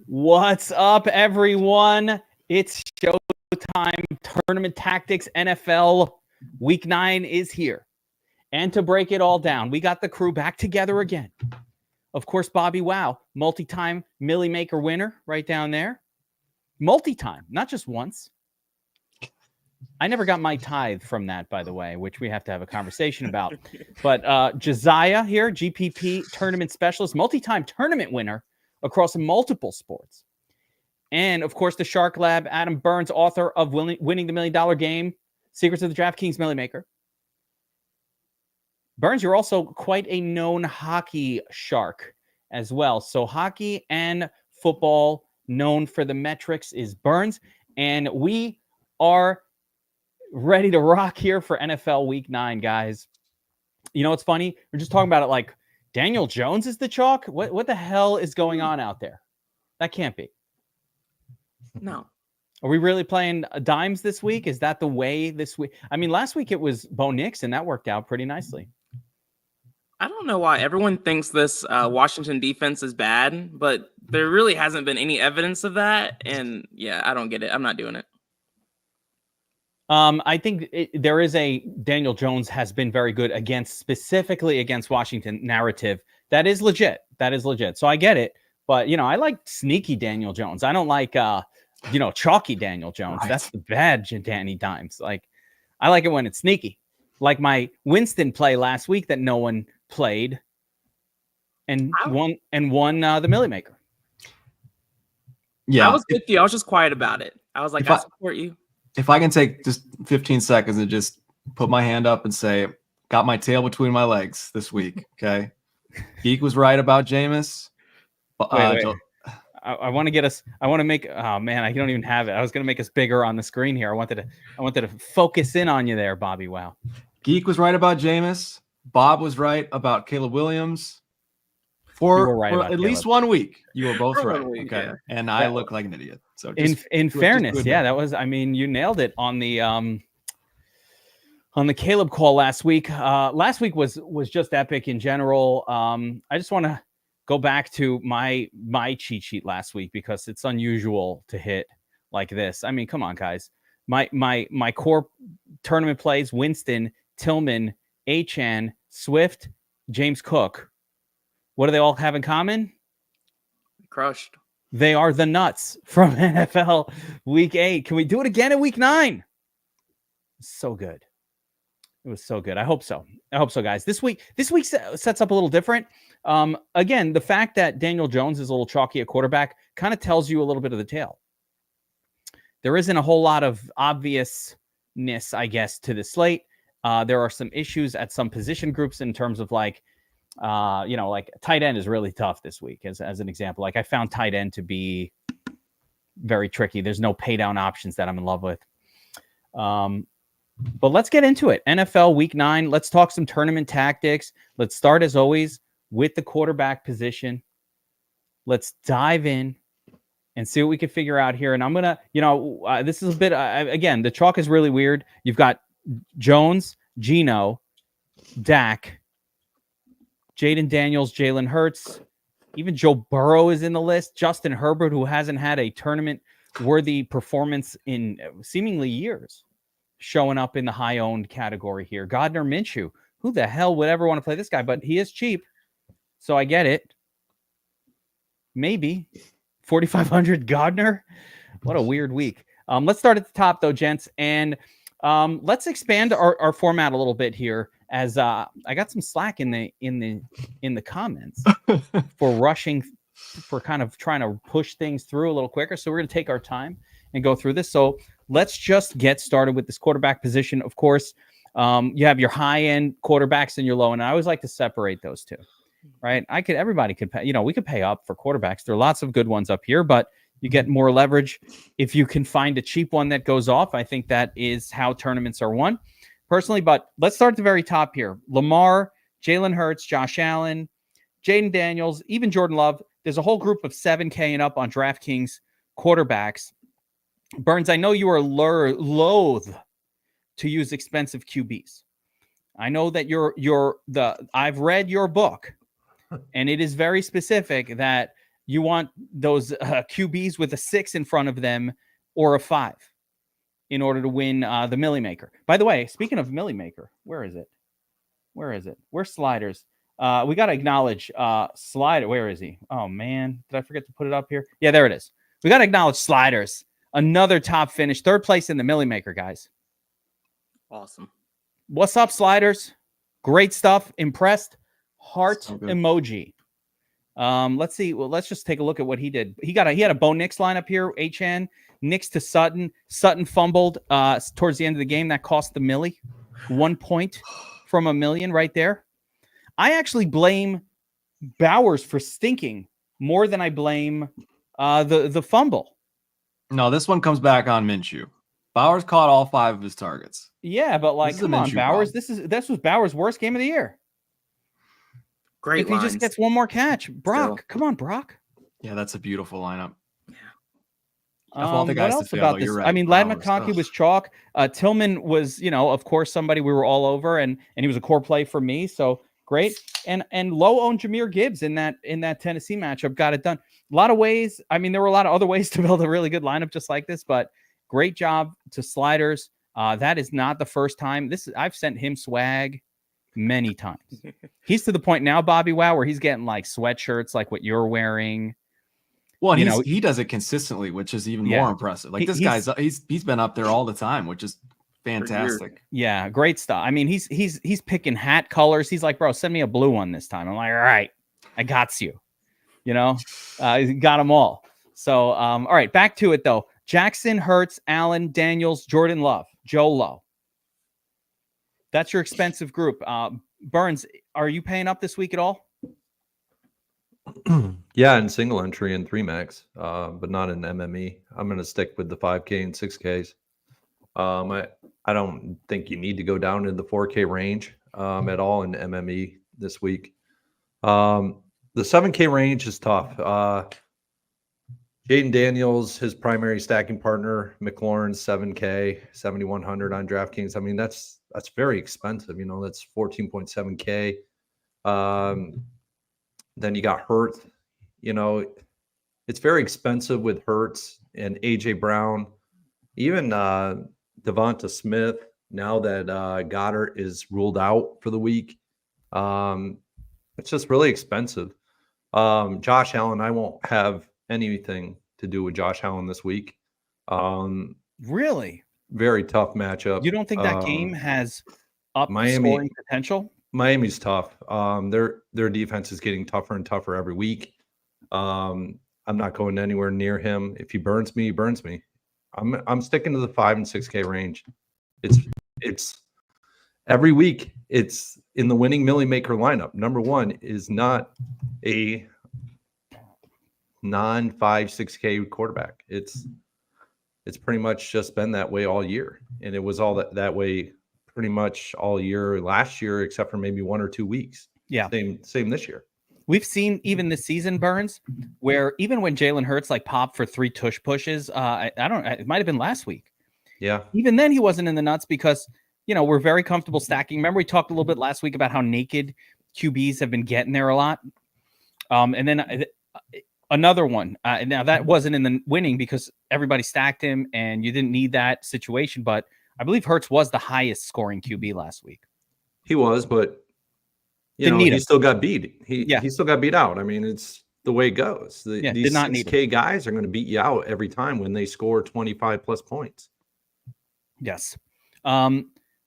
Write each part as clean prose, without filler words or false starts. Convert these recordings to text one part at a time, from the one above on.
What's up, everyone? It's showtime. Tournament Tactics NFL Week 9 is here. And to break it all down, we got the crew back together again. Of course, BobbyWow, multi-time Millie Maker winner right down there. Multi-time, not just once. I never got my tithe from that, by the way, which we have to have a conversation about. But Josiah here, GPP tournament specialist, multi-time tournament winner across multiple sports. And, of course, the Shark Lab, Adam Burns, author of Winning the $1 Million Game, Secrets of the DraftKings Millie Maker. Burns, you're also quite a known hockey shark as well. So hockey and football, known for the metrics, is Burns. And we are ready to rock here for NFL Week 9, guys. You know what's funny? We're just talking about it like Daniel Jones is the chalk. What the hell is going on out there? That can't be. No. Are we really playing dimes this week? Is that the way this week? I mean, last week it was Bo Nix, and that worked out pretty nicely. I don't know why everyone thinks this Washington defense is bad, but there really hasn't been any evidence of that. And yeah, I don't get it. I'm not doing it. I think there is a Daniel Jones has been very good specifically against Washington narrative. That is legit. So I get it. But, I like sneaky Daniel Jones. I don't like, chalky Daniel Jones. Right. That's the bad Danny Dimes. Like, I like it when it's sneaky. Like my Winston play last week that no one played and won the Millie Maker. Yeah. I was with you. I was just quiet about it. I was like, I support you. If I can take just 15 seconds and just put my hand up and say, got my tail between my legs this week. Okay. Geek was right about Jameis. Wait. I want to make, oh man, I don't even have it. I was going to make us bigger on the screen here. I wanted to focus in on you there, BobbyWow. Geek was right about Jameis. Bob was right about Caleb Williams. For at least 1 week, you were both right. Week, okay. Yeah. And I look like an idiot. So in fairness, that was, you nailed it on the Caleb call last week. Last week was just epic in general. I just want to go back to my cheat sheet last week because it's unusual to hit like this. I mean, come on, guys. My core tournament plays: Winston, Tillman, Achane, Swift, James Cook. What do they all have in common? Crushed. They are the nuts from NFL Week 8. Can we do it again in Week 9? So good. It was so good. I hope so, guys. This week sets up a little different. Again, the fact that Daniel Jones is a little chalky at quarterback kind of tells you a little bit of the tale. There isn't a whole lot of obviousness, I guess, to the slate. There are some issues at some position groups in terms of like tight end is really tough this week as an example. Like I found tight end to be very tricky. There's no pay down options that I'm in love with. But let's get into it. NFL Week 9. Let's talk some tournament tactics. Let's start as always with the quarterback position. Let's dive in and see what we can figure out here. And I'm going to, this is a bit, again, the chalk is really weird. You've got Jones, Geno, Dak, Jaden Daniels, Jalen Hurts, even Joe Burrow is in the list. Justin Herbert, who hasn't had a tournament-worthy performance in seemingly years, showing up in the high-owned category here. Gardner Minshew, who the hell would ever want to play this guy? But he is cheap, so I get it. Maybe. 4,500 Gardner? What a weird week. Let's start at the top, though, gents, and let's expand our format a little bit here. As I got some slack in the comments for kind of trying to push things through a little quicker. So we're going to take our time and go through this. So let's just get started with this quarterback position. Of course, you have your high end quarterbacks and your low end. I always like to separate those two, right? Everybody could pay, we could pay up for quarterbacks. There are lots of good ones up here, but you get more leverage if you can find a cheap one that goes off. I think that is how tournaments are won. Personally, but let's start at the very top here. Lamar, Jalen Hurts, Josh Allen, Jaden Daniels, even Jordan Love. There's a whole group of 7K and up on DraftKings quarterbacks. Burns, I know you are loath to use expensive QBs. I know that I've read your book, and it is very specific that You want those QBs with a 6 in front of them or a 5 in order to win the Millie Maker. By the way, speaking of Millie Maker, where is it? Where's Sliders? We got to acknowledge Slider. Where is he? Oh, man. Did I forget to put it up here? Yeah, there it is. We got to acknowledge Sliders. Another top finish. 3rd place in the Millie Maker, guys. Awesome. What's up, Sliders? Great stuff. Impressed. Heart So good. emoji. Let's see. Well, let's just take a look at what he did. He had a Bo Nix lineup here. HN Nix to Sutton. Sutton fumbled towards the end of the game. That cost the Millie 1 point from $1 million right there. I actually blame Bowers for stinking more than I blame the fumble. No, this one comes back on Minshew. Bowers caught all 5 of his targets. Yeah, but like, This is a come on, Minshew Bowers. problem. This was Bowers' worst game of the year. Great If he lines. just gets one more catch, Brock. Still. Come on, Brock. Yeah, that's a beautiful lineup. What Of all the guys to else fail, about this? you're I right, mean, Lad Bowers. McConkey Ugh. was chalk. Tillman was, of course, somebody we were all over, and he was a core play for me. So great. And low owned Jahmyr Gibbs in that Tennessee matchup got it done. A lot of ways. I mean, there were a lot of other ways to build a really good lineup just like this, but great job to Sliders. That is not the first time. I've sent him swag many times. He's to the point now, BobbyWow, where he's getting like sweatshirts like what you're wearing. Well, and he does it consistently, which is even more impressive. Like this guy's he's been up there all the time, which is fantastic. Yeah, great stuff. I mean, he's picking hat colors. He's like, bro, send me a blue one this time. I'm like, all right, I got you. Got them all. So, all right, back to it though. Jackson, Hurts, Allen, Daniels, Jordan Love, Joe Low. That's your expensive group. Burns, are you paying up this week at all? Yeah, in single entry and 3 max, but not in MME. I'm going to stick with the 5K and 6Ks. I don't think you need to go down in the 4K range at all in MME this week. The 7K range is tough. Jaden Daniels, his primary stacking partner, McLaurin, 7K, 7,100 on DraftKings. I mean, that's very expensive. That's 14.7K. Then you got Hurts. It's very expensive with Hurts and AJ Brown, even Devonta Smith. Now that Goddard is ruled out for the week, it's just really expensive. Josh Allen, I won't have anything to do with Josh Allen this week. Really? Very tough matchup. You don't think that game has up Miami scoring potential? Miami's tough. Their defense is getting tougher and tougher every week. I'm not going anywhere near him. If he burns me, he burns me. I'm sticking to the 5 and 6K range. It's every week. It's in the winning Millie Maker lineup. Number one is not a non 5, 6K quarterback. It's pretty much just been that way all year, and it was all that way pretty much all year last year, except for maybe 1 or 2 weeks. Yeah, same this year. We've seen even this season, Burns, where even when Jalen Hurts like popped for 3 tush pushes, it might have been last week. Yeah. Even then, he wasn't in the nuts because we're very comfortable stacking. Remember, we talked a little bit last week about how naked QBs have been getting there a lot. And then another one. Now that wasn't in the winning because everybody stacked him, and you didn't need that situation. But I believe Hurts was the highest scoring QB last week. He was, but he still got beat. He still got beat out. I mean, it's the way it goes. These 6K guys are going to beat you out every time when they score 25 plus points. Yes.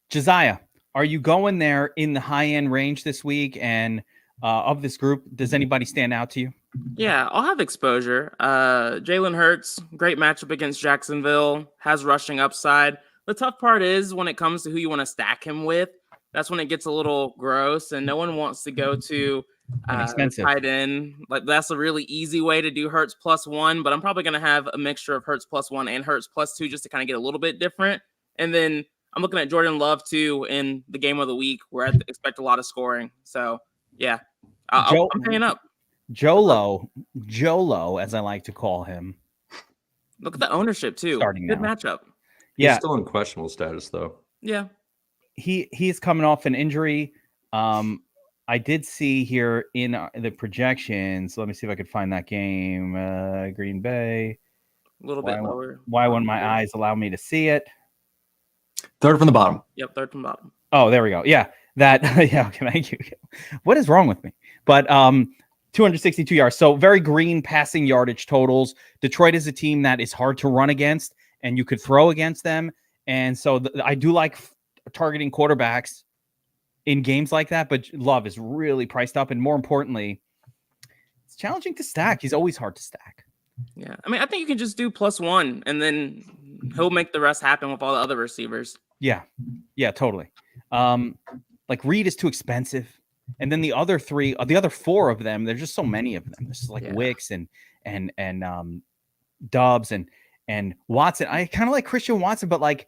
Josiah, are you going there in the high end range this week? And of this group, does anybody stand out to you? Yeah, I'll have exposure. Jalen Hurts, great matchup against Jacksonville, has rushing upside. The tough part is when it comes to who you want to stack him with, that's when it gets a little gross, and no one wants to go to tight end. Like that's a really easy way to do Hurts +1, but I'm probably going to have a mixture of Hurts +1 and Hurts +2 just to kind of get a little bit different. And then I'm looking at Jordan Love too in the game of the week where I expect a lot of scoring. So yeah, I'm paying up. Jolo, as I like to call him. Look at the ownership too. Starting Good now. matchup. He's still in questionable status though. Yeah. He is coming off an injury. I I did see here in the projections. Let me see if I could find that game. Green Bay. A little bit lower. Why won't my eyes allow me to see it? Third from the bottom. Yep, third from bottom. Oh, there we go. Yeah, that. Yeah, okay, thank you. What is wrong with me? But 262 yards. So very green passing yardage totals. Detroit is a team that is hard to run against, and you could throw against them. And so I do like targeting quarterbacks in games like that. But Love is really priced up, and more importantly, it's challenging to stack. He's always hard to stack. Yeah, I mean, I think you can just do +1, and then he'll make the rest happen with all the other receivers. Yeah, totally. Like Reed is too expensive, and then the other four of them, there's just so many of them. There's like Wicks and Dubs and Watson. I kind of like Christian Watson, but like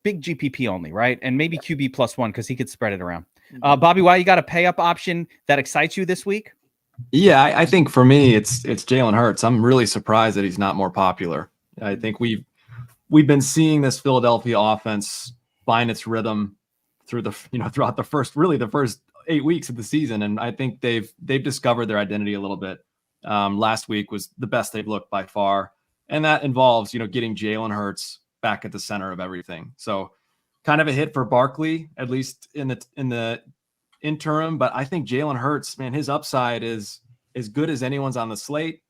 big GPP only, right? And maybe QB +1 because he could spread it around. Bobby, why you got a pay up option that excites you this week? Yeah, I think for me, it's Jalen Hurts. I'm really surprised that he's not more popular. I think we've been seeing this Philadelphia offense find its rhythm throughout the first 8 weeks of the season, and I think they've discovered their identity a little bit. Last week was the best they've looked by far, and that involves getting Jalen Hurts back at the center of everything. So, kind of a hit for Barkley, at least in the interim, but I think Jalen Hurts, man, his upside is as good as anyone's on the slate.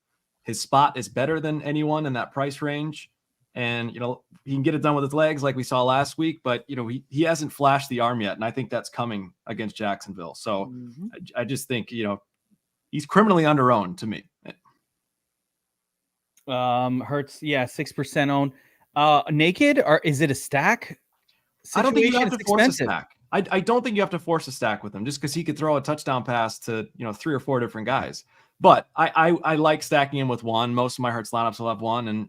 His spot is better than anyone in that price range. And, he can get it done with his legs like we saw last week, but, he hasn't flashed the arm yet. And I think that's coming against Jacksonville. So I just think, he's criminally underowned to me. Hurts, 6% owned. Naked, or is it a stack? I don't think you have It's to force a expensive. stack. I don't think you have to force a stack with him just because he could throw a touchdown pass to 3 or 4 different guys. But I like stacking him with one. Most of my Hurts lineups will have one, and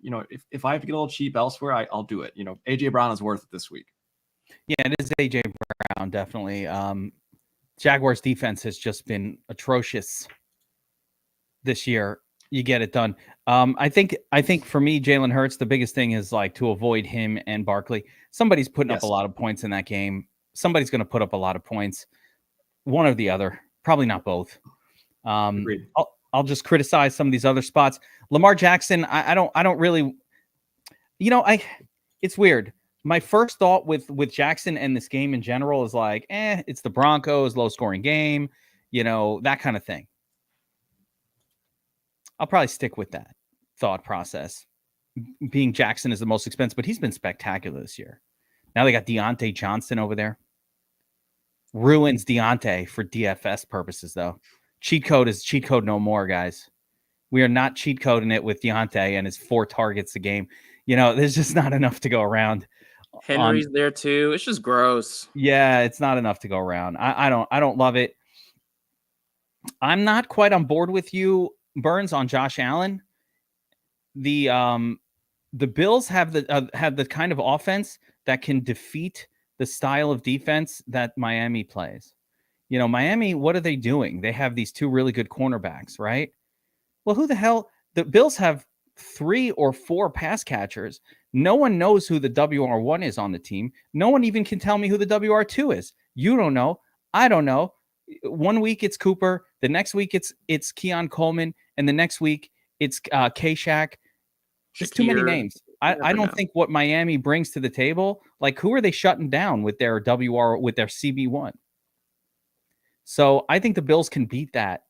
if I have to get a little cheap elsewhere, I'll do it. AJ Brown is worth it this week. Yeah, it is AJ Brown, definitely. Jaguars defense has just been atrocious this year. You get it done. I think for me, Jalen Hurts, the biggest thing is like to avoid him and Barkley. Somebody's putting up a lot of points in that game. Somebody's going to put up a lot of points. One or the other, probably not both. I'll just criticize some of these other spots. Lamar Jackson, I don't really, it's weird. My first thought with Jackson and this game in general is like, it's the Broncos, low scoring game, that kind of thing. I'll probably stick with that thought process. Being Jackson is the most expensive, but he's been spectacular this year. Now they got Deontay Johnson over there. Ruins Deontay for DFS purposes, though. Cheat code is cheat code no more, guys. We are not cheat coding it with Deontay and his 4 targets a game. There's just not enough to go around. Henry's there too. It's just gross. Yeah, it's not enough to go around. I don't love it. I'm not quite on board with you, Burns, on Josh Allen. The Bills have the kind of offense that can defeat the style of defense that Miami plays. Miami, what are they doing? They have these 2 really good cornerbacks, right? Well, who the hell? The Bills have 3 or 4 pass catchers. No one knows who the WR1 is on the team. No one even can tell me who the WR2 is. You don't know. I don't know. One week it's Cooper. The next week it's Keon Coleman. And the next week it's K-Shaq. Just too many names. I don't think what Miami brings to the table, like who are they shutting down with their with their CB1? So I think the Bills can beat that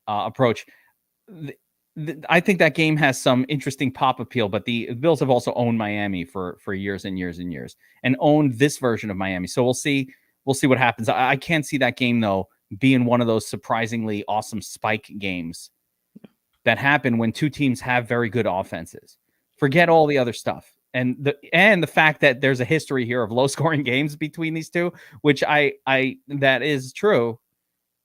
approach. I think that game has some interesting pop appeal, but the Bills have also owned Miami for years and years and years and owned this version of Miami. So we'll see what happens. I can't see that game, though, being one of those surprisingly awesome spike games that happen when 2 teams have very good offenses. Forget all the other stuff. And the fact that there's a history here of low scoring games between these two, which that is true.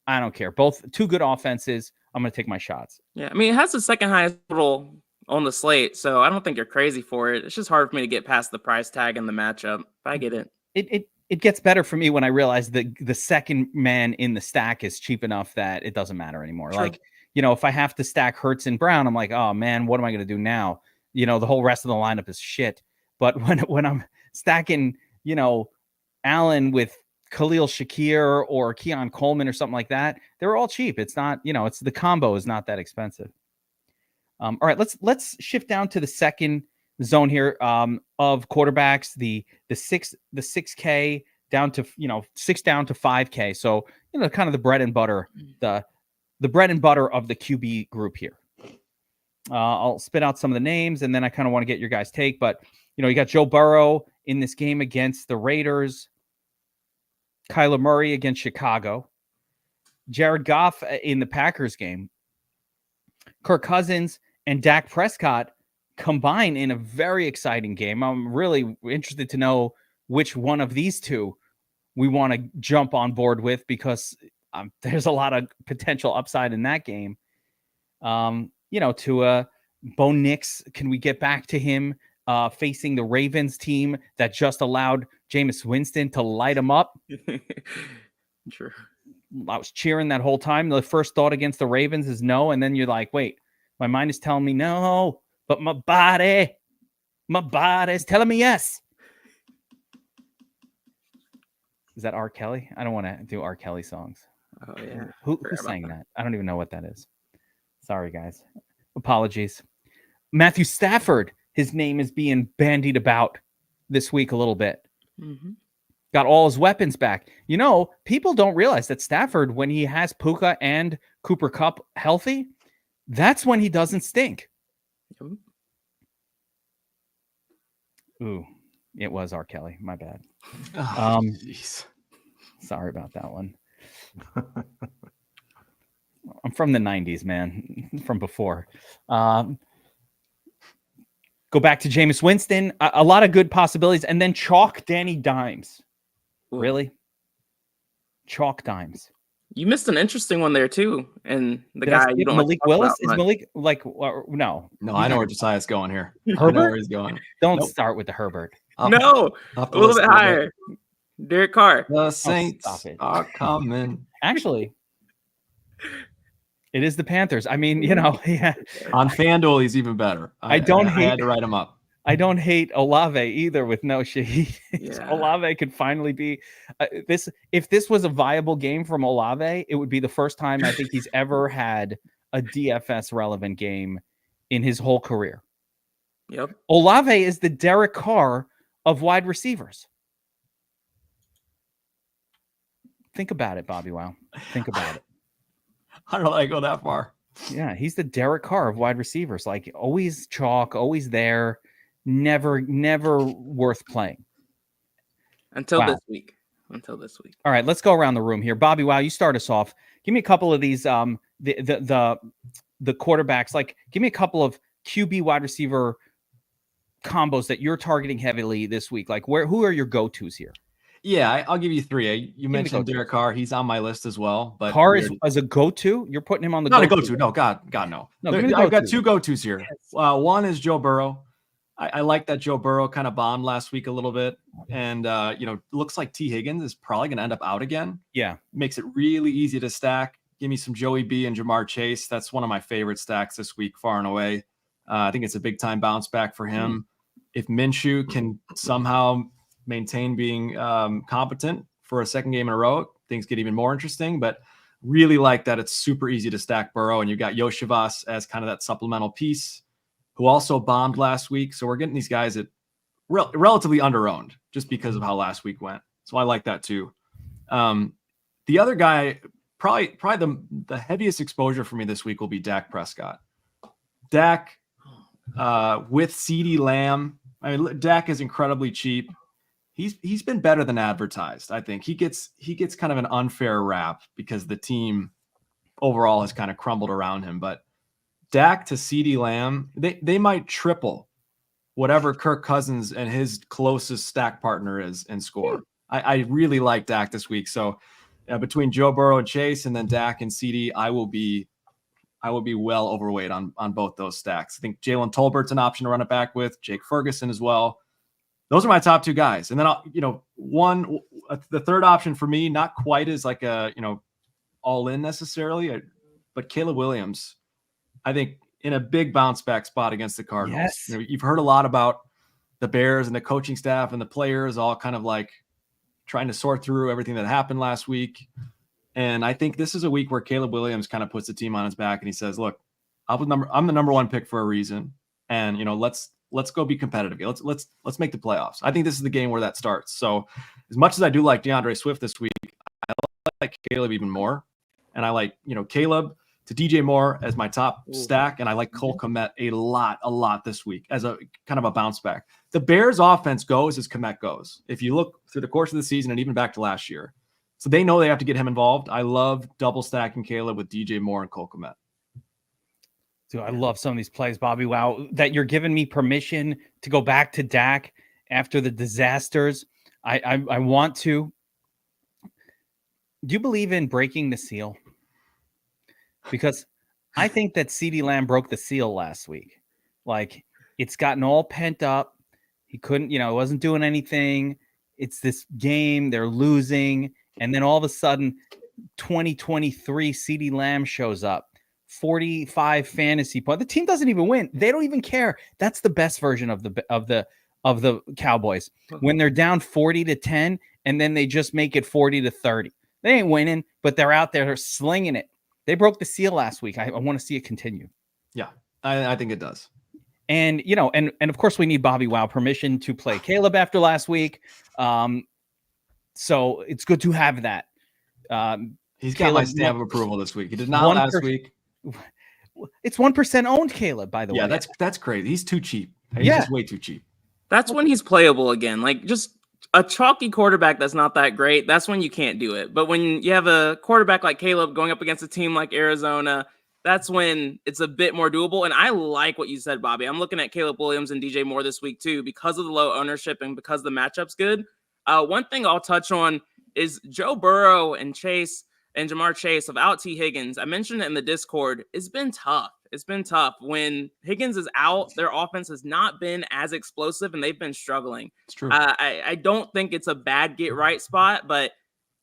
I don't care. Both 2 good offenses. I'm going to take my shots. Yeah, I mean, it has the second highest total on the slate, so I don't think you're crazy for it. It's just hard for me to get past the price tag and the matchup. But I get it. It gets better for me when I realize that the second man in the stack is cheap enough that it doesn't matter anymore. True. Like, if I have to stack Hurts and Brown, I'm like, oh man, what am I going to do now? The whole rest of the lineup is shit. But when I'm stacking, Allen with Khalil Shakir or Keon Coleman or something like that. They're all cheap. It's not, it's the combo is not that expensive. All right, let's shift down to the second zone here of quarterbacks, the 6K down to 6 down to 5K. So kind of the bread and butter, the bread and butter of the QB group here. I'll spit out some of the names, and then I kind of want to get your guys' take. But you got Joe Burrow in this game against the Raiders, Kyler Murray against Chicago, Jared Goff in the Packers game, Kirk Cousins and Dak Prescott combine in a very exciting game. I'm really interested to know which one of these two we want to jump on board with, because there's a lot of potential upside in that game. To Bo Nix, can we get back to him facing the Ravens team that just allowed Jameis Winston to light him up? Sure. I was cheering that whole time. The first thought against the Ravens is no, and then you're like, wait, my mind is telling me no, but my body is telling me yes. Is that R. Kelly? I don't want to do R. Kelly songs. Oh yeah. Who sang that? I don't even know what that is. Sorry, guys. Apologies. Matthew Stafford, his name is being bandied about this week a little bit. Mm-hmm. Got all his weapons back. People don't realize that Stafford, when he has Puka and Cooper Kupp healthy, that's when he doesn't stink. Ooh, it was R. Kelly. My bad. Sorry about that one. I'm from the 90s, man. From before. Go back to Jameis Winston. A lot of good possibilities. And then chalk Danny Dimes. Ooh. Really? Chalk Dimes. You missed an interesting one there too. And the guy you don't Malik Willis? Is much. Malik no. No, I know where Josiah's going here. Herbert? I know where he's going. Don't start with the Herbert. No, a little bit higher. Derek Carr. The Saints stop it. are coming. Actually, it is the Panthers. I mean, yeah. On FanDuel, he's even better. I had to write him up. I don't hate Olave either with no Shaheed. Yeah. Olave could finally be this. If this was a viable game from Olave, it would be the first time I think he's ever had a DFS relevant game in his whole career. Yep. Olave is the Derek Carr of wide receivers. Think about it, BobbyWow. Think about it. I don't know that I go that far. Yeah, he's the Derek Carr of wide receivers. Like always chalk, always there, never worth playing. Until Wow. this week. All right, let's go around the room here. BobbyWow, you start us off. Give me a couple of these the quarterbacks. Like, give me a couple of QB wide receiver combos that you're targeting heavily this week. Like, who are your go-tos here? Yeah, I'll give you three. You mentioned Derek Carr. He's on my list as well. But Carr is as a go-to? You're putting him on the not go-to. a go-to. No, God, no. I've got two go-tos here. One is Joe Burrow. I like that Joe Burrow kind of bombed last week a little bit. And, looks like T. Higgins is probably going to end up out again. Yeah. Makes it really easy to stack. Give me some Joey B and Jamar Chase. That's one of my favorite stacks this week, far and away. I think it's a big-time bounce back for him. If Minshew can somehow maintain being competent for a second game in a row, things get even more interesting. But really like that it's super easy to stack Burrow. And you've got Yoshivas as kind of that supplemental piece, who also bombed last week. So we're getting these guys at relatively under-owned just because of how last week went. So I like that too. The other guy, probably the heaviest exposure for me this week will be Dak Prescott. Dak with CeeDee Lamb. I mean, Dak is incredibly cheap. He's been better than advertised. I think he gets kind of an unfair rap because the team overall has kind of crumbled around him. But Dak to CeeDee Lamb, they might triple whatever Kirk Cousins and his closest stack partner is in score. I really like Dak this week. So between Joe Burrow and Chase, and then Dak and CeeDee, I will be well overweight on both those stacks. I think Jalen Tolbert's an option to run it back with, Jake Ferguson as well. Those are my top two guys. And then the third option for me, not quite as like a, all in necessarily, but Caleb Williams, I think in a big bounce back spot against the Cardinals. Yes. You've heard a lot about the Bears and the coaching staff and the players all kind of like trying to sort through everything that happened last week. And I think this is a week where Caleb Williams kind of puts the team on his back and he says, look, I'm the number one pick for a reason. And, let's go be competitive. Let's make the playoffs. I think this is the game where that starts. So as much as I do like DeAndre Swift this week, I like Caleb even more. And I like, Caleb to DJ Moore as my top stack. And I like Cole Kmet a lot this week as a kind of a bounce back. The Bears offense goes as Kmet goes. If you look through the course of the season and even back to last year. So they know they have to get him involved. I love double stacking Caleb with DJ Moore and Cole Kmet. Dude, I love some of these plays, BobbyWow, that you're giving me permission to go back to Dak after the disasters. I want to. Do you believe in breaking the seal? Because I think that CeeDee Lamb broke the seal last week. Like, it's gotten all pent up. He couldn't, wasn't doing anything. It's this game. They're losing. And then all of a sudden, 2023 CeeDee Lamb shows up. 45 fantasy points. The team doesn't even win. They don't even care. That's the best version of the Cowboys. When they're down 40-10 and then they just make it 40-30. They ain't winning, but they're out there, they're slinging it. They broke the seal last week. I want to see it continue. Yeah, I think it does. And and of course we need BobbyWow permission to play Caleb after last week. So it's good to have that. He's got my stamp of approval this week. He did not last week. It's 1% owned Caleb, by the way. Yeah, that's crazy. He's too cheap. He's just way too cheap. That's when he's playable again. Like, just a chalky quarterback that's not that great, that's when you can't do it. But when you have a quarterback like Caleb going up against a team like Arizona, that's when it's a bit more doable. And I like what you said, Bobby. I'm looking at Caleb Williams and DJ Moore this week too, because of the low ownership and because the matchup's good. One thing I'll touch on is Joe Burrow and Jamar Chase without T. Higgins. I mentioned it in the Discord. It's been tough. It's been tough. When Higgins is out, their offense has not been as explosive, and they've been struggling. It's true. I don't think it's a bad get-right spot, but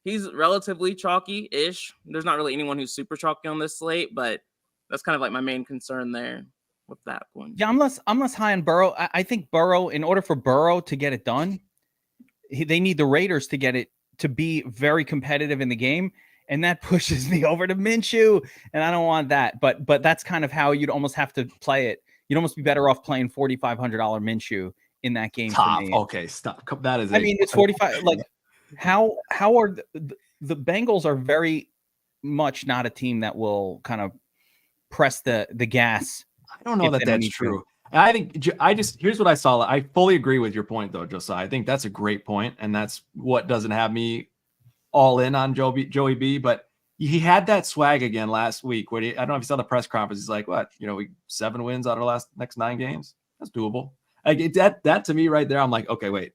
he's relatively chalky-ish. There's not really anyone who's super chalky on this slate, but that's kind of like my main concern there with that one. Yeah, I'm less high on Burrow. I think Burrow, in order for Burrow to get it done, they need the Raiders to get it to be very competitive in the game. And that pushes me over to Minshew, and I don't want that. But that's kind of how you'd almost have to play it. You'd almost be better off playing $4,500 Minshew in that game. Top. For me. Okay, stop. That is. It's 45. Like, how are the Bengals are very much not a team that will kind of press the gas. I don't know that that's true. I think here's what I saw. I fully agree with your point, though, Josiah. I think that's a great point, and that's what doesn't have me all in on Joey B, but he had that swag again last week where I don't know if you saw the press conference. He's like, what, 7 wins out of the next 9 games. That's doable. Like that to me right there. I'm like, okay, wait,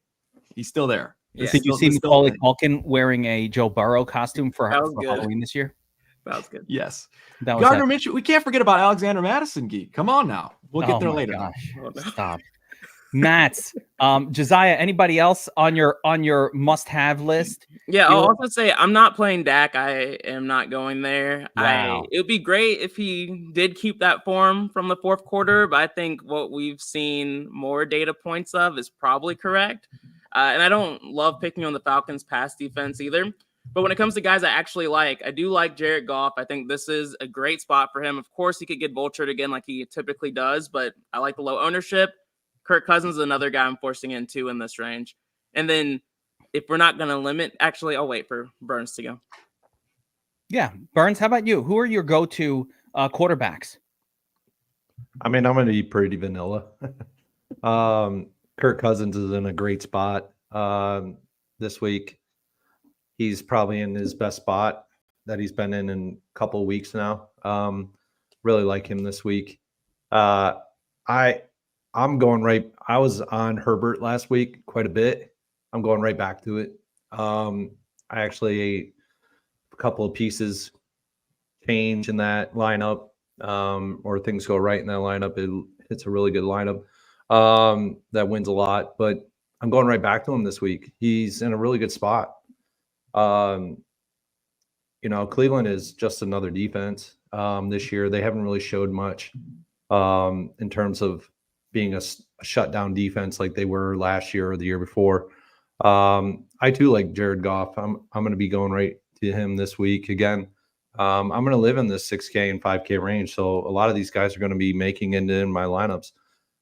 he's still there. Yeah. Did you see Macaulay Culkin wearing a Joe Burrow costume for Halloween this year? That was good. Yes. Gardner Minshew. We can't forget about Alexander Madison, Geek. Come on now. We'll get there later. Gosh. Stop. Mats, Josiah, anybody else on your must-have list? Yeah, I'll also say I'm not playing Dak. I am not going there. Wow. It would be great if he did keep that form from the fourth quarter, but I think what we've seen more data points of is probably correct. And I don't love picking on the Falcons' pass defense either. But when it comes to guys I actually like, I do like Jared Goff. I think this is a great spot for him. Of course, he could get vultured again like he typically does, but I like the low ownership. Kirk Cousins is another guy I'm forcing into in this range. And then if we're not going to limit, actually, I'll wait for Burns to go. Yeah. Burns, how about you? Who are your go-to quarterbacks? I mean, I'm going to be pretty vanilla. Kirk Cousins is in a great spot this week. He's probably in his best spot that he's been in a couple of weeks now. Really like him this week. I'm going right. I was on Herbert last week quite a bit. I'm going right back to it. I actually ate a couple of pieces change in that lineup, or things go right in that lineup. It's a really good lineup that wins a lot. But I'm going right back to him this week. He's in a really good spot. Cleveland is just another defense this year. They haven't really showed much in terms of being a shutdown defense like they were last year or the year before. I too like Jared Goff. I'm going to be going right to him this week again. I'm going to live in this 6K and 5K range, so a lot of these guys are going to be making it in my lineups.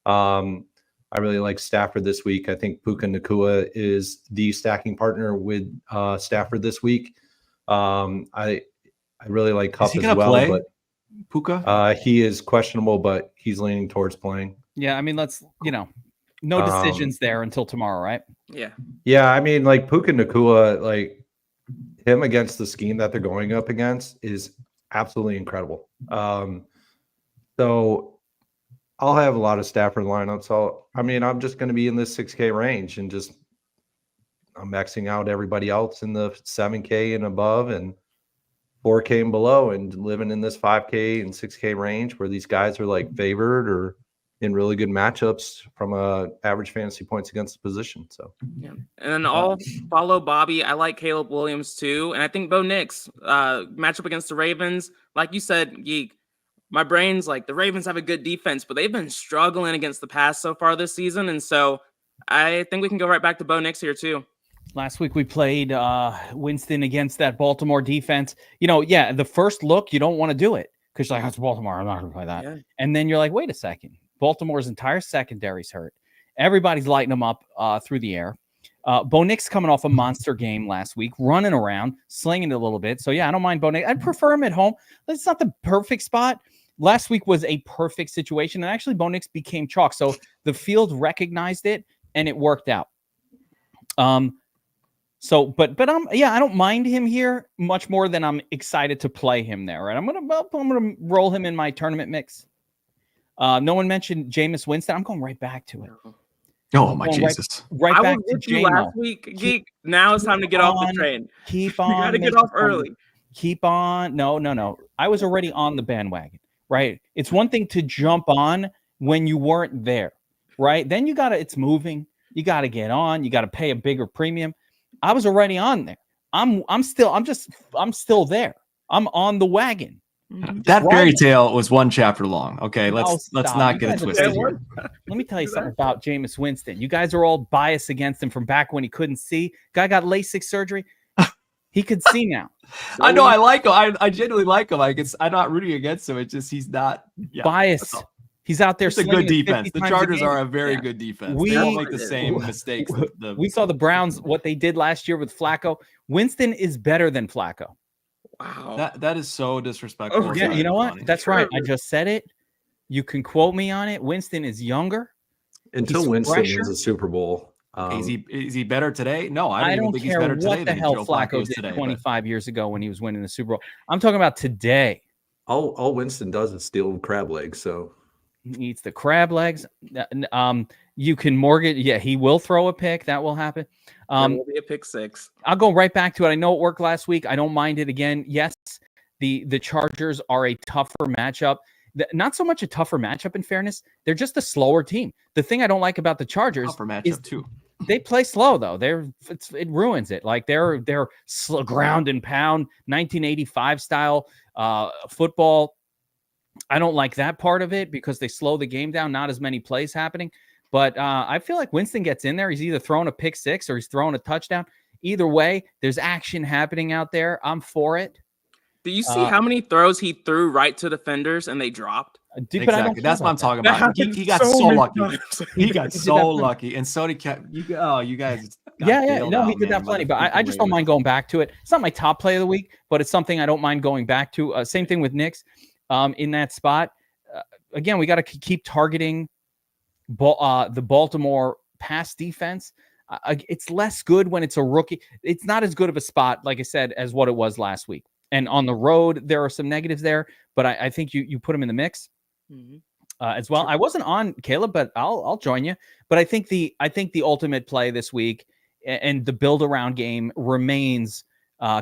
I really like Stafford this week. I think Puka Nacua is the stacking partner with Stafford this week. I really like Kupp as well, play? but Puka? he is questionable, but he's leaning towards playing. Yeah, I mean, no decisions there until tomorrow, right? Yeah. Yeah, I mean, like Puka Nacua, like him against the scheme that they're going up against is absolutely incredible. So I'll have a lot of Stafford lineups. I'm just going to be in this 6K range and I'm maxing out everybody else in the 7K and above and 4K and below and living in this 5K and 6K range where these guys are like favored or in really good matchups from average fantasy points against the position. So yeah. And then I'll follow Bobby. I like Caleb Williams too. And I think Bo Nix matchup against the Ravens. Like you said, Geek, my brain's like the Ravens have a good defense, but they've been struggling against the pass so far this season. And so I think we can go right back to Bo Nix here too. Last week we played Winston against that Baltimore defense. The first look, you don't want to do it because like, it's Baltimore. I'm not going to play that. Yeah. And then you're like, wait a second. Baltimore's entire secondary's hurt. Everybody's lighting them up through the air. Bo Nix coming off a monster game last week, running around, slinging it a little bit. So, yeah, I don't mind Bo Nix. I'd prefer him at home. It's not the perfect spot. Last week was a perfect situation, and actually Bo Nix became chalk. So the field recognized it, and it worked out. I don't mind him here much more than I'm excited to play him there. Right, I'm gonna roll him in my tournament mix. No one mentioned Jameis Winston. I'm going right back to it. Oh my Jesus! Right back to you last week, Geek. Now it's time to get off the train. Keep on. You got to get off early. Keep on. No. I was already on the bandwagon. Right. It's one thing to jump on when you weren't there. Right. Then it's moving. You got to get on. You got to pay a bigger premium. I was already on there. I'm still there. I'm on the wagon. That fairy tale was one chapter long. Okay, let's not get it twisted here. Let me tell you something about Jameis Winston. You guys are all biased against him from back when he couldn't see. Guy got LASIK surgery. He could see now. So I know. I like him. I genuinely like him. I'm not rooting against him. It's just he's not biased. He's out there. It's a good defense. The Chargers are a very good defense. They don't make the same mistakes. We saw the Browns, what they did last year with Flacco. Winston is better than Flacco. Wow. That is so disrespectful. Oh, yeah, you know what? That's right. I just said it. You can quote me on it. Winston is younger. Until Winston wins a Super Bowl. Is he better today? No, I don't think he's better today. What the hell Flacco did today, 25 years ago when he was winning the Super Bowl. I'm talking about today. All Winston does is steal crab legs. So he eats the crab legs. You can mortgage. Yeah, he will throw a pick. That will happen. There will be a pick six. I'll go right back to it. I know it worked last week. I don't mind it again. Yes, the Chargers are a tougher matchup. Not so much a tougher matchup, in fairness. They're just a slower team. The thing I don't like about the Chargers is too. They play slow though. It ruins it. Like they're slow, ground and pound 1985 style football. I don't like that part of it because they slow the game down. Not as many plays happening. But I feel like Winston gets in there. He's either throwing a pick six or he's throwing a touchdown. Either way, there's action happening out there. I'm for it. Do you see how many throws he threw right to defenders and they dropped? Exactly. That's what I'm talking about. He got so lucky. He got so lucky. And so did you guys. No, he did that plenty. But I just don't mind going back to it. It's not my top play of the week, but it's something I don't mind going back to. Same thing with Knicks in that spot. Again, we got to keep targeting the Baltimore pass defense. It's less good when it's a rookie. It's not as good of a spot, like I said, as what it was last week. And on the road, there are some negatives there, but I think you put them in the mix as well. Sure. I wasn't on Caleb, but I'll join you. But I think the ultimate play this week and the build around game remains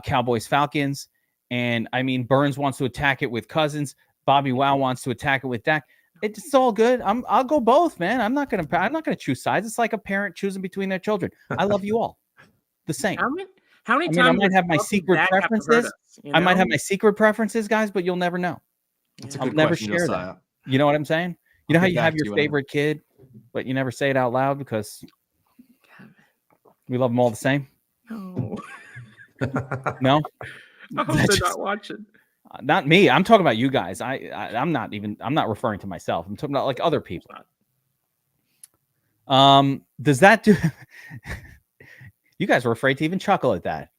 Cowboys Falcons. And I mean, Burns wants to attack it with Cousins. BobbyWow wants to attack it with Dak. It's all good. I'll go both, man. I'm not gonna choose sides. It's like a parent choosing between their children. I love you all the same. How many times? I might have my secret preferences. I might have my secret preferences, guys, but you'll never know. I'll never share that. You know what I'm saying? You know how you have your favorite kid, but you never say it out loud because We love them all the same. No. No, I hope they're not watching. not me. I'm talking about you guys. I'm not referring to myself. I'm talking about like other people. Does that do? You guys were afraid to even chuckle at that.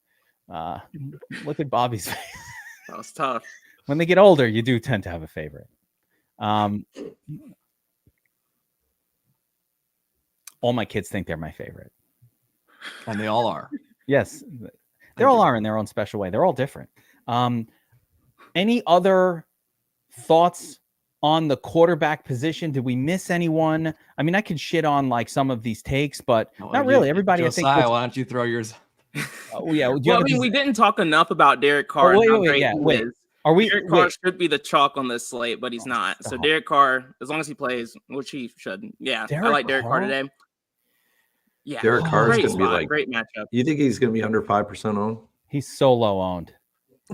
Look at Bobby's face. That was tough. When they get older, you do tend to have a favorite. All my kids think they're my favorite. And they all are. Yes, they all are in their own special way. They're all different. Any other thoughts on the quarterback position? Did we miss anyone? I mean, I could shit on like some of these takes, but not really. Everybody, Josiah, I think. why don't you throw yours? Oh yeah. Well, I mean, we didn't talk enough about Derek Carr. Oh, wait. Are we? Derek Carr should be the chalk on this slate, but he's not. Stop. So Derek Carr, as long as he plays, which he should. Yeah, I like Derek Carr today. Yeah, Derek Carr is great going to be like great matchup. You think he's going to be under 5% owned? He's so low owned.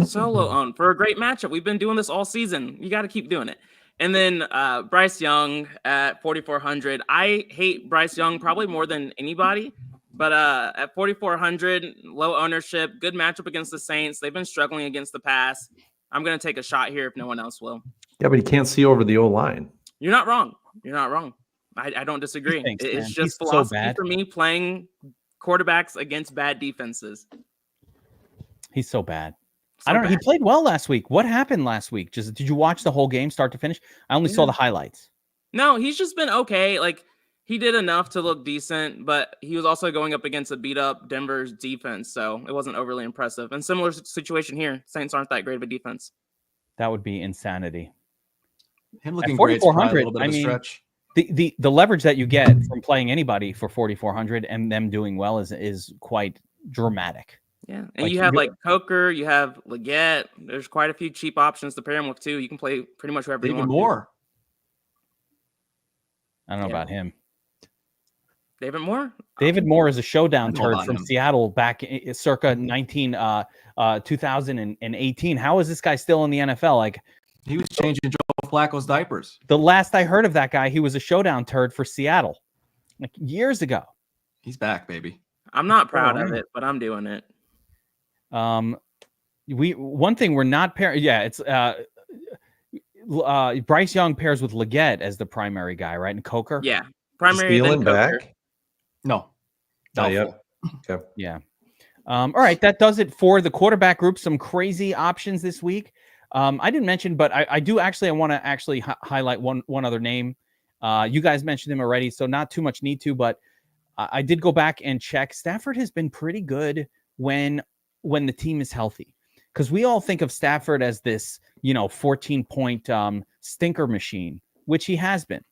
Solo owned for a great matchup. We've been doing this all season. You got to keep doing it. And then Bryce Young at 4,400. I hate Bryce Young probably more than anybody, but at 4,400, low ownership, good matchup against the Saints. They've been struggling against the pass. I'm going to take a shot here if no one else will. Yeah, but he can't see over the O-line. You're not wrong. You're not wrong. I don't disagree. It's just He's philosophy so bad for me playing quarterbacks against bad defenses. He's so bad. So I don't know. He bad. played well last week. What happened last week? Did you watch the whole game start to finish? I only saw the highlights. No, he's just been okay. Like, he did enough to look decent, but he was also going up against a beat-up Denver's defense, so it wasn't overly impressive. And similar situation here. Saints aren't that great of a defense. That would be insanity. Him looking At great is probably a 4,400, little bit of a stretch. The leverage that you get from playing anybody for 4,400 and them doing well is quite dramatic. Yeah, and you have like Coker, you have Leggett. There's quite a few cheap options to pair him with too. You can play pretty much whoever you want. Even more. I don't know about him. David Moore? David Moore is a showdown turd from him. Seattle back circa 2018. How is this guy still in the NFL? Like, He was changing Joe Flacco's diapers. the last I heard of that guy, he was a showdown turd for Seattle like years ago. He's back, baby. I'm not proud of it, but I'm doing it. One thing we're not pairing. Yeah, it's Bryce Young pairs with Leggett as the primary guy, right? And Coker. Yeah, primary. Stealing back? No. Not yet. Okay. Yeah. All right, that does it for the quarterback group. Some crazy options this week. I didn't mention, but I do actually. I want to actually highlight one other name. You guys mentioned him already, so not too much need to. But I did go back and check. Stafford has been pretty good when the team is healthy, because we all think of Stafford as this, 14-point stinker machine, which he has been.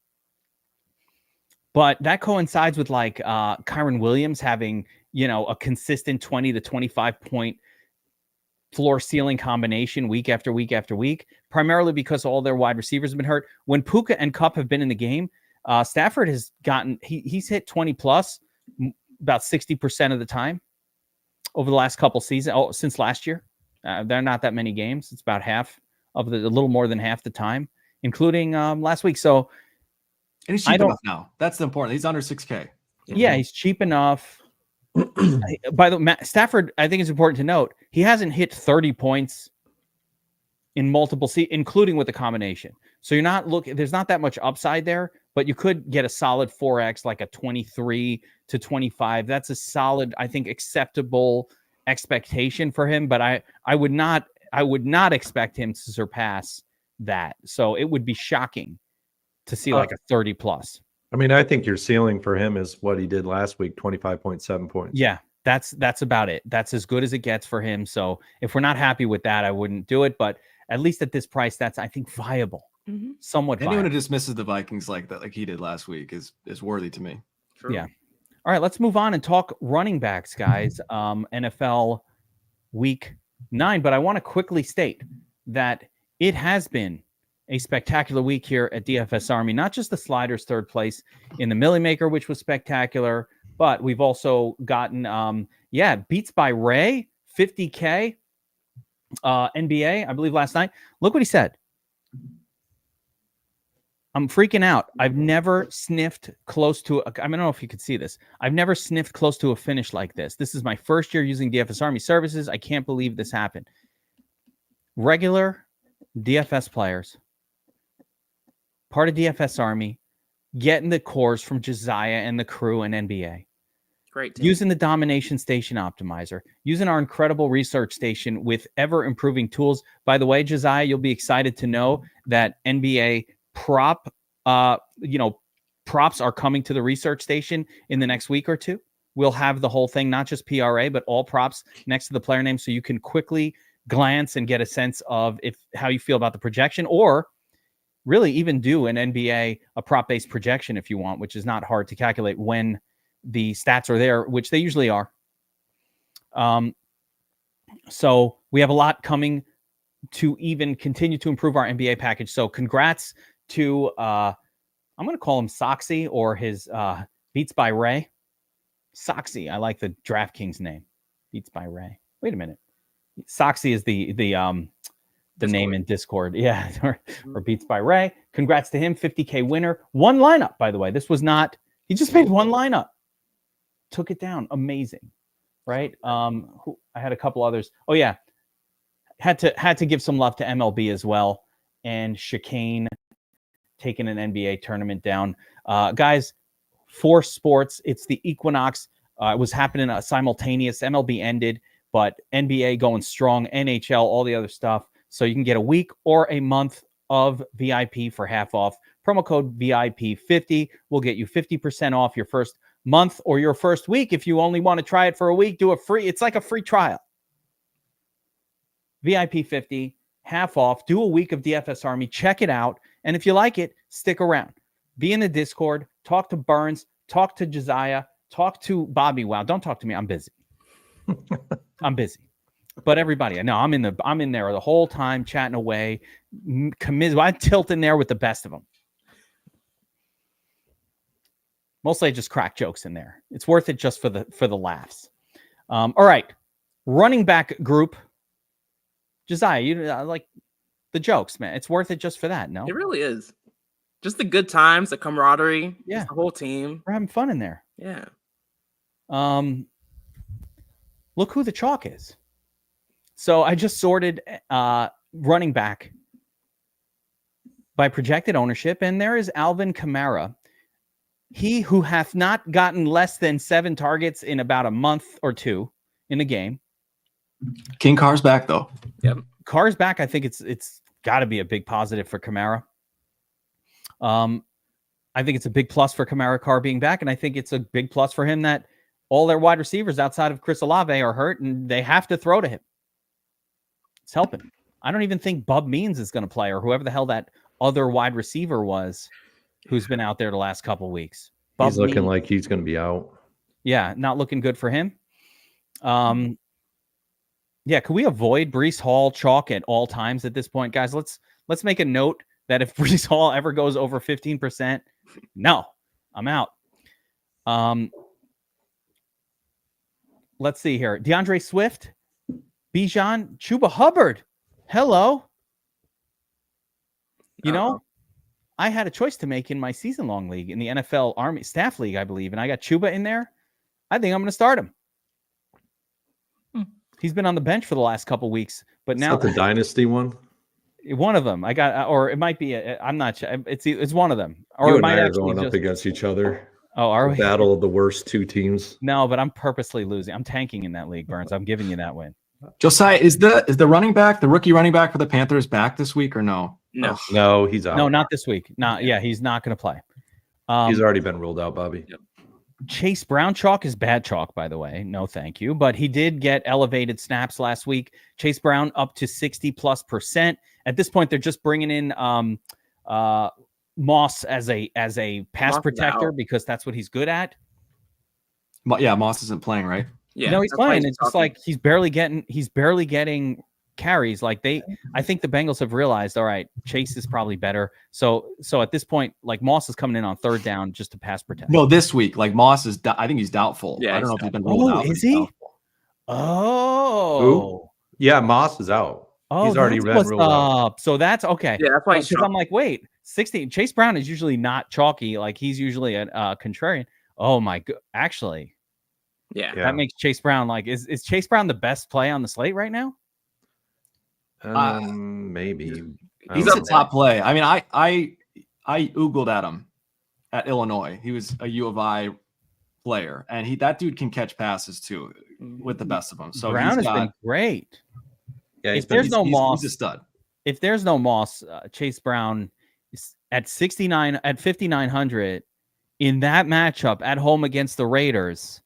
But that coincides with like Kyron Williams having, a consistent 20 to 25 point floor ceiling combination week after week after week, primarily because all their wide receivers have been hurt. When Puka and Kupp have been in the game, Stafford has he's hit 20 plus about 60% of the time over the last couple seasons. Since last year. They're not that many games. It's about half of a little more than half the time, including last week. So, and he's cheap enough now. That's the important. He's under 6K. Yeah, he's cheap enough. By the way, Stafford, I think it's important to note, he hasn't hit 30 points in multiple including with the combination. So you're not there's not that much upside there, but you could get a solid 4X, like a 23 to 25. That's a solid, I think, acceptable expectation for him. But I would not expect him to surpass that. So it would be shocking to see like a 30 plus. I mean, I think your ceiling for him is what he did last week, 25.7 points. Yeah, that's about it. That's as good as it gets for him. So if we're not happy with that, I wouldn't do it. But at least at this price, that's, I think, viable. Mm-hmm. Somewhat viable. Anyone who dismisses the Vikings like that, like he did last week, is worthy to me. True. Yeah. All right, let's move on and talk running backs, guys. NFL Week 9. But I want to quickly state that it has been a spectacular week here at DFS Army. Not just the sliders third place in the Millie Maker, which was spectacular, but we've also gotten, beats by Ray, 50K, NBA, I believe last night. Look what he said. I'm freaking out. I've never sniffed close to, I don't know if you could see this. I've never sniffed close to a finish like this. This is my first year using DFS Army services. I can't believe this happened. Regular DFS players, part of DFS Army, getting the cores from Josiah and the crew and NBA. Great team. Using the Domination Station Optimizer, using our incredible research station with ever-improving tools. By the way, Josiah, you'll be excited to know that NBA props are coming to the research station in the next week or two. We'll have the whole thing, not just PRA, but all props next to the player name, so you can quickly glance and get a sense of how you feel about the projection, or really even do an NBA, a prop-based projection if you want, which is not hard to calculate when the stats are there, which they usually are. So we have a lot coming to even continue to improve our NBA package. So congrats to, I'm going to call him Soxy, or his Beats by Ray. Soxy, I like the DraftKings name. Beats by Ray. Wait a minute. Soxy is the name in Discord. Yeah, or Beats by Ray. Congrats to him, 50K winner. One lineup, by the way. This was not, he just made one lineup. Took it down. Amazing. Right? I had a couple others. Oh yeah. Had to give some love to MLB as well. And Chicane taking an NBA tournament down. Guys, 4 sports. It's the equinox. It was happening simultaneous. MLB ended, but NBA going strong. NHL, all the other stuff. So you can get a week or a month of VIP for half off. Promo code VIP50 will get you 50% off your first month or your first week. If you only want to try it for a week, do a free. It's like a free trial. VIP50, half off. Do a week of DFS Army. Check it out. And if you like it, stick around. Be in the Discord. Talk to Burns. Talk to Josiah. Talk to BobbyWow. Don't talk to me. I'm busy. I'm busy. But everybody, I know I'm in there the whole time chatting away. I'm tilting there with the best of them. Mostly I just crack jokes in there. It's worth it just for the laughs. All right. Running back group. Josiah, you like the jokes, man. It's worth it just for that, no? It really is. Just the good times, the camaraderie. Yeah. The whole team. We're having fun in there. Yeah. Look who the chalk is. So I just sorted running back by projected ownership, and there is Alvin Kamara. He who hath not gotten less than 7 targets in about a month or two in a game. King Carr's back though. Yep. Carr's back. I think it's got to be a big positive for Kamara. I think it's a big plus for Kamara Carr being back, and I think it's a big plus for him that all their wide receivers outside of Chris Olave are hurt, and they have to throw to him. It's helping. I don't even think Bub Means is going to play, or whoever the hell that other wide receiver was who's been out there the last couple weeks. He's looking like he's going to be out. Yeah, not looking good for him. Yeah, can we avoid Breece Hall chalk at all times at this point, guys? Let's make a note that if Breece Hall ever goes over 15%, no, I'm out. Let's see here. DeAndre Swift, Bijan, Chuba Hubbard. Hello. You know, I had a choice to make in my season-long league in the NFL Army Staff League, I believe, and I got Chuba in there. I think I'm going to start him. He's been on the bench for the last couple weeks, but now the dynasty one. One of them I got, or it might be. I'm not sure. It's one of them. Or You it and might I are actually going up against each other. Oh, are we? Battle of the worst 2 teams. No, but I'm purposely losing. I'm tanking in that league, Burns. I'm giving you that win. Josiah, is the running back, the rookie running back for the Panthers back this week or no? No. No, he's out. No, not this week. Yeah, he's not going to play. He's already been ruled out, Bobby. Yep. Chase Brown chalk is bad chalk, by the way. No, thank you. But he did get elevated snaps last week. Chase Brown up to 60+%. At this point, they're just bringing in Moss as a pass protector because that's what he's good at. Yeah, Moss isn't playing, right? Yeah. No, he's playing. It's just like he's barely getting carries. Like I think the Bengals have realized, all right, Chase is probably better. So at this point, like Moss is coming in on 3rd down just to pass protect. No, this week, like Moss is, I think he's doubtful. Yeah, I don't know if he's been ruled out. Is he? Doubtful. Oh. Who? Yeah, Moss is out. Oh, he's already that's been what's ruled out. up. So that's okay. Yeah, that's why because I'm like, wait, 16. Chase Brown is usually not chalky. Like he's usually a contrarian. Oh my god! Actually, Yeah. that makes Chase Brown like is Chase Brown the best play on the slate right now? Maybe. He's up a top play. I mean, I oogled at him at Illinois. He was a U of I player, and that dude can catch passes too with the best of them. So Brown has been great. Yeah, If there's no Moss, he's a stud. If there's no Moss, Chase Brown is at 5,900 in that matchup at home against the Raiders.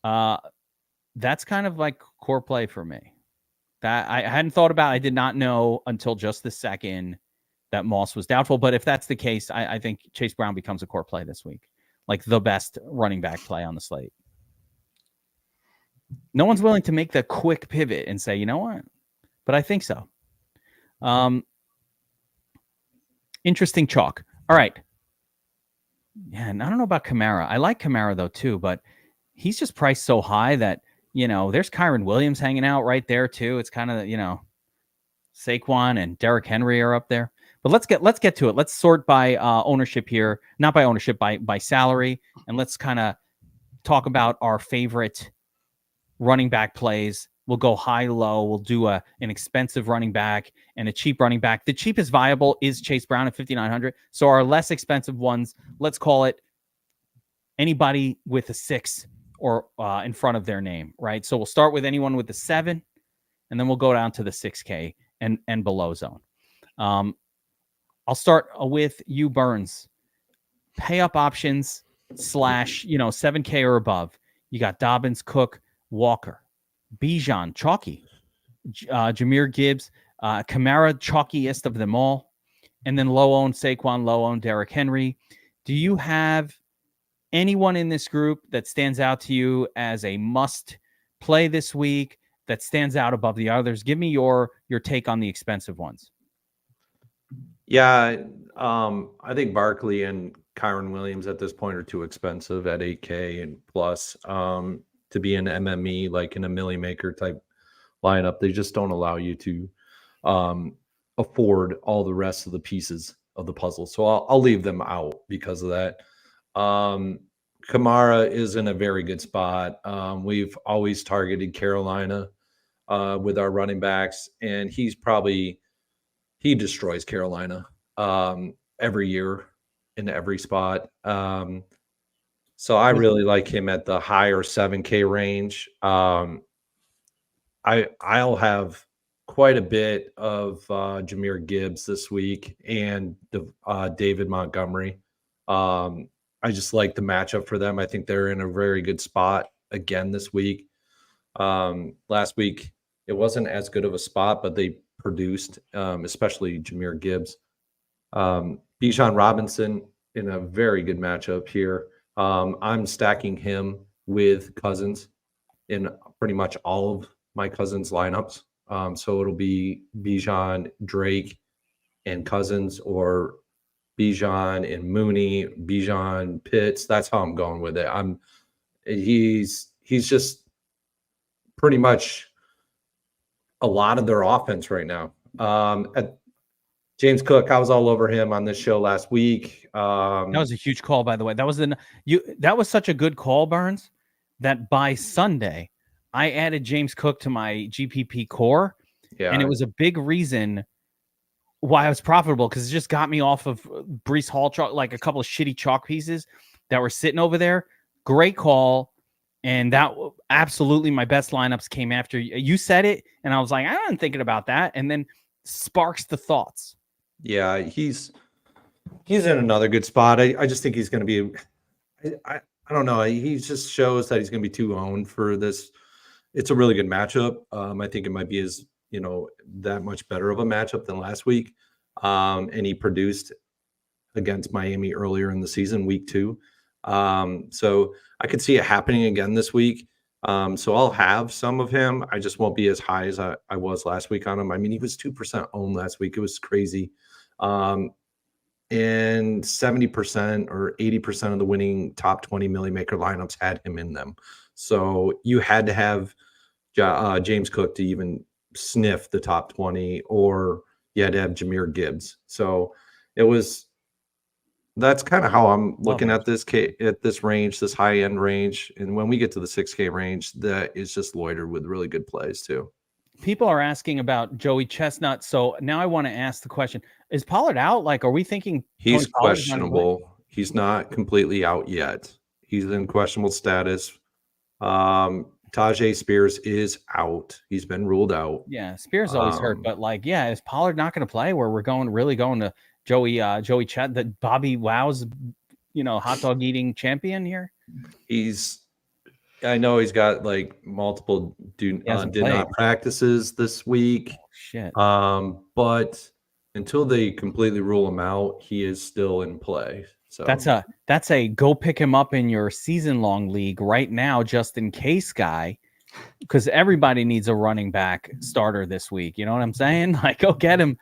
That's kind of like core play for me. That I hadn't thought about. I did not know until just the second that Moss was doubtful. But if that's the case, I think Chase Brown becomes a core play this week, like the best running back play on the slate. No one's willing to make the quick pivot and say, you know what? But I think so. Interesting chalk. All right. Yeah, and I don't know about Kamara. I like Kamara though too, but he's just priced so high that, you know, there's Kyron Williams hanging out right there too. It's kind of, you know, Saquon and Derrick Henry are up there. But let's get to it. Let's sort by ownership here, not by ownership, by salary, and let's kind of talk about our favorite running back plays. We'll go high low. We'll do an expensive running back and a cheap running back. The cheapest viable is Chase Brown at 5,900. So our less expensive ones, let's call it anybody with a 6 or in front of their name, right? So we'll start with anyone with a 7, and then we'll go down to the 6K and below zone. I'll start with you, Burns. Pay up options / 7K or above. You got Dobbins, Cook, Walker, Bijan, chalky, Jahmyr Gibbs, Kamara, chalkiest of them all, and then low owned Saquon, low owned Derrick Henry. Do you have anyone in this group that stands out to you as a must play this week that stands out above the others? Give me your take on the expensive ones. Yeah, I think Barkley and Kyron Williams at this point are too expensive at 8K and plus to be an MME, like in a Millie Maker type lineup. They just don't allow you to afford all the rest of the pieces of the puzzle. So I'll leave them out because of that. Kamara is in a very good spot. We've always targeted Carolina with our running backs, and he destroys Carolina every year in every spot. So I really like him at the higher 7K range. I'll have quite a bit of Jahmyr Gibbs this week and David Montgomery. I just like the matchup for them. I think they're in a very good spot again this week. Last week, it wasn't as good of a spot, but they produced, especially Jahmyr Gibbs. Bijan Robinson in a very good matchup here. I'm stacking him with Cousins in pretty much all of my Cousins lineups. So it'll be Bijan, Drake, and Cousins, or Bijan and Mooney, Bijan, Pitts. That's how I'm going with it. He's just pretty much a lot of their offense right now. James Cook, I was all over him on this show last week. That was a huge call, by the way. That was such a good call, Burns, that by Sunday I added James Cook to my GPP core. Yeah. And it was a big reason why I was profitable, because it just got me off of Breece Hall chalk, like a couple of shitty chalk pieces that were sitting over there. Great call. And that absolutely my best lineups came after you said it. And I was like, I wasn't thinking about that. And then sparks the thoughts. Yeah, he's in another good spot. I just think he's going to be, I don't know. He just shows that he's going to be too owned for this. It's a really good matchup. I think it might be that much better of a matchup than last week. And he produced against Miami earlier in the season, week 2. So I could see it happening again this week. So I'll have some of him. I just won't be as high as I was last week on him. I mean, he was 2% owned last week. It was crazy. And 70% or 80% of the winning top 20 Millie Maker lineups had him in them. So you had to have James Cook to even sniff the top 20, or you had to have Jahmyr Gibbs. So that's kind of how I'm looking at this range, this high end range. And when we get to the 6K range, that is just loitered with really good plays too. People are asking about Joey Chestnut. So now I want to ask the question, is Pollard out? Like, are we thinking He's Tony Pollard's not gonna play? questionable? He's not completely out yet. He's in questionable status. Tajay Spears is out. He's been ruled out. Yeah, Spears always hurt, but like, yeah, is Pollard not going to play? Where we're really going to Joey Chet, the BobbyWow's, hot dog eating champion here. I know he's got like multiple did not practices this week. Oh, shit. But until they completely rule him out, he is still in play. So that's a go pick him up in your season long league right now, just in case guy, because everybody needs a running back starter this week. You know what I'm saying? Like, go get him.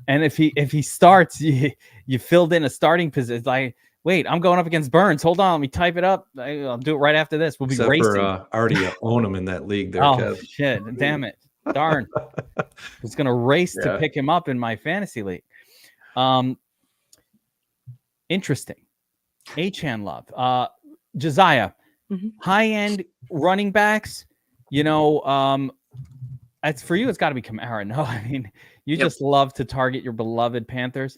And if he starts, you filled in a starting position. Like, wait, I'm going up against Burns. Hold on, let me type it up. I'll do it right after this. We'll be racing. I already own him in that league there, oh, Kev. Shit. Damn it. Darn. I was going to race to pick him up in my fantasy league. Interesting. Achan Love. Josiah, high-end running backs, it's for you, it's got to be Kamara. No, I mean, you just love to target your beloved Panthers.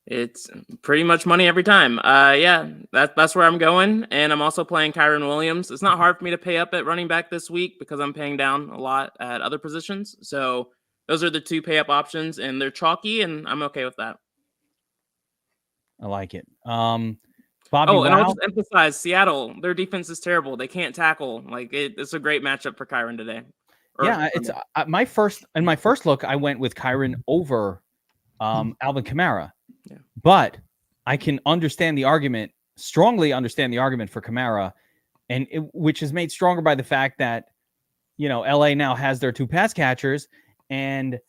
It's pretty much money every time. That's where I'm going. And I'm also playing Kyron Williams. It's not hard for me to pay up at running back this week because I'm paying down a lot at other positions. So those are the two pay up options, and they're chalky, and I'm okay with that. I like it. BobbyWow. And I'll just emphasize Seattle, their defense is terrible. They can't tackle. Like, it's a great matchup for Kyron today. It's my first look, I went with Kyron over Alvin Kamara. Yeah. But I can strongly understand the argument for Kamara, and which is made stronger by the fact that, LA now has their two pass catchers, and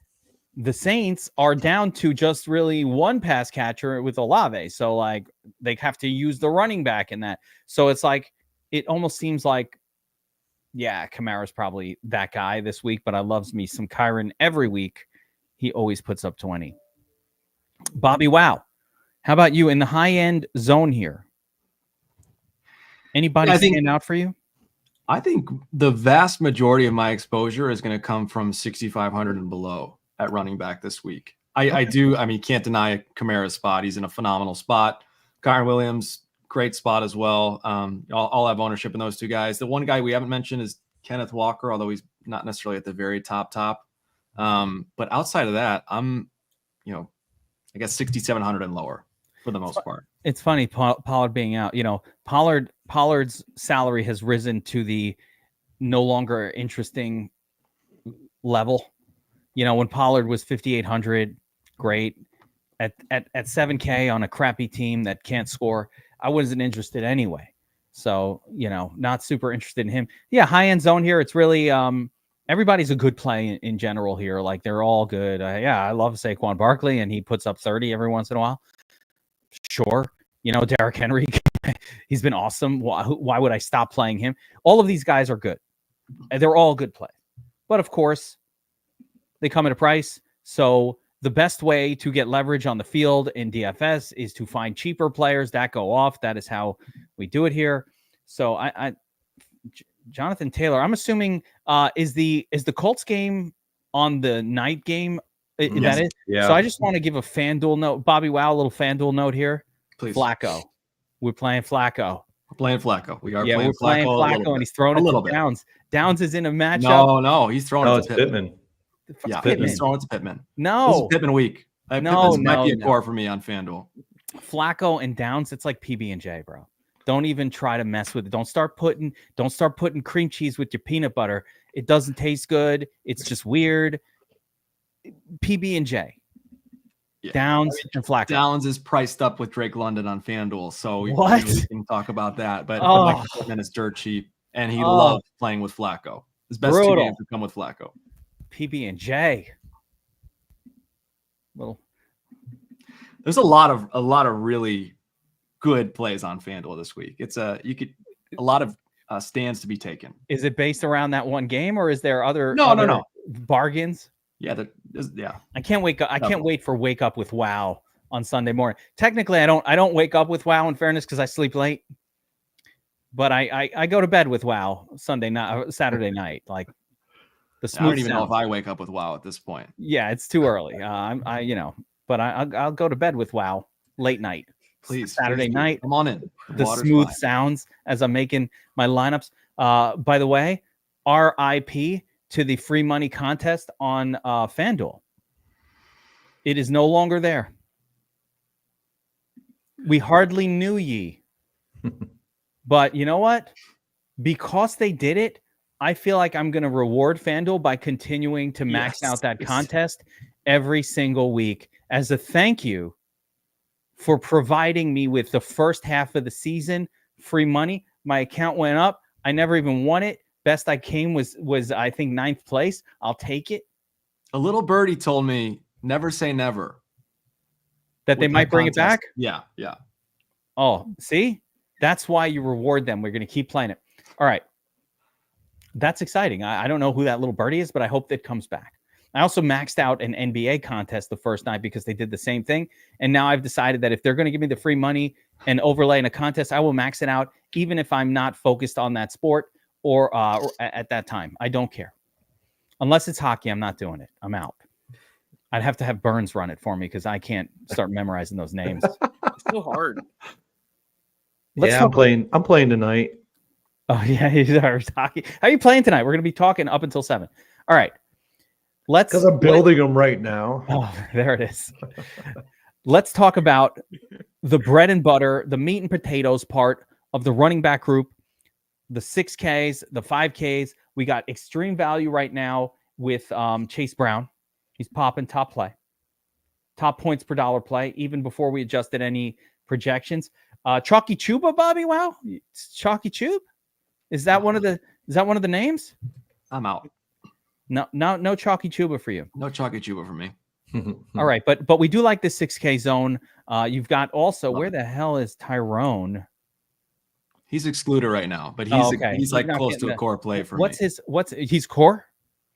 the Saints are down to just really one pass catcher with Olave. So like they have to use the running back in that. So it's like, it almost seems like, yeah, Kamara's probably that guy this week, but I loves me some Kyron every week. He always puts up 20. BobbyWow, how about you in the high end zone here? Anybody stand out for you? I think the vast majority of my exposure is going to come from 6,500 and below at running back this week. I mean, can't deny Kamara's spot. He's in a phenomenal spot. Kyron Williams, great spot as well. I'll have ownership in those two guys. The one guy we haven't mentioned is Kenneth Walker, although he's not necessarily at the very top. But outside of that, I'm, I guess 6,700 and lower for the most part. It's funny, Pollard being out. Pollard's salary has risen to the no longer interesting level. When Pollard was 5,800, great. At 7K on a crappy team that can't score, I wasn't interested anyway. So, not super interested in him. Yeah, high-end zone here. It's really everybody's a good play in general here. Like, they're all good. I love Saquon Barkley, and he puts up 30 every once in a while. Sure. Derrick Henry, he's been awesome. Why would I stop playing him? All of these guys are good. They're all good plays. But, of course, they come at a price. So the best way to get leverage on the field in DFS is to find cheaper players that go off. That is how we do it here. So Jonathan Taylor, I'm assuming is the Colts game on the night game? Yes. That is. Yeah. So I just want to give a FanDuel note. BobbyWow, a little FanDuel note here. Please. Flacco. We're playing Flacco. We're playing Flacco. We are playing Flacco, and he's throwing it to Downs. Downs is in a matchup. No, he's throwing it to Pittman. Yeah, he's throwing it to Pittman. No. This is Pittman week. Pittman's might be a core for me on FanDuel. Flacco and Downs, it's like PB&J, bro. Don't even try to mess with it. Don't start putting cream cheese with your peanut butter. It doesn't taste good. It's just weird. PB&J. Yeah. Downs and Flacco. Downs is priced up with Drake London on FanDuel, so we can talk about that. But Pittman is dirt cheap, and he loves playing with Flacco. His best two games have come with Flacco. PB&J. Well, there's a lot of really good plays on FanDuel this week. It's a lot of stands to be taken. Is it based around that one game, or is there other no bargains? Yeah, I can't wake up. I can't wait for wake up with Wow on Sunday morning. Technically, I don't wake up with Wow, in fairness, because I sleep late. But I go to bed with Wow Saturday night. Like the smooth I don't even know sounds. if I wake up with Wow at this point. Yeah, it's too early. But I'll go to bed with Wow late night. Please, Saturday please night. come on in. The smooth sounds as I'm making my lineups. By the way, RIP to the free money contest on FanDuel. It is no longer there. We hardly knew ye. But you know what? Because they did it, I feel like I'm going to reward FanDuel by continuing to max out that contest every single week as a thank you for providing me with the first half of the season free money. My account went up. I never even won it. Best I came was I think 9th place. I'll take it. A little birdie told me never say never. That they might bring it back? Yeah. Oh, see? That's why you reward them. We're going to keep playing it. All right. That's exciting. I don't know who that little birdie is, but I hope that comes back. I also maxed out an NBA contest the first night because they did the same thing. And now I've decided that if they're going to give me the free money and overlay in a contest, I will max it out, even if I'm not focused on that sport or at that time. I don't care. Unless it's hockey, I'm not doing it. I'm out. I'd have to have Burns run it for me because I can't start memorizing those names. It's so hard. I'm playing tonight. Oh, yeah, he's hockey. How are you playing tonight? We're going to be talking up until 7. All right. Because I'm building them right now. Oh, there it is. Let's talk about the bread and butter, the meat and potatoes part of the running back group, the 6Ks, the 5Ks. We got extreme value right now with Chase Brown. He's popping top play, top points per dollar play, even before we adjusted any projections. Chalky Chuba, BobbyWow? Chalky Chube? Is that one of the names? I'm out. No Chalky Chuba for you. No Chalky Chuba for me. All right, but we do like this 6K zone. You've got also where the hell is Tyrone? He's excluded right now, but he's like close to a core play for me. He's core?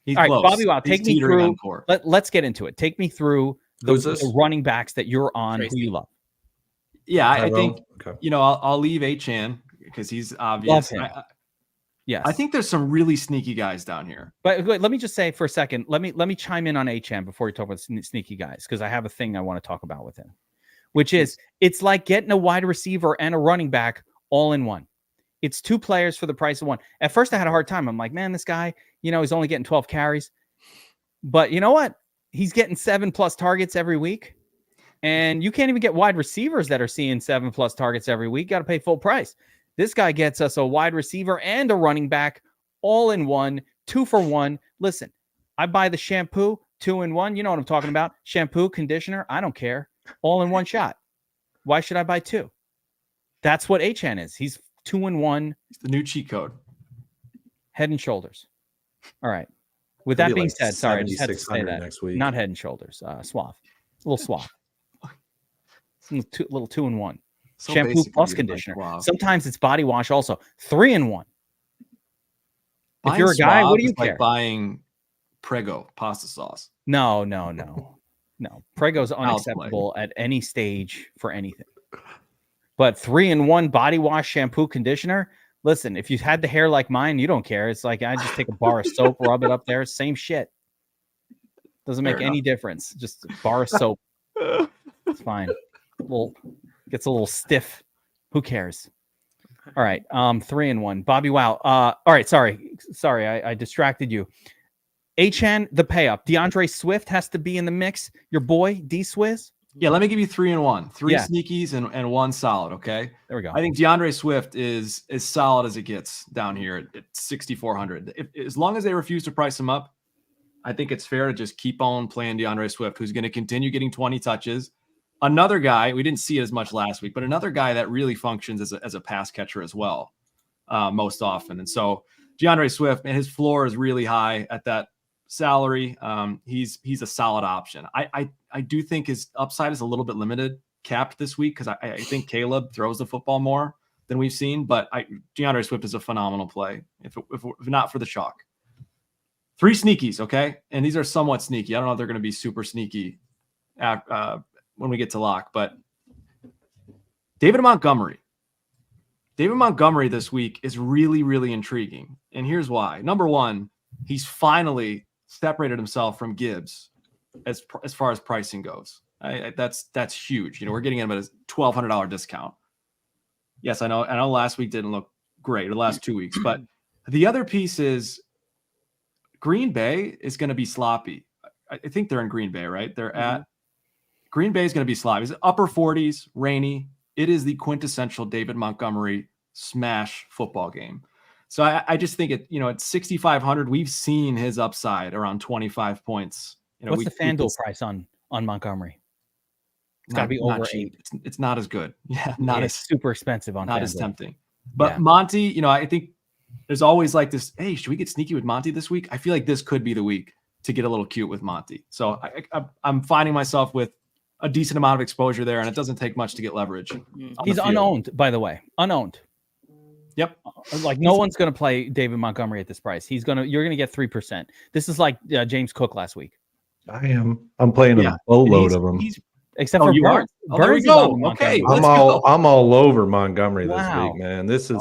He's all right, close. BobbyWow, take me through. Let's get into it. Take me through the running backs that you're on, who you love. Yeah, I think I'll leave Achane because he's obvious. Yes, I think there's some really sneaky guys down here. But wait, let me just say for a second. Let me chime in on Achane before you talk about sneaky guys, because I have a thing I want to talk about with him, which is it's like getting a wide receiver and a running back all in one. It's 2 players for the price of 1. At first, I had a hard time. I'm like, man, this guy, he's only getting 12 carries. But you know what? He's getting 7+ targets every week. And you can't even get wide receivers that are seeing 7+ targets every week. Got to pay full price. This guy gets us a wide receiver and a running back all in one, 2 for 1. Listen, I buy the shampoo 2 in 1. You know what I'm talking about. Shampoo, conditioner. I don't care. All in one shot. Why should I buy 2? That's what Achane is. He's 2 in 1. It's the new cheat code. Head and shoulders. All right. With that being said, sorry, I just had to say that. Next week. Not head and shoulders. Suave. A little suave. Little 2 in 1. So shampoo plus conditioner. Sometimes it's body wash also. 3 in 1. If you're a guy, what do you care? Like buying Prego pasta sauce. No. Prego's unacceptable at any stage for anything. But 3 in 1 body wash, shampoo, conditioner. Listen, if you had the hair like mine, you don't care. It's like I just take a bar of soap, rub it up there. Same shit. Doesn't make any difference. Just a bar of soap. It's fine. Gets a little stiff. Who cares? All right. 3 in 1. BobbyWow. All right. Sorry. I distracted you. Achane, the pay up. DeAndre Swift has to be in the mix. Your boy, D-Swizz. Yeah, let me give you 3 in 1. 3 sneakies and 1 solid, okay? There we go. I think DeAndre Swift is as solid as it gets down here at 6,400. As long as they refuse to price him up, I think it's fair to just keep on playing DeAndre Swift, who's going to continue getting 20 touches. Another guy, we didn't see it as much last week, but another guy that really functions as a pass catcher as well, most often. And so DeAndre Swift, and his floor is really high at that salary. He's a solid option. I do think his upside is a little bit limited, capped this week, because I think Caleb throws the football more than we've seen. But DeAndre Swift is a phenomenal play, if not for the chalk. Three sneakies, okay? And these are somewhat sneaky. I don't know if they're going to be super sneaky when we get to lock, but David Montgomery. David Montgomery this week is really, really intriguing. And here's why. Number one, he's finally separated himself from Gibbs as far as pricing goes. That's huge. We're getting him at a $1,200 discount. Yes, I know last week didn't look great, or the last 2 weeks, but the other piece is Green Bay is going to be sloppy. I think they're in Green Bay, right? They're at Green Bay is going to be sloppy. It's upper 40s, rainy. It is the quintessential David Montgomery smash football game. So I just think at 6,500, we've seen his upside around 25 points. What's the FanDuel price on Montgomery? It's got to be over cheap. 8. It's not as good. Yeah, it's super expensive on not FanDuel. as tempting. But Monty, I think there's always like this, hey, should we get sneaky with Monty this week? I feel like this could be the week to get a little cute with Monty. So I'm finding myself with a decent amount of exposure there, and it doesn't take much to get leverage. He's unowned, by the way. Unowned. Yep. Like no one's going to play David Montgomery at this price. You're going to get 3%. This is like James Cook last week. I'm playing a boatload of them. Except for Burns. There we go. Okay. I'm all over Montgomery this week, man. This is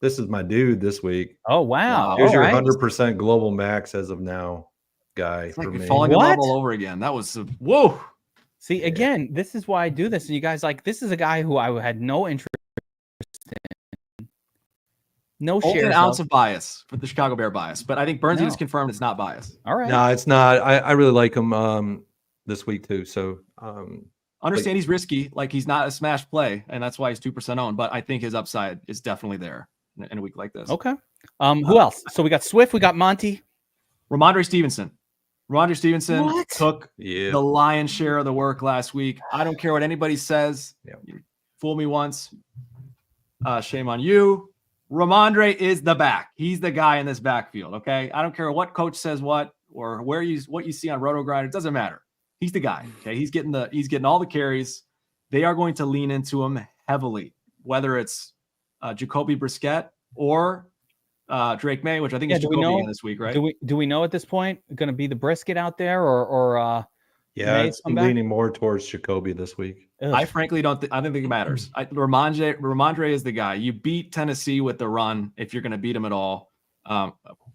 this is my dude this week. Oh, wow. Here's your 100% global max as of now guy it's for like me. Falling in love all over again. That was whoa. See, again, this is why I do this. And you guys this is a guy who I had no interest in. No shares. An ounce of bias for the Chicago Bear bias. But I think Burns is confirmed it's not bias. All right. No, it's not. I really like him this week too. So understand he's risky. Like he's not a smash play. And that's why he's 2% owned. But I think his upside is definitely there in a week like this. Okay. Who else? So we got Swift. We got Monty. Ramondre Stevenson. Ramondre Stevenson took the lion's share of the work last week. I don't care what anybody says. You fool me once. Shame on you. Ramondre is the back. He's the guy in this backfield. Okay. I don't care what coach says what or what you see on RotoGrind. It doesn't matter. He's the guy. Okay. He's getting all the carries. They are going to lean into him heavily, whether it's Jacoby Brissett or Drake May, which I think is Jacoby this week, right? Do we know at this point going to be the brisket out there or it's leaning more towards Jacoby this week. I frankly don't think it matters. Ramondre is the guy. You beat Tennessee with the run if you're going to beat him at all.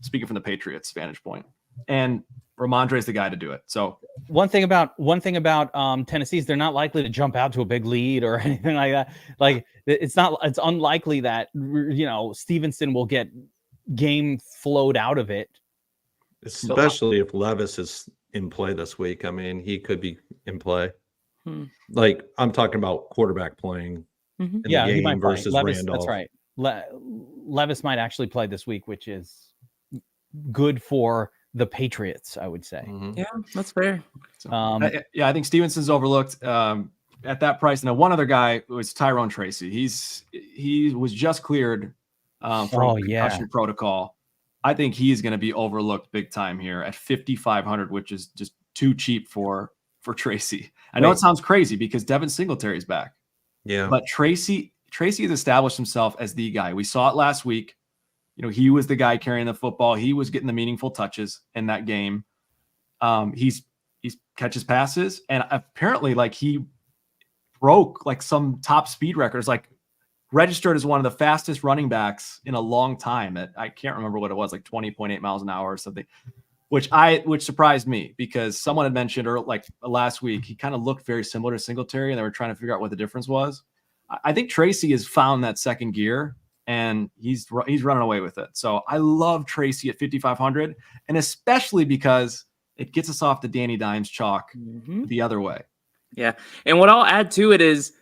Speaking from the Patriots' vantage point, and Ramondre is the guy to do it. So one thing about Tennessee is they're not likely to jump out to a big lead or anything like that. Like it's unlikely that Stevenson will get game flowed out of it, especially if Levis is in play this week. I mean, he could be in play. Like I'm talking about quarterback playing in the game he might versus Levis, Randolph. That's right. Levis might actually play this week, which is good for the Patriots, I would say. Yeah, that's fair. I think Stevenson's overlooked at that price. And one other guy was Tyrone Tracy. He was just cleared from concussion protocol. I think he's going to be overlooked big time here at 5,500, which is just too cheap for Tracy. I know it sounds crazy because Devin Singletary's back. Yeah. But Tracy has established himself as the guy. We saw it last week. He was the guy carrying the football. He was getting the meaningful touches in that game. He's catches passes, and apparently he broke some top speed records, registered as one of the fastest running backs in a long time. I can't remember what it was, 20.8 miles an hour or something, which surprised me because someone had mentioned last week, he kind of looked very similar to Singletary and they were trying to figure out what the difference was. I think Tracy has found that second gear and he's running away with it. So I love Tracy at 5,500, and especially because it gets us off the Danny Dimes chalk the other way. Yeah. And what I'll add to it is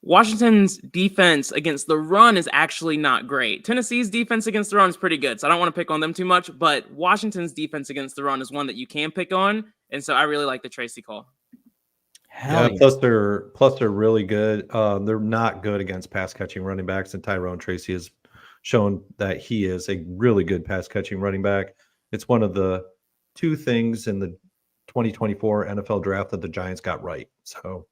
Washington's defense against the run is actually not great. Tennessee's defense against the run is pretty good, so I don't want to pick on them too much, but Washington's defense against the run is one that you can pick on, and so I really like the Tracy call. Plus they're really good. They're not good against pass catching running backs, and Tyrone Tracy has shown that he is a really good pass catching running back. It's one of the two things in the 2024 NFL draft that the Giants got right. So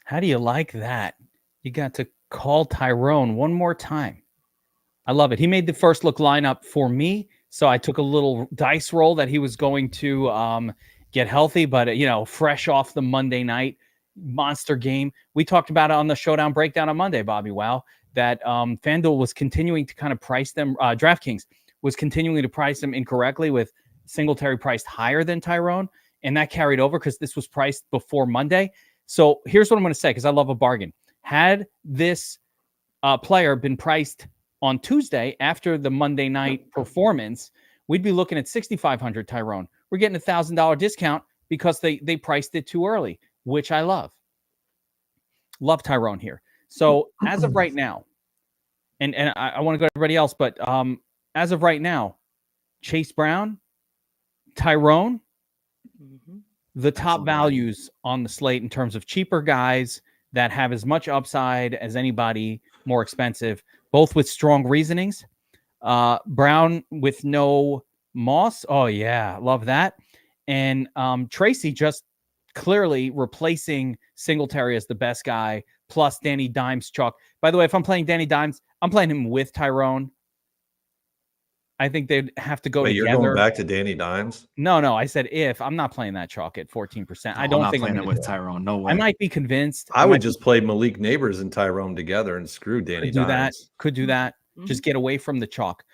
how do you like that? You got to call Tyrone one more time. I love it. He made the first look lineup for me So I took a little dice roll that he was going to get healthy, but fresh off the Monday night monster game. We talked about it on the Showdown Breakdown on Monday, BobbyWow, that FanDuel was continuing to kind of price them. DraftKings was continuing to price them incorrectly with Singletary priced higher than Tyrone, and that carried over because this was priced before Monday. So here's what I'm going to say, because I love a bargain. Had this player been priced on Tuesday after the Monday night performance, we'd be looking at $6,500 Tyrone. We're getting $1,000 discount because they priced it too early, which I love. Love Tyrone here. So as of right now, and I want to go to everybody else, but as of right now, Chase Brown, Tyrone, the top values on the slate in terms of cheaper guys that have as much upside as anybody, more expensive, both with strong reasonings. Brown with no Moss. Oh, yeah. Love that. And Tracy just clearly replacing Singletary as the best guy, plus Danny Dimes chalk. By the way, if I'm playing Danny Dimes, I'm playing him with Tyrone. I think they'd have to go together. You're going back to Danny Dimes? No. I said if. I'm not playing that chalk at 14%. I don't think I'm playing it with Tyrone. No way. I might be convinced. I would just play Malik Neighbors and Tyrone together and screw Danny Dimes. Could do that. Just get away from the chalk.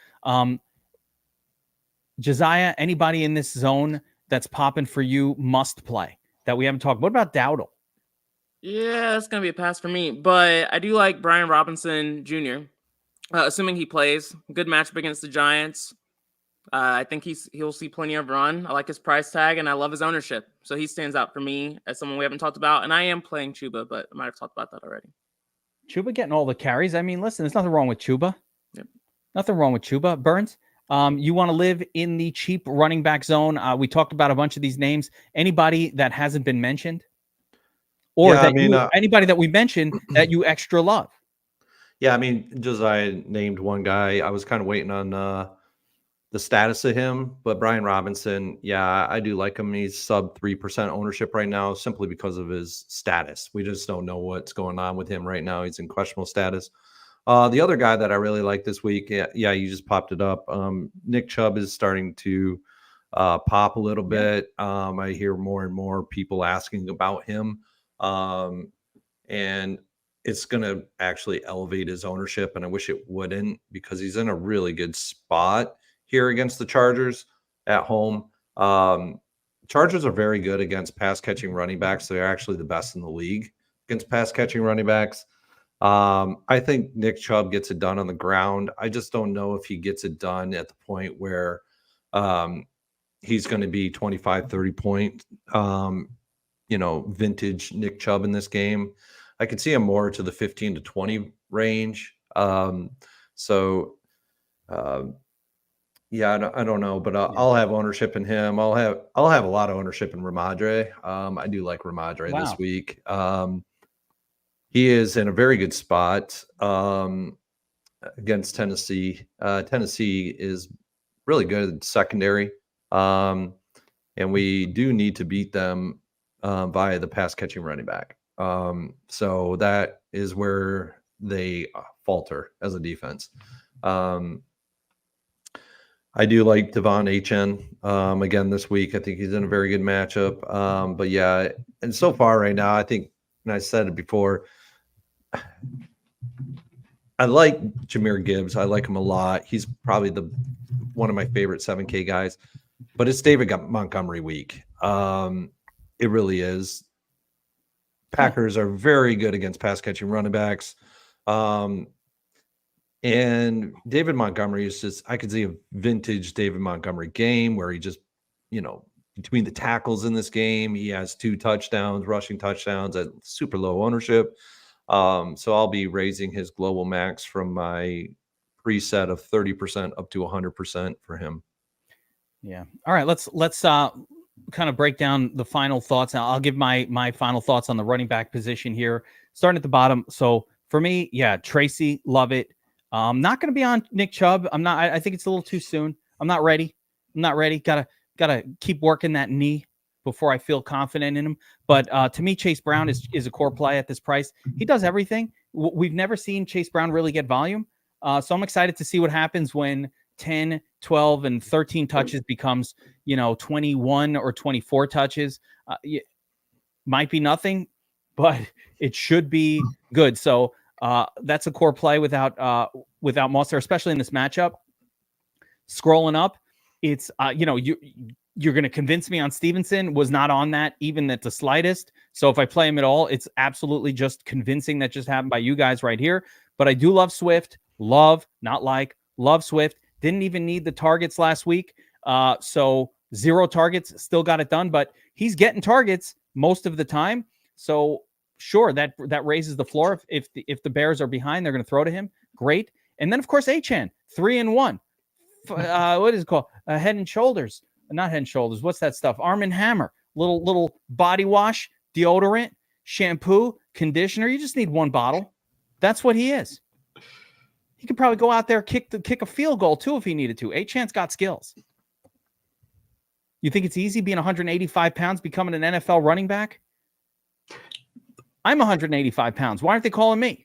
Josiah, anybody in this zone that's popping for you must play that we haven't talked. What about Dowdle? Yeah, that's going to be a pass for me. But I do like Brian Robinson Jr., assuming he plays. Good matchup against the Giants. I think he'll see plenty of run. I like his price tag, and I love his ownership. So he stands out for me as someone we haven't talked about. And I am playing Chuba, but I might have talked about that already. Chuba getting all the carries. I mean, listen, there's nothing wrong with Chuba. Yep. Nothing wrong with Chuba. Burns, you want to live in the cheap running back zone. We talked about a bunch of these names. Anybody that hasn't been mentioned? Or anybody that we mentioned that you extra love? Yeah, I mean, Josiah named one guy. I was kind of waiting on the status of him, but Brian Robinson, yeah, I do like him. He's sub 3% ownership right now simply because of his status. We just don't know what's going on with him right now. He's in questionable status. The other guy that I really like this week, yeah, you just popped it up. Nick Chubb is starting to pop a little bit. I hear more and more people asking about him. And it's going to actually elevate his ownership, and I wish it wouldn't, because he's in a really good spot here against the Chargers at home. Chargers are very good against pass-catching running backs. They're actually the best in the league against pass-catching running backs. I think Nick Chubb gets it done on the ground. I just don't know if he gets it done at the point where he's going to be 25, 30 point, vintage Nick Chubb in this game. I could see him more to the 15 to 20 range. Yeah, I don't know, but I'll have ownership in him. I'll have a lot of ownership in Ramadre. I do like Ramadre this week. He is in a very good spot against Tennessee. Tennessee is really good secondary, and we do need to beat them via the pass catching running back. So that is where they falter as a defense. I do like Devon Achane again this week. I think he's in a very good matchup. But yeah, and so far right now, I think, and I said it before, I like Jahmyr Gibbs. I like him a lot. He's probably one of my favorite 7K guys. But it's David Montgomery week. It really is. Packers are very good against pass catching running backs. And David Montgomery is just, I could see a vintage David Montgomery game where he just, between the tackles in this game, he has 2 touchdowns, rushing touchdowns at super low ownership. So I'll be raising his global max from my preset of 30% up to 100% for him. Yeah. All right. Let's kind of break down the final thoughts. Now I'll give my final thoughts on the running back position here, starting at the bottom. So for me, yeah, Tracy, love it. I'm not going to be on Nick Chubb. I think it's a little too soon. I'm not ready. Gotta keep working that knee before I feel confident in him. But to me, Chase Brown is a core play at this price. He does everything. We've never seen Chase Brown really get volume. So I'm excited to see what happens when 10, 12, and 13 touches becomes, 21 or 24 touches. Might be nothing, but it should be good. So that's a core play without Mostert, especially in this matchup. Scrolling up, it's you're going to convince me on Stevenson. Was not on that even at the slightest. So if I play him at all, it's absolutely just convincing. That just happened by you guys right here. But I do love Swift. Love Swift. Didn't even need the targets last week. So 0 targets, still got it done. But he's getting targets most of the time. So sure, that raises the floor. If the Bears are behind, they're going to throw to him. Great. And then of course Achane, 3-1. What is it called? Head and Shoulders. Not Head and Shoulders. What's that stuff? Arm and Hammer. Little body wash, deodorant, shampoo, conditioner. You just need one bottle. That's what he is. He could probably go out there kick a field goal too if he needed to. Achane's got skills. You think it's easy being 185 pounds, becoming an NFL running back? I'm 185 pounds. Why aren't they calling me?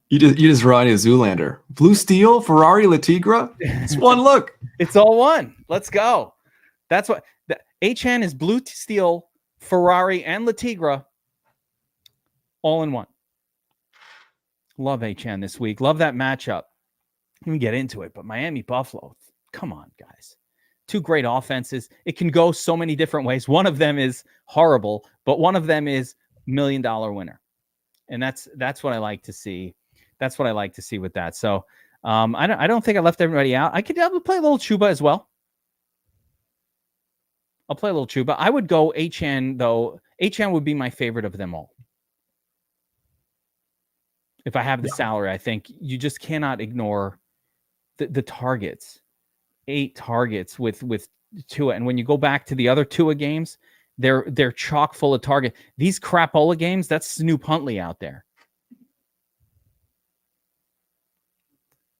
You just ride a Zoolander. Blue Steel, Ferrari, Latigra. It's one look. It's all one. Let's go. That's what Achane is. Blue Steel, Ferrari, and Latigra all in one. Love Achane this week. Love that matchup. Let me get into it. But Miami Buffalo, come on, guys. 2 great offenses. It can go so many different ways. One of them is horrible, but one of them is $1 million winner. And that's what I like to see. That's what I like to see with that. So I don't think I left everybody out. I'll play a little Chuba as well. I'll play a little Chuba. I would go Achane, though. Achane would be my favorite of them all. If I have the salary, I think you just cannot ignore the targets. 8 targets with Tua. And when you go back to the other Tua games, they're chock full of target. These crapola games, that's Snoop Huntley out there.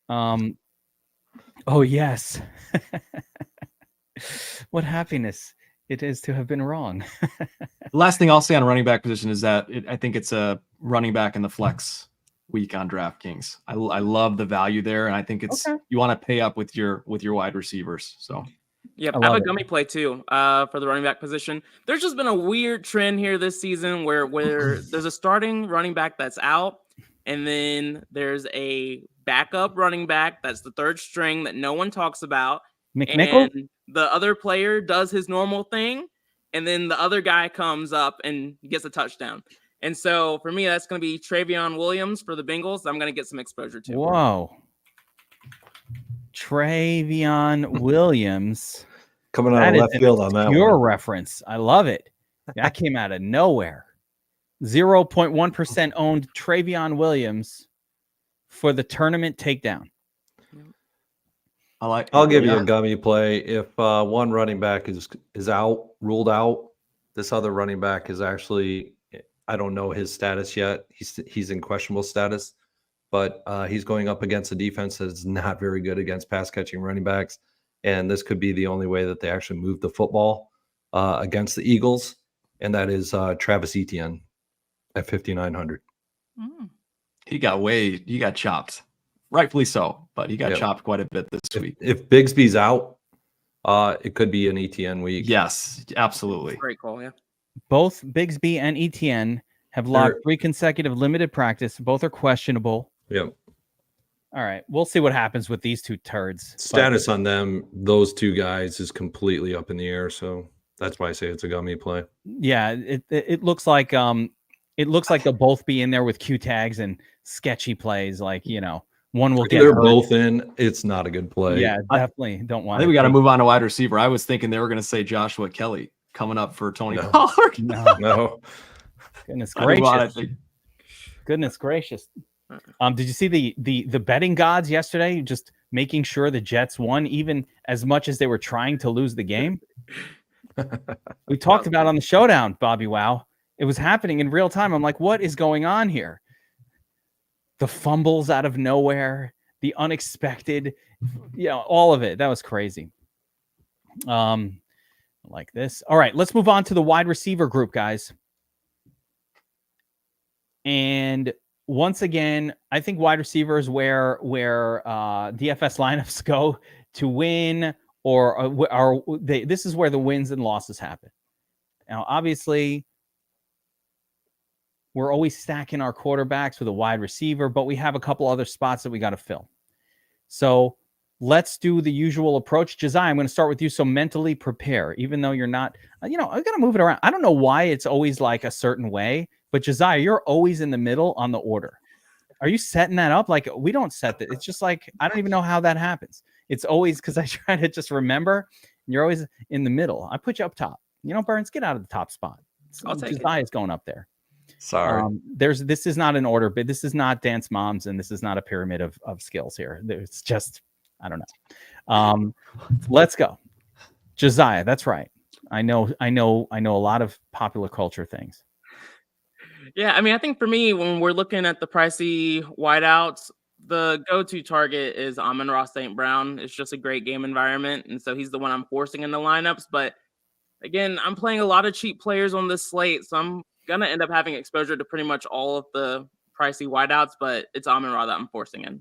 Oh yes. What happiness it is to have been wrong. The last thing I'll say on running back position is that I think it's a running back in the flex week on DraftKings. I love the value there, and I think it's you want to pay up with your wide receivers. So yeah, I have a gummy play too for the running back position. There's just been a weird trend here this season where there's a starting running back that's out, and then there's a backup running back that's the third string that no one talks about. McNichol? And the other player does his normal thing, and then the other guy comes up and gets a touchdown. And so for me, that's going to be Travion Williams for the Bengals. I'm going to get some exposure to. Whoa. Travion Williams. Coming out of left field on that Your one. reference. I love it. That came out of nowhere. 0.1% owned Travion Williams for the tournament takedown. I'll give you a gummy play. If one running back is out, ruled out, this other running back is actually, I don't know his status yet. He's in questionable status, but he's going up against a defense that's not very good against pass catching running backs. And this could be the only way that they actually move the football against the Eagles. And that is Travis Etienne at 5,900. He got chopped. Rightfully so, but he got chopped quite a bit this week. If Bigsby's out, it could be an ETN week. Yes, absolutely. Great call, yeah. Both Bigsby and ETN have logged 3 consecutive limited practice. Both are questionable. Yep. All right, we'll see what happens with these 2 turds. Status on them, those 2 guys, is completely up in the air. So that's why I say it's a gummy play. Yeah, it looks like they'll both be in there with Q tags and sketchy plays. Like, one will get. They're hurt. both in. It's not a good play. Yeah, definitely don't want. I think we got to move on to wide receiver. I was thinking they were going to say Joshua Kelly coming up for Tony Pollard. No. Goodness gracious. Goodness gracious. Did you see the betting gods yesterday just making sure the Jets won, even as much as they were trying to lose the game? We talked about on the showdown, BobbyWow. It was happening in real time. I'm like, what is going on here? The fumbles out of nowhere, the unexpected, all of it. That was crazy. Like this. All right, let's move on to the wide receiver group, guys. And once again, I think wide receivers where DFS lineups go to win, this is where the wins and losses happen. Now, obviously, we're always stacking our quarterbacks with a wide receiver, but we have a couple other spots that we got to fill. So let's do the usual approach. Josiah, I'm going to start with you. So mentally prepare, even though you're not, I got to move it around. I don't know why it's always like a certain way, but Josiah, you're always in the middle on the order. Are you setting that up? Like, we don't set that. It's just like, I don't even know how that happens. It's always because I try to just remember. You're always in the middle. I put you up top. Burns, get out of the top spot. I'll take Josiah's going up there. Sorry. This is not an order, but this is not Dance Moms, and this is not a pyramid of skills here. It's just, I don't know. Let's go. Josiah, that's right. I know a lot of popular culture things. Yeah, I mean, I think for me, when we're looking at the pricey wideouts, the go-to target is Amon-Ra St. Brown. It's just a great game environment, and so he's the one I'm forcing in the lineups. But again, I'm playing a lot of cheap players on this slate, so I'm going to end up having exposure to pretty much all of the pricey wideouts, but it's Amon-Ra that I'm forcing in.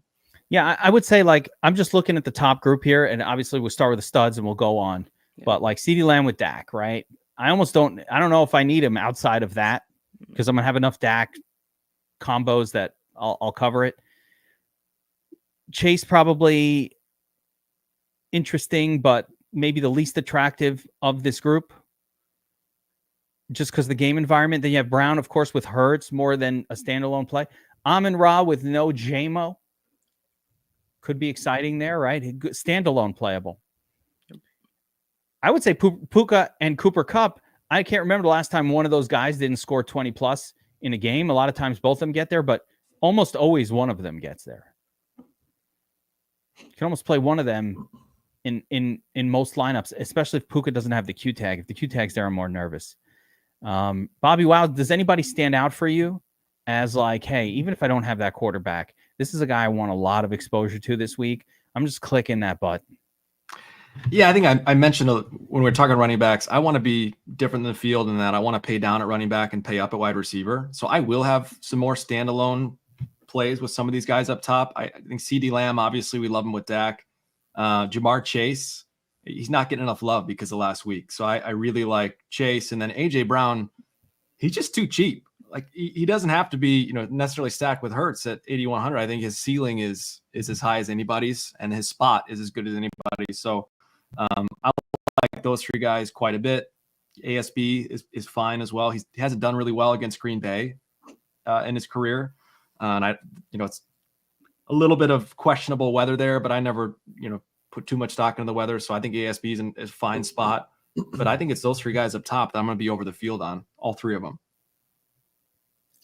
Yeah, I would say, like, I'm just looking at the top group here, and obviously we'll start with the studs and we'll go on. Yeah. But like CeeDee Lamb with Dak, right? I don't know if I need him outside of that because I'm going to have enough Dak combos that I'll cover it. Chase probably interesting, but maybe the least attractive of this group. Just because the game environment. Then you have Brown, of course, with Hurts more than a standalone play. Amon-Ra with no JMO. Could be exciting there, right? Standalone playable. I would say Puka and Cooper Kupp. I can't remember the last time one of those guys didn't score 20 plus in a game. A lot of times both of them get there, but almost always one of them gets there. You can almost play one of them in most lineups, especially if Puka doesn't have the Q tag. If the Q tag's there, I'm more nervous. BobbyWow, does anybody stand out for you as like, hey, even if I don't have that quarterback, this is a guy I want a lot of exposure to this week. I'm just clicking that button. Yeah, I think I mentioned when we were talking running backs, I want to be different than the field in that I want to pay down at running back and pay up at wide receiver. So I will have some more standalone plays with some of these guys up top. I think CeeDee Lamb, obviously we love him with Dak. Jamar Chase, he's not getting enough love because of last week. So I really like Chase. And then AJ Brown, he's just too cheap. Like he doesn't have to be, necessarily stacked with Hurts at 8,100. I think his ceiling is as high as anybody's, and his spot is as good as anybody's. So I like those three guys quite a bit. ASB is fine as well. He hasn't done really well against Green Bay in his career, and it's a little bit of questionable weather there, but I never put too much stock into the weather. So I think ASB is a fine spot, but I think it's those three guys up top that I'm going to be over the field on, all three of them.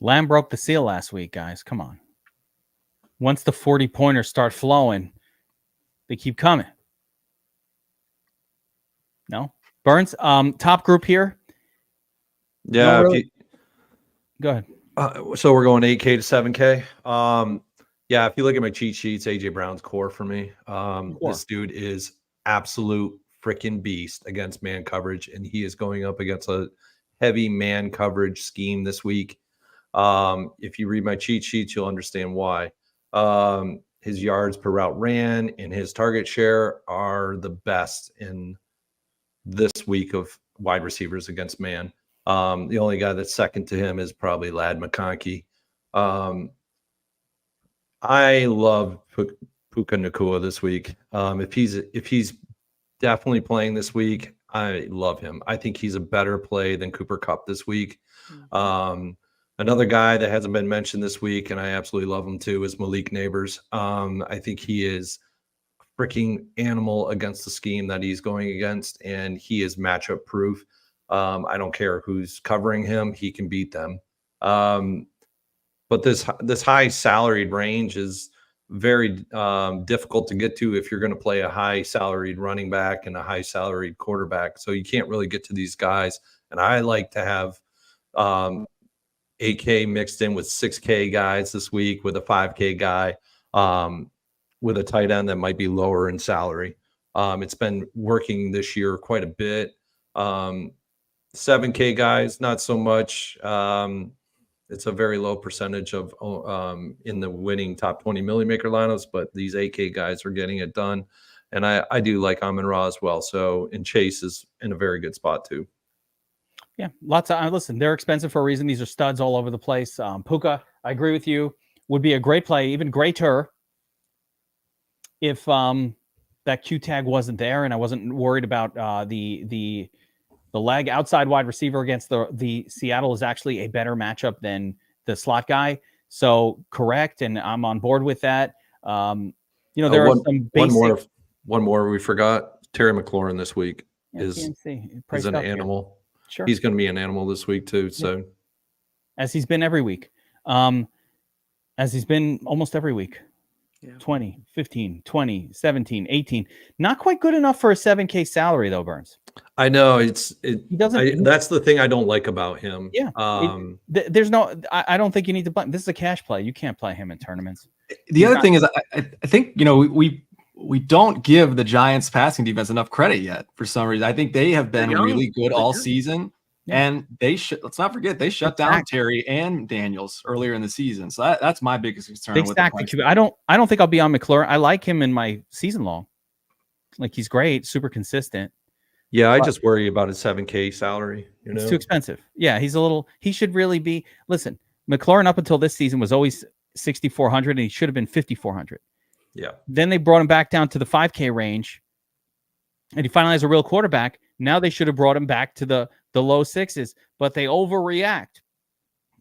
Lamb broke the seal last week, guys. Come on. Once the 40-pointers start flowing, they keep coming. No? Burns, top group here. Yeah. No, really... Go ahead. So we're going 8K to 7K. Yeah, if you look at my cheat sheets, AJ Brown's core for me. This dude is absolute freaking beast against man coverage, and he is going up against a heavy man coverage scheme this week. If you read my cheat sheets, you'll understand why. His yards per route ran and his target share are the best in this week of wide receivers against man. The only guy that's second to him is probably Ladd McConkey. I love Puka Nacua this week. If he's definitely playing this week, I love him. I think he's a better play than Cooper Kupp this week. Another guy that hasn't been mentioned this week, and I absolutely love him too, is Malik Neighbors. I think he is a freaking animal against the scheme that he's going against, and he is matchup proof. I don't care who's covering him; he can beat them. But this high salaried range is very difficult to get to if you're going to play a high salaried running back and a high salaried quarterback. So you can't really get to these guys. And I like to have 8K mixed in with 6K guys this week with a 5K guy with a tight end that might be lower in salary. It's been working this year quite a bit. 7K guys, not so much. It's a very low percentage of in the winning top 20 million maker lineups, but these 8K guys are getting it done. And I do like Amon-Ra as well. So, and Chase is in a very good spot too. Yeah, lots of listen. They're expensive for a reason. These are studs all over the place. Puka, I agree with you. Would be a great play, even greater, if that Q tag wasn't there and I wasn't worried about the leg. Outside wide receiver against the Seattle is actually a better matchup than the slot guy. So correct, and I'm on board with that. There are some basic. One more we forgot. Terry McLaurin this week is an animal. Here. Sure. He's going to be an animal this week too. So, as he's been every week, as he's been almost every week, 20, 15, 20, 17, 18, not quite good enough for a 7K salary though, Burns. I know he doesn't. That's the thing I don't like about him. Yeah. There's no, I don't think you need to play. This is a cash play. You can't play him in tournaments. The other thing is, I think, we don't give the Giants passing defense enough credit yet for some reason. I think they have been really good all season, and let's not forget they shut down Terry and Daniels earlier in the season. So that's my biggest concern. Big stack. I don't think I'll be on McLaurin. I like him in my season long. Like he's great, super consistent. Yeah, I just worry about his 7K salary. It's too expensive. Yeah, he should really be. Listen, McLaurin up until this season was always 6,400, and he should have been 5,400. Yeah. Then they brought him back down to the 5K range, and he finally has a real quarterback. Now they should have brought him back to the low sixes, but they overreact,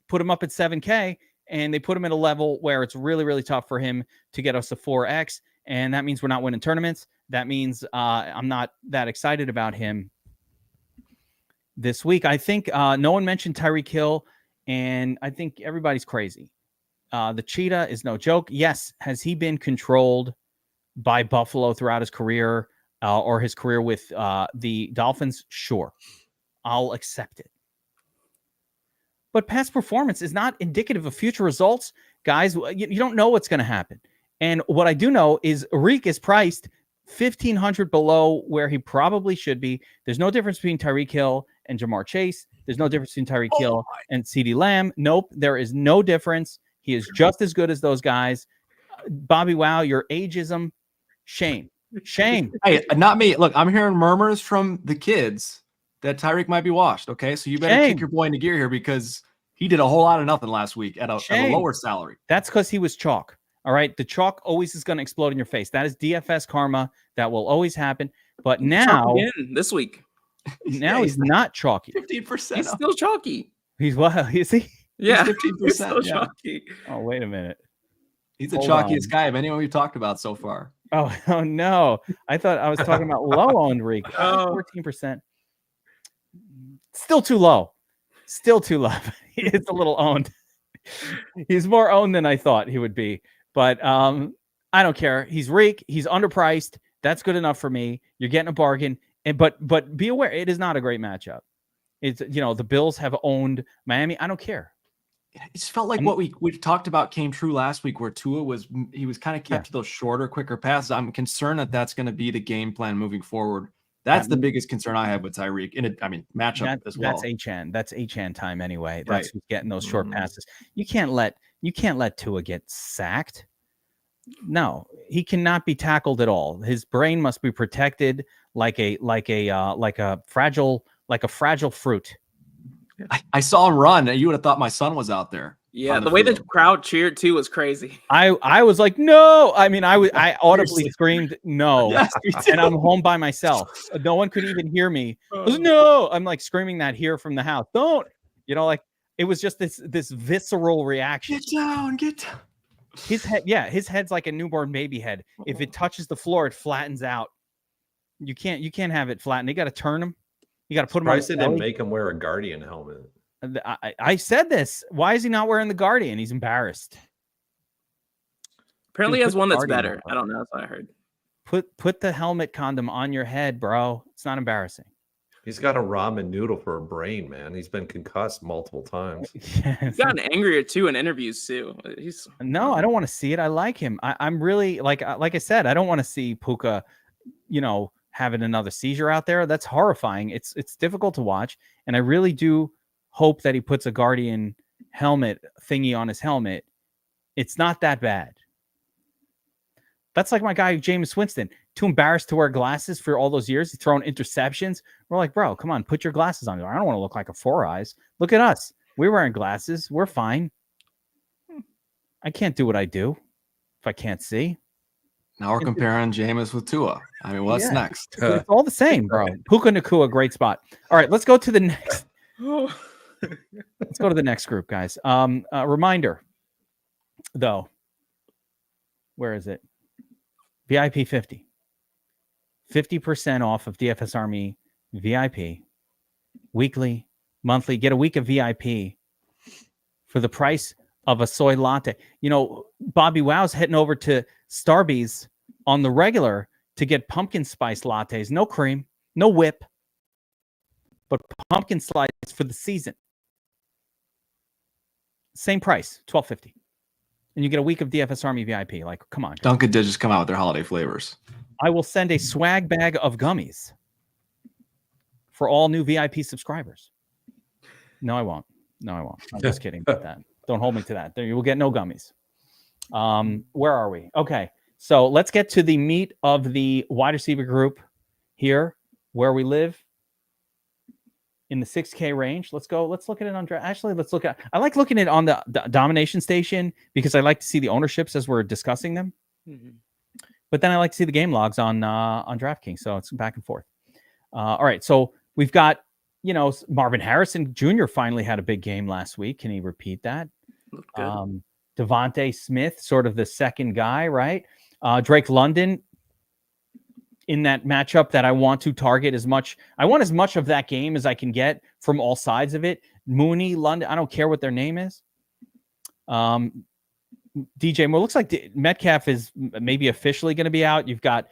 put him up at 7K, and they put him at a level where it's really, really tough for him to get us a 4X, and that means we're not winning tournaments. That means I'm not that excited about him this week. I think no one mentioned Tyreek Hill, and I think everybody's crazy. The cheetah is no joke. Yes. Has he been controlled by Buffalo throughout his career or his career with the Dolphins? Sure. I'll accept it. But past performance is not indicative of future results. Guys, you don't know what's going to happen. And what I do know is Reek is priced 1,500 below where he probably should be. There's no difference between Tyreek Hill and Jamar Chase. There's no difference between Tyreek Hill and CeeDee Lamb. Nope. There is no difference. He is just as good as those guys. BobbyWow, your ageism, shame. Hey, not me. Look, I'm hearing murmurs from the kids that Tyreek might be washed. Okay, so you better kick your boy into gear here because he did a whole lot of nothing last week at a lower salary. That's because he was chalk. All right, the chalk always is going to explode in your face. That is DFS karma. That will always happen. But now, this week, now he's not chalky. 15%. He's still chalky. He's what? Is he? Yeah, 15%. He's still chalky. Oh, wait a minute. He's the chalkiest guy of anyone we've talked about so far. Oh no. I thought I was talking about low owned Reek. 14%. Still too low. It's a little owned. He's more owned than I thought he would be. But I don't care. He's Reek. He's underpriced. That's good enough for me. You're getting a bargain. But be aware, it is not a great matchup. It's the Bills have owned Miami. I don't care. It just felt like what we talked about came true last week, where Tua was kind of kept to those shorter, quicker passes. I'm concerned that that's going to be the game plan moving forward. That's the biggest concern I have with Tyreek. Matchup as well. That's Achan time anyway. That's who's getting those short passes. You can't let Tua get sacked. No, he cannot be tackled at all. His brain must be protected like a fragile fruit. I saw him run. You would have thought my son was out there. Yeah, the way the crowd cheered too was crazy. I was like, no. I mean, I audibly screamed no, yes, and I'm home by myself. No one could even hear me. I was, no, I'm like screaming that here from the house. Don't, like it was just this visceral reaction. Get down. His head's like a newborn baby head. If it touches the floor, it flattens out. You can't have it flatten. You got to turn him. You got to put him on. They didn't make him wear a Guardian helmet. I said this. Why is he not wearing the Guardian? He's embarrassed. Apparently, he has one that's better. I don't know. That's what I heard. Put the helmet condom on your head, bro. It's not embarrassing. He's got a ramen noodle for a brain, man. He's been concussed multiple times. He's gotten angrier too in interviews too. No, I don't want to see it. I like him. I'm really like I said, I don't want to see Puka, having another seizure out there. That's horrifying. It's difficult to watch, and I really do hope that he puts a Guardian helmet thingy on his helmet. It's not that bad. That's like my guy, Jameis Winston, too embarrassed to wear glasses for all those years. He's throwing interceptions. We're like, bro, come on, put your glasses on. I don't want to look like a four eyes. Look at us. We're wearing glasses. We're fine. I can't do what I do if I can't see. Now we're comparing Jameis with Tua. I mean, what's next? It's all the same, bro. Puka Nacua, great spot. All right, let's go to the next. Let's go to the next group, guys. Reminder, though. Where is it? VIP 50. 50% off of DFS Army VIP. Weekly, monthly. Get a week of VIP for the price of a soy latte. You know, BobbyWow's heading over to Starbucks on the regular to get pumpkin spice lattes. No cream, no whip, but pumpkin spice for the season. Same price, $12.50. And you get a week of DFS Army VIP. Like, come on. Dunkin' did just come out with their holiday flavors. I will send a swag bag of gummies for all new VIP subscribers. No, I won't. I'm just kidding about that. Don't hold me to that. You will get no gummies. Where are we? Okay. So let's get to the meat of the wide receiver group here, where we live in the 6K range. Let's go. Let's look at it on draft. Actually, let's look at. I like looking at it on the domination station because I like to see the ownerships as we're discussing them. Mhm. But then I like to see the game logs on DraftKings, so it's back and forth. All right, so we've got Marvin Harrison Jr. finally had a big game last week. Can he repeat that? Looked good. Devontae Smith, sort of the second guy, right? Drake London in that matchup that I want to target as much. I want as much of that game as I can get from all sides of it. Mooney, London, I don't care what their name is. DJ Moore, looks like Metcalf is maybe officially going to be out. You've got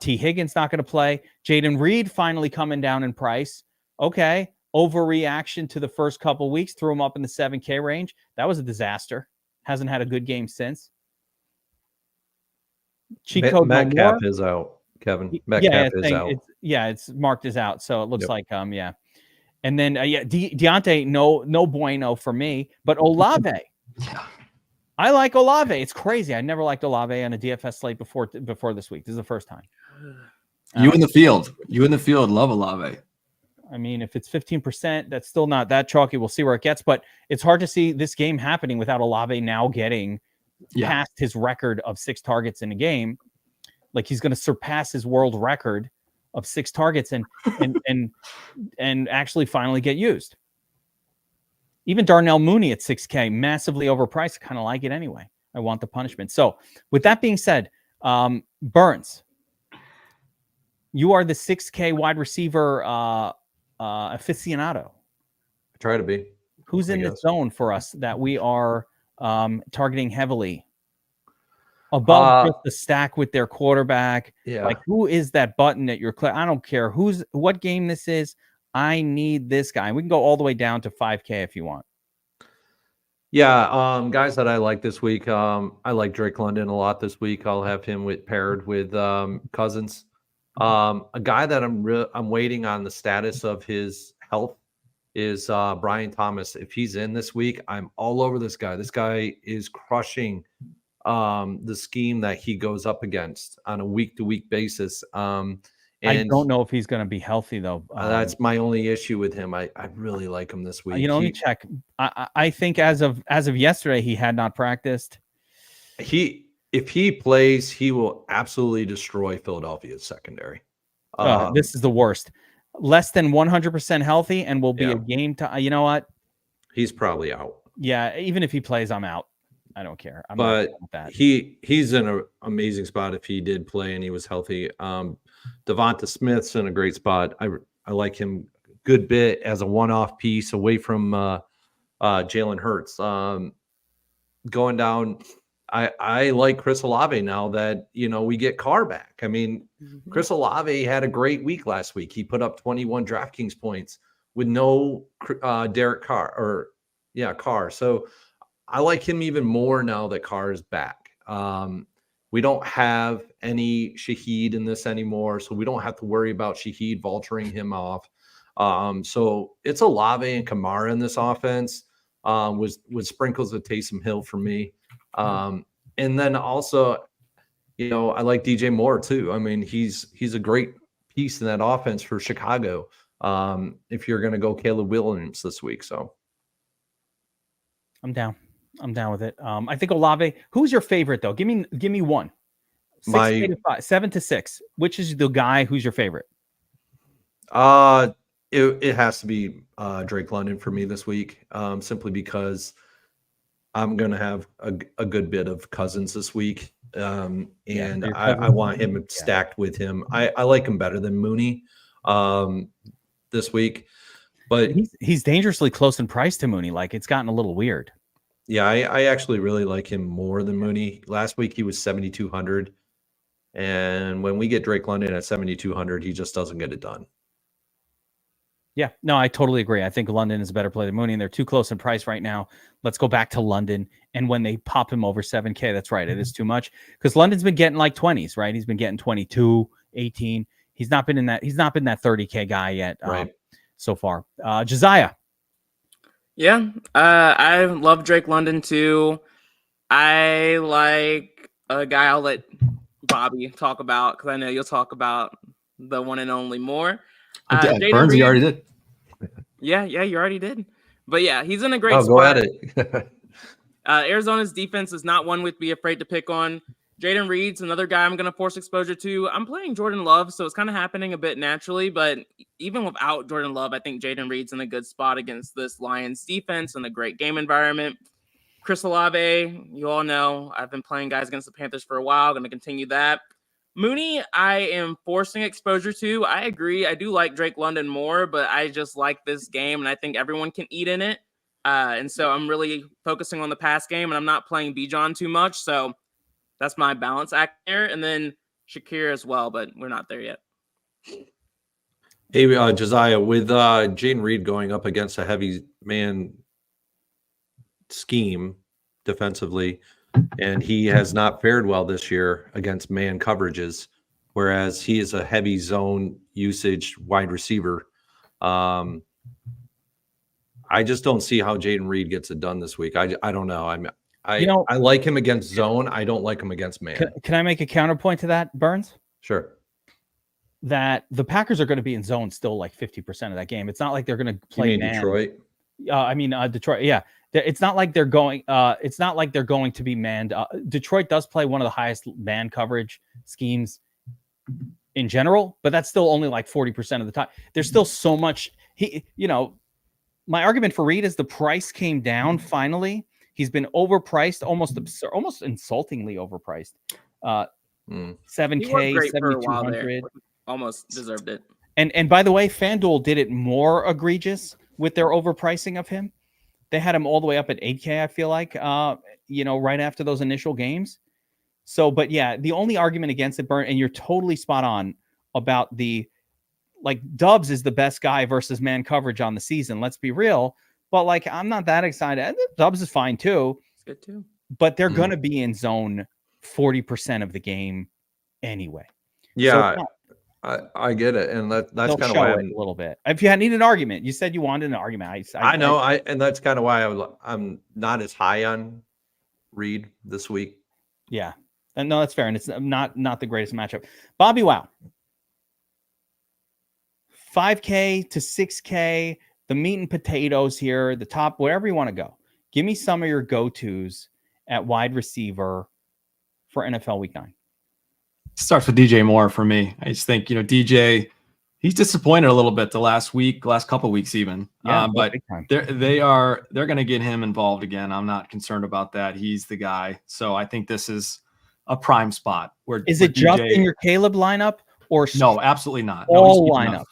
T. Higgins not going to play. Jaden Reed finally coming down in price. Okay. Overreaction to the first couple weeks. Threw him up in the 7K range. That was a disaster. Hasn't had a good game since. Cheat code Metcalf is out, Kevin. Metcalf is out. It's marked as out. So it looks like, yeah. And then, Deontay, no bueno for me. But Olave. Yeah. I like Olave. It's crazy. I never liked Olave on a DFS slate before this week. This is the first time. You in the field love Olave. I mean, if it's 15%, that's still not that chalky. We'll see where it gets, but it's hard to see this game happening without Olave now getting past his record of 6 targets in a game. Like he's going to surpass his world record of 6 targets and actually finally get used. Even Darnell Mooney at 6K, massively overpriced. I kind of like it anyway. I want the punishment. So with that being said, Burns, you are the 6K wide receiver aficionado. I try to be. Who's in this zone for us that we are targeting heavily? Above just the stack with their quarterback. Yeah. Like, who is that button that you're I don't care what game this is. I need this guy. We can go all the way down to 5K if you want. Yeah, guys that I like this week. I like Drake London a lot this week. I'll have him paired with Cousins. A guy that I'm waiting on the status of his health is Brian Thomas. If he's in this week, I'm all over this guy. This guy is crushing the scheme that he goes up against on a week-to-week basis. And I don't know if he's going to be healthy, though. That's my only issue with him. I really like him this week. Let me check. I think as of yesterday, he had not practiced. If he plays, he will absolutely destroy Philadelphia's secondary. This is the worst. Less than 100% healthy and will be a game time. You know what? He's probably out. Yeah, even if he plays, I'm out. I don't care. But he's in an amazing spot if he did play and he was healthy. Devonta Smith's in a great spot. I like him a good bit as a one-off piece away from Jalen Hurts. Going down, I like Chris Olave now that we get Carr back. I mean, Chris Olave had a great week last week. He put up 21 DraftKings points with no Derek Carr Carr. So I like him even more now that Carr is back. We don't have any Shaheed in this anymore, so we don't have to worry about Shaheed vulturing him off. So it's Olave and Kamara in this offense with sprinkles of Taysom Hill for me. And then also I like DJ Moore too. I mean, he's a great piece in that offense for Chicago. If you're going to go Caleb Williams this week, so I'm down with it. I think Olave. Who's your favorite though? Give me one. 6K to 5, 7 to 6. Which is the guy who's your favorite? it has to be Drake London for me this week, simply because I'm going to have a good bit of Cousins this week. And I want him stacked with him. I like him better than Mooney this week, but he's dangerously close in price to Mooney. Like, it's gotten a little weird. Yeah, I actually really like him more than Mooney. Last week he was 7,200, and when we get Drake London at 7,200, he just doesn't get it done. Yeah, no, I totally agree. I think London is a better play than Mooney, and they're too close in price right now. Let's go back to London. And when they pop him over 7K, that's right. It is too much because London's been getting like 20s, right? He's been getting 22, 18. He's not been that 30K guy yet, right? So far. Josiah. Yeah, I love Drake London too. I like a guy I'll let Bobby talk about because I know you'll talk about the one and only more. Burns, you already did. Yeah, you already did. But yeah, he's in a great spot. Go at it. Arizona's defense is not one we'd be afraid to pick on. Jaden Reed's another guy I'm going to force exposure to. I'm playing Jordan Love, so it's kind of happening a bit naturally. But even without Jordan Love, I think Jaden Reed's in a good spot against this Lions defense and a great game environment. Chris Olave, you all know I've been playing guys against the Panthers for a while. Going to continue that. Mooney, I am forcing exposure to. I agree. I do like Drake London more, but I just like this game, and I think everyone can eat in it. And so I'm really focusing on the pass game, and I'm not playing Bijan too much. So that's my balance act there. And then Shakir as well, but we're not there yet. Hey, Josiah, with Jaden Reed going up against a heavy man scheme defensively, and he has not fared well this year against man coverages, whereas he is a heavy zone usage wide receiver. I just don't see how Jaden Reed gets it done this week. I don't know. I like him against zone. I don't like him against man. Can I make a counterpoint to that, Burns? Sure. That the Packers are going to be in zone still like 50% of that game. It's not like they're going to play man. Detroit. Detroit. Yeah. It's not like they're going. It's not like they're going to be manned. Detroit does play one of the highest man coverage schemes in general, but that's still only like 40% of the time. There's still so much. My argument for Reed is the price came down finally. He's been overpriced, almost insultingly overpriced. 7K, 7,200. Almost deserved it. And by the way, FanDuel did it more egregious with their overpricing of him. They had him all the way up at 8K, I feel like, right after those initial games. So, but yeah, the only argument against it, Burn, and you're totally spot on about Dubs is the best guy versus man coverage on the season. Let's be real. But I'm not that excited. Dubs is fine too. It's good too. But they're going to be in zone 40% of the game anyway. Yeah, so, I get it, and that's kind of why I'm a little bit. If you need an argument, you said you wanted an argument. I know, and that's kind of why I'm not as high on Reed this week. Yeah, and no, that's fair, and it's not the greatest matchup. BobbyWow, 5K to 6K, the meat and potatoes here, the top, wherever you want to go. Give me some of your go-tos at wide receiver for NFL Week 9. Starts with DJ Moore for me. I just think, DJ, he's disappointed a little bit the last couple weeks even. Yeah, but they're going to get him involved again. I'm not concerned about that. He's the guy. So I think this is a prime spot. Is it just in your Caleb lineup or no? Absolutely not. All lineups.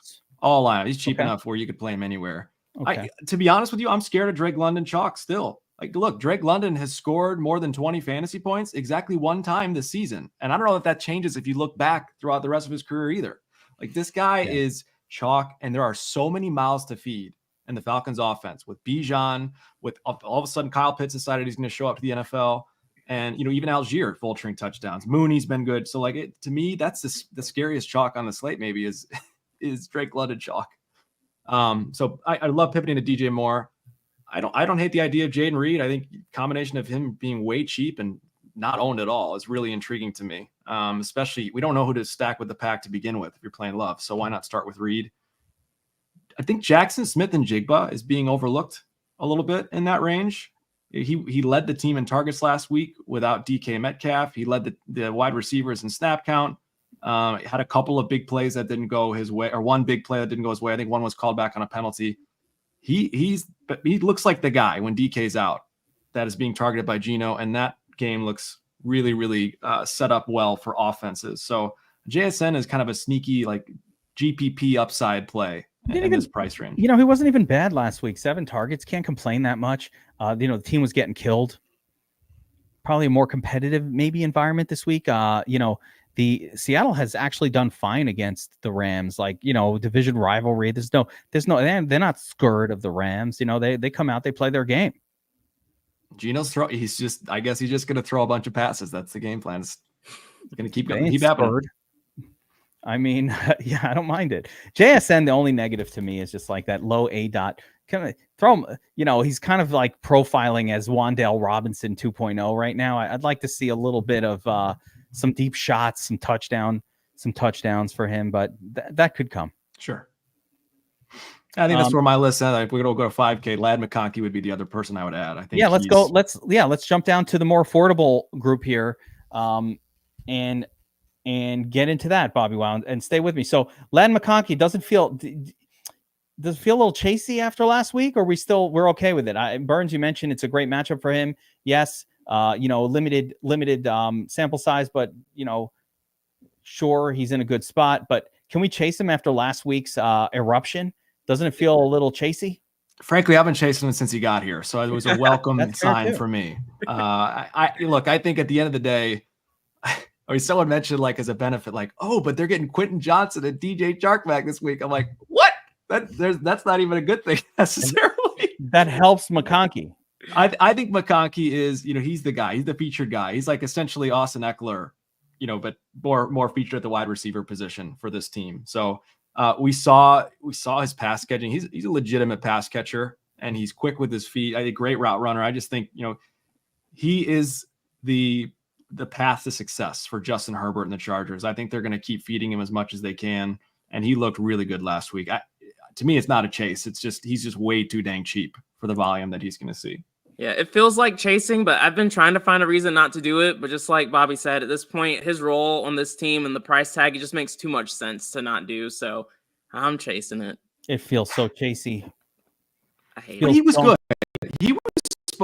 All lineups. He's cheap enough where you could play him anywhere. Okay. To be honest with you, I'm scared of Drake London chalk still. Look, Drake London has scored more than 20 fantasy points exactly one time this season. And I don't know if that changes if you look back throughout the rest of his career either. This guy is chalk, and there are so many mouths to feed in the Falcons offense with Bijan, with all of a sudden Kyle Pitts decided he's going to show up to the NFL. And, even Algier vulturing touchdowns. Mooney's been good. So to me, that's the scariest chalk on the slate maybe is Drake London chalk. So I love pivoting to DJ Moore. I don't hate the idea of Jaden Reed. I think combination of him being way cheap and not owned at all is really intriguing to me. Especially we don't know who to stack with the pack to begin with if you're playing Love. So why not start with Reed? I think Jackson Smith and Jigba is being overlooked a little bit in that range. He led the team in targets last week without DK Metcalf. He led the wide receivers in snap count. Had a couple of big plays that didn't go his way, or one big play that didn't go his way. I think one was called back on a penalty. He looks like the guy when DK's out that is being targeted by Geno, and that game looks really, really set up well for offenses. So JSN is kind of a sneaky like GPP upside play in this price range. He wasn't even bad last week. 7 targets, can't complain that much. The team was getting killed. Probably a more competitive maybe environment this week. The Seattle has actually done fine against the Rams, like, division rivalry. They're not scared of the Rams. They come out, they play their game. Geno's I guess he's just going to throw a bunch of passes. That's the game plan. It's going to keep happening. I mean, yeah, I don't mind it. JSN, the only negative to me is just like that low A dot. Kind of throw him, he's kind of like profiling as Wan'Dale Robinson 2.0 right now. I'd like to see a little bit of some deep shots, some touchdowns for him, but that could come. Sure. I think that's where my list is. If we're going to go to 5K, Lad McConkey would be the other person I would add. I think. Yeah, let's go. Let's jump down to the more affordable group here, and get into that, BobbyWow, and stay with me. So Lad McConkey does it feel a little chasey after last week, or we're okay with it? Burns, you mentioned it's a great matchup for him. Yes, limited sample size, but sure, he's in a good spot. But can we chase him after last week's eruption? Doesn't it feel a little chasey? Frankly, I've been chasing him since he got here, so it was a welcome sign for me. I think at the end of the day, or someone mentioned like as a benefit, like, oh, but they're getting Quentin Johnson and DJ Chark back this week. I'm like, what? That's not even a good thing necessarily. That helps McConkey. I think McConkey is, he's the guy. He's the featured guy. He's like essentially Austin Eckler, but more featured at the wide receiver position for this team. So we saw his pass catching. He's a legitimate pass catcher, and he's quick with his feet. I think great route runner. I just think he is the path to success for Justin Herbert and the Chargers. I think they're going to keep feeding him as much as they can, and he looked really good last week. To me, it's not a chase. It's just he's just way too dang cheap for the volume that he's going to see. Yeah, it feels like chasing, but I've been trying to find a reason not to do it. But just like Bobby said, at this point, his role on this team and the price tag, it just makes too much sense to not do. So I'm chasing it. It feels so chasey. I hate But it. he was good.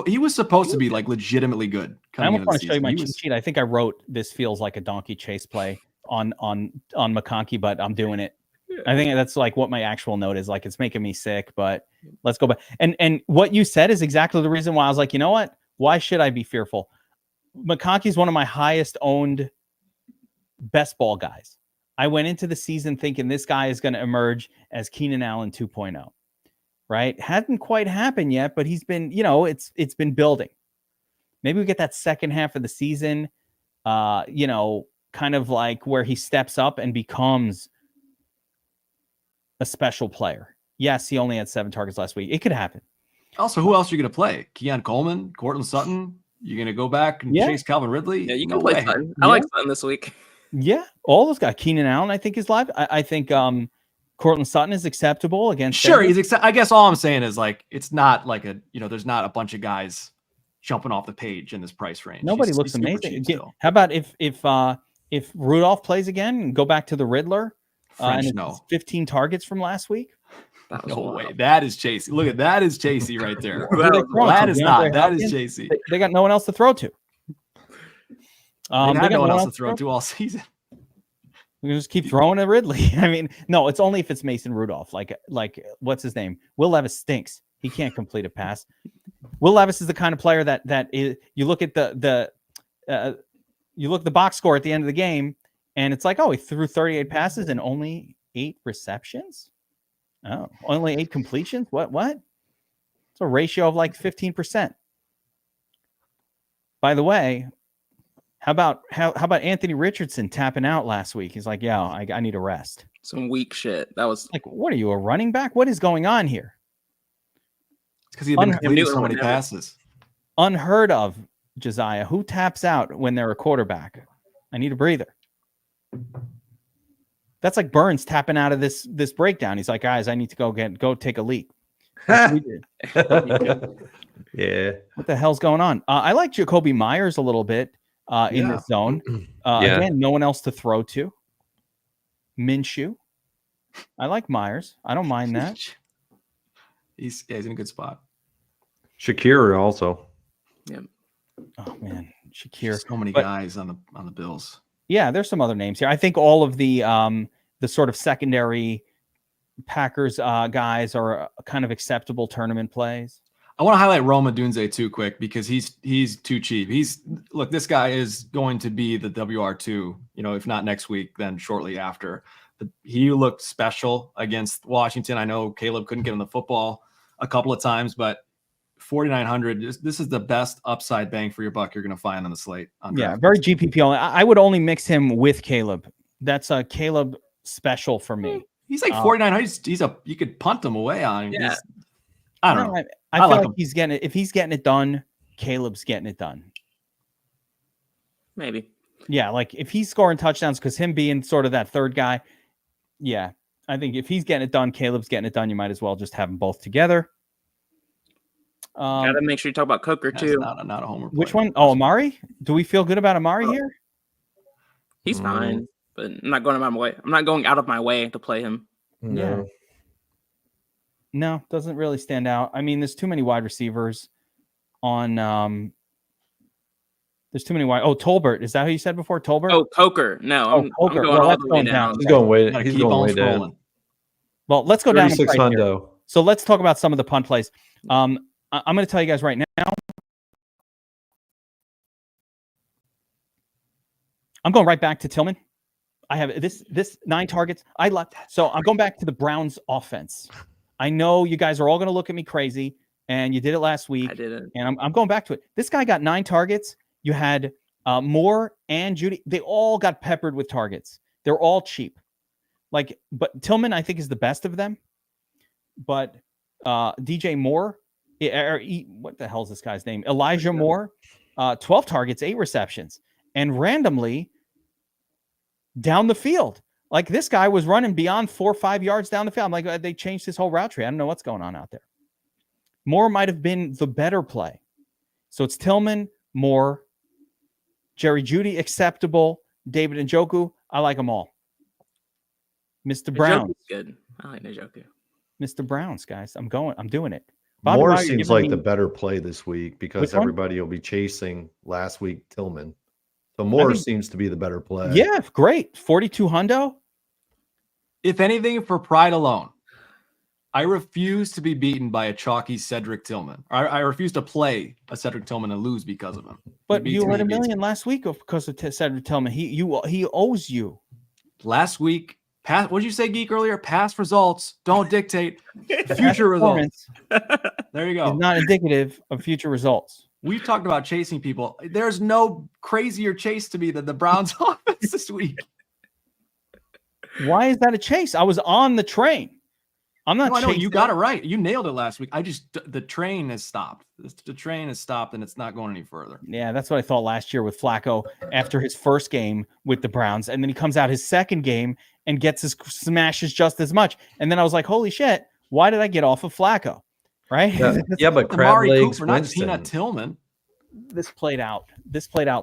He was supposed to be like legitimately good. I almost want to show you my cheat sheet. I think I wrote this feels like a donkey chase play on McConkey, but I'm doing it. I think that's like what my actual note is. Like, it's making me sick, but let's go back. And what you said is exactly the reason why I was like, you know what? Why should I be fearful? McConkey's one of my highest owned best ball guys. I went into the season thinking this guy is going to emerge as Keenan Allen 2.0, right? Hasn't quite happened yet, but he's been, it's been building. Maybe we get that second half of the season, kind of like where he steps up and becomes a special player. Yes, he only had 7 targets last week. It could happen. Also, who else are you going to play? Keon Coleman, Cortland Sutton? You're going to go back and chase Calvin Ridley? Yeah, you can play Sutton. I like Sutton this week. Yeah, all those guys. Keenan Allen, I think, is live. I think Cortland Sutton is acceptable against. Sure, he's I guess all I'm saying is like it's not like there's not a bunch of guys jumping off the page in this price range. Nobody looks amazing. How about if Rudolph plays again and go back to the Riddler? French, 15 targets from last week. No way. That is chasey. Look at that is chasey right there. That is not. That is chasey. They got no one else to throw to. They got no one else to throw to all season. We can just keep throwing at Ridley. I mean, no, it's only if it's Mason Rudolph. Like what's his name? Will Levis stinks. He can't complete a pass. Will Levis is the kind of player that is. You look at the box score at the end of the game, and it's like, oh, he threw 38 passes and only 8 receptions. Oh, only 8 completions. What? It's a ratio of like 15%. By the way, how about Anthony Richardson tapping out last week? He's like, yeah, I need a rest. Some weak shit. That was like, what are you, a running back? What is going on here? It's because he'd been completing so many passes. Unheard of Josiah. Who taps out when they're a quarterback? I need a breather. That's like Burns tapping out of this breakdown. He's like, guys, I need to go take a leak. That's what we did. Yeah. What the hell's going on? I like Jacoby Myers a little bit in this zone. Yeah. Again, no one else to throw to. Minshew. I like Myers. I don't mind that. He's in a good spot. Shakira also. Oh man, Shakir. So many guys on the Bills. Yeah, there's some other names here. I think all of the sort of secondary Packers guys are kind of acceptable tournament plays. I want to highlight Rome Odunze too quick because he's too cheap. Look, this guy is going to be the WR2, if not next week, then shortly after. He looked special against Washington. I know Caleb couldn't get him the football a couple of times, but 4,900. This is the best upside bang for your buck you're going to find on the slate. Yeah, very GPP only. I would only mix him with Caleb. That's a Caleb special for me. He's like 4,900. You could punt him away on him. Yeah. I don't know. I feel like he's getting it. If he's getting it done, Caleb's getting it done. Maybe. Yeah, like if he's scoring touchdowns, because him being sort of that third guy, yeah, I think if he's getting it done, Caleb's getting it done. You might as well just have them both together. Gotta make sure you talk about Coker too. Not a homer play. Which one? Oh, Amari. Do we feel good about Amari here? He's fine, but I'm not going out of my way. I'm not going out of my way to play him. Yeah. No, doesn't really stand out. I mean, there's too many wide receivers on. There's too many wide. Oh, Tolbert. Is that who you said before? Tolbert. Oh, Coker. No, I'm Coker. going all the way down. He's going way down. Well, let's go down. 3600. So let's talk about some of the punt plays. I'm going to tell you guys right now. I'm going right back to Tillman. I have this 9 targets. I like. So I'm going back to the Browns offense. I know you guys are all going to look at me crazy, and you did it last week. I did it. And I'm going back to it. This guy got 9 targets. You had Moore and Judy. They all got peppered with targets. They're all cheap. But Tillman, I think, is the best of them. But DJ Moore, what the hell is this guy's name? Elijah Moore, 12 targets, 8 receptions. And randomly, down the field. Like this guy was running beyond 4 or 5 yards down the field. I'm like, they changed his whole route tree. I don't know what's going on out there. Moore might have been the better play. So it's Tillman, Moore, Jerry Jeudy, acceptable. David Njoku, I like them all. Mr. Brown. Njoku's good. I like Njoku. Mr. Browns, guys. I'm doing it. Moore seems like the better play this week because everybody will be chasing last week Tillman. So Moore seems to be the better play. Yeah, great. 42 hundo. If anything, for pride alone, I refuse to be beaten by a chalky Cedric Tillman. I refuse to play a Cedric Tillman and lose because of him. But you had $1 million last week because of Cedric Tillman. He owes you. Last week, what did you say, Geek, earlier? Past results don't dictate future results. There you go. It's not indicative of future results. We've talked about chasing people. There's no crazier chase to me than the Browns offense this week. Why is that a chase? I was on the train. I'm not. No, I know you got it right. You nailed it last week. The train has stopped. The train has stopped, and it's not going any further. Yeah, that's what I thought last year with Flacco after his first game with the Browns, and then he comes out his second game and gets his smashes just as much. And then I was like, holy shit, why did I get off of Flacco? Right? Yeah, but crab legs, Cooper, not Peanut Tillman. This played out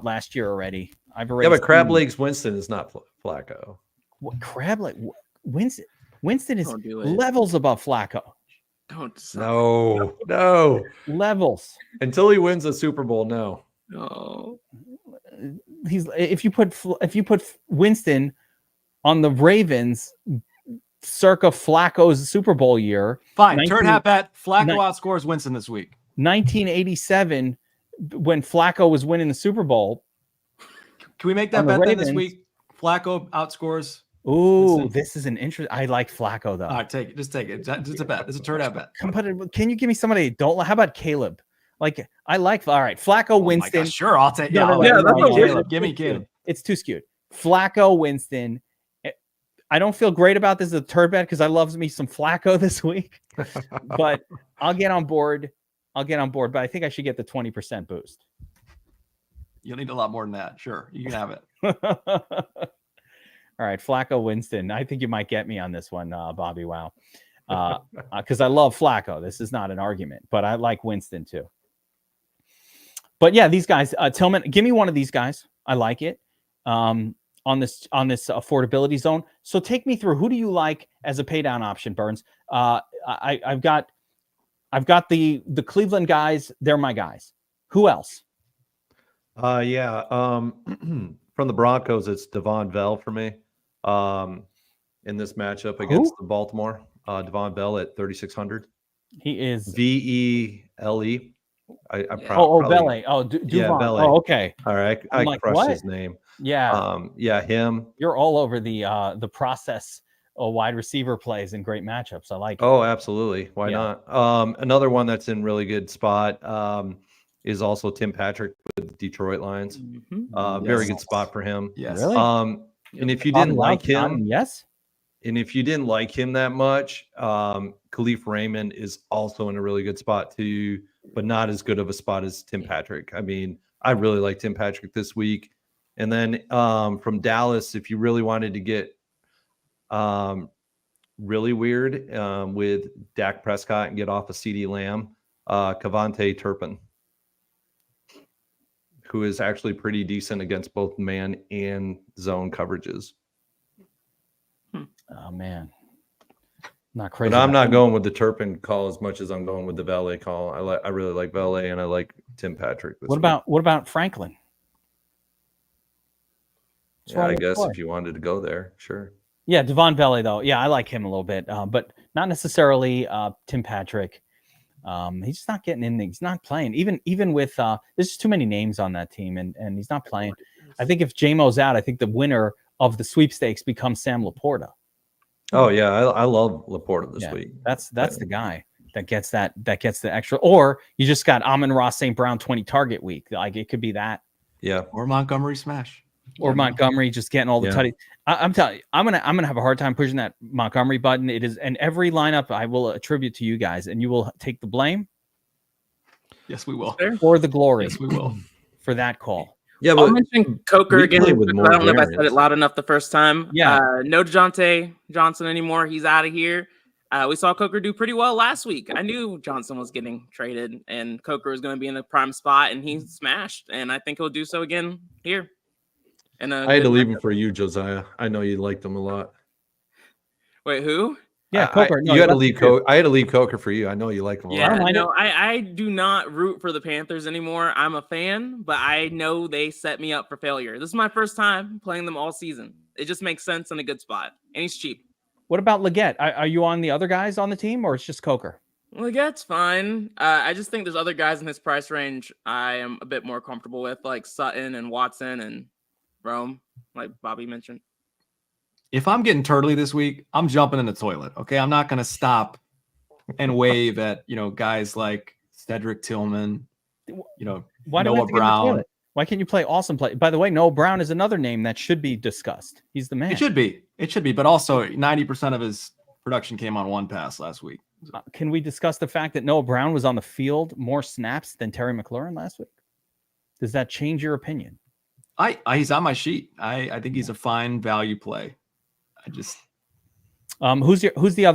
last year already. But crab legs Winston is not Flacco. What crab leg? Winston is levels above Flacco. No. Levels. Until he wins a Super Bowl, no. If you put Winston on the Ravens circa Flacco's Super Bowl year. Fine. Turn hat bet. Flacco outscores Winston this week. 1987, when Flacco was winning the Super Bowl. Can we make that bet then this week? Flacco outscores. Ooh, this is an interest. I like Flacco though. All right, take it. Just take it. Just a bet. It's a turn out bet. Can you give me somebody don't? How about Caleb? Like I like. All right, Flacco, Winston. Sure, I'll take. Yeah, Caleb. Give me Caleb. It's too skewed. Flacco, Winston. I don't feel great about this as a turd bet because I love me some Flacco this week, but I'll get on board. But I think I should get the 20% boost. You'll need a lot more than that. Sure, you can have it. All right, Flacco Winston. I think you might get me on this one, Bobby. Wow. Because I love Flacco. This is not an argument, but I like Winston too. But yeah, these guys, Tillman, give me one of these guys. I like it on this affordability zone. So take me through. Who do you like as a pay down option, Burns? I've got the Cleveland guys. They're my guys. Who else? From the Broncos, it's Devon Bell for me. In this matchup against the Baltimore, Devon Bell at 3,600. He is VELE. Belle. Duvon. Belle. Oh, okay. All right, I like, crushed what? his name. Yeah. Him. You're all over the process of wide receiver plays and great matchups. I like it. Oh, absolutely. Why not? Another one that's in really good spot is also Tim Patrick with Detroit Lions. Mm-hmm. Very good spot for him. Yes. Really? And if you didn't like him, yes. And if you didn't like him that much, Khalif Raymond is also in a really good spot too, but not as good of a spot as Tim Patrick. I mean, I really like Tim Patrick this week. And then from Dallas, if you really wanted to get really weird with Dak Prescott and get off of CeeDee Lamb, Kavontae Turpin, who is actually pretty decent against both man and zone coverages. Oh man, not crazy. But I'm not going with the Turpin call as much as I'm going with the Valet call. I really like Valet, and I like Tim Patrick. What about Franklin? Yeah, I guess if you wanted to go there, sure. Yeah, Devon Valet though. Yeah, I like him a little bit, but not necessarily Tim Patrick. He's just not getting in. He's not playing. Even with there's just too many names on that team, and he's not playing. I think if JMO's out, I think the winner of the sweepstakes becomes Sam Laporta. Oh yeah, I love Laporta this week. That's the guy that gets the extra. Or you just got Amon-Ra St. Brown 20 target week. Like it could be that. Yeah. Or Montgomery Smash. Or Montgomery just getting all the tutty. I'm telling you, I'm gonna have a hard time pushing that Montgomery button. It is, and every lineup I will attribute to you guys, and you will take the blame. Yes, we will. Or the glory. Yes, we will. For that call. Yeah, but I'll mention Coker again. I don't know if I said it loud enough the first time. Yeah. No DeJounte Johnson anymore. He's out of here. We saw Coker do pretty well last week. I knew Johnson was getting traded and Coker was going to be in the prime spot, and he smashed. And I think he'll do so again here. And I had to leave him for you, Josiah. I know you liked him a lot. Wait, who? Yeah, Coker. You had to leave Coker. I had to leave Coker for you. I know you like him a lot. I do not root for the Panthers anymore. I'm a fan, but I know they set me up for failure. This is my first time playing them all season. It just makes sense in a good spot, and he's cheap. What about Leggett? Are you on the other guys on the team, or it's just Coker? Legette's fine. I just think there's other guys in his price range I am a bit more comfortable with, like Sutton and Watson and Rome, like Bobby mentioned. If I'm getting turtly this week, I'm jumping in the toilet. Okay. I'm not going to stop and wave at, guys like Cedric Tillman, Noah Brown. Why can't you play awesome play? By the way, Noah Brown is another name that should be discussed. He's the man. It should be. But also 90% of his production came on one pass last week. Can we discuss the fact that Noah Brown was on the field more snaps than Terry McLaurin last week? Does that change your opinion? He's on my sheet. I think he's a fine value play. Who was the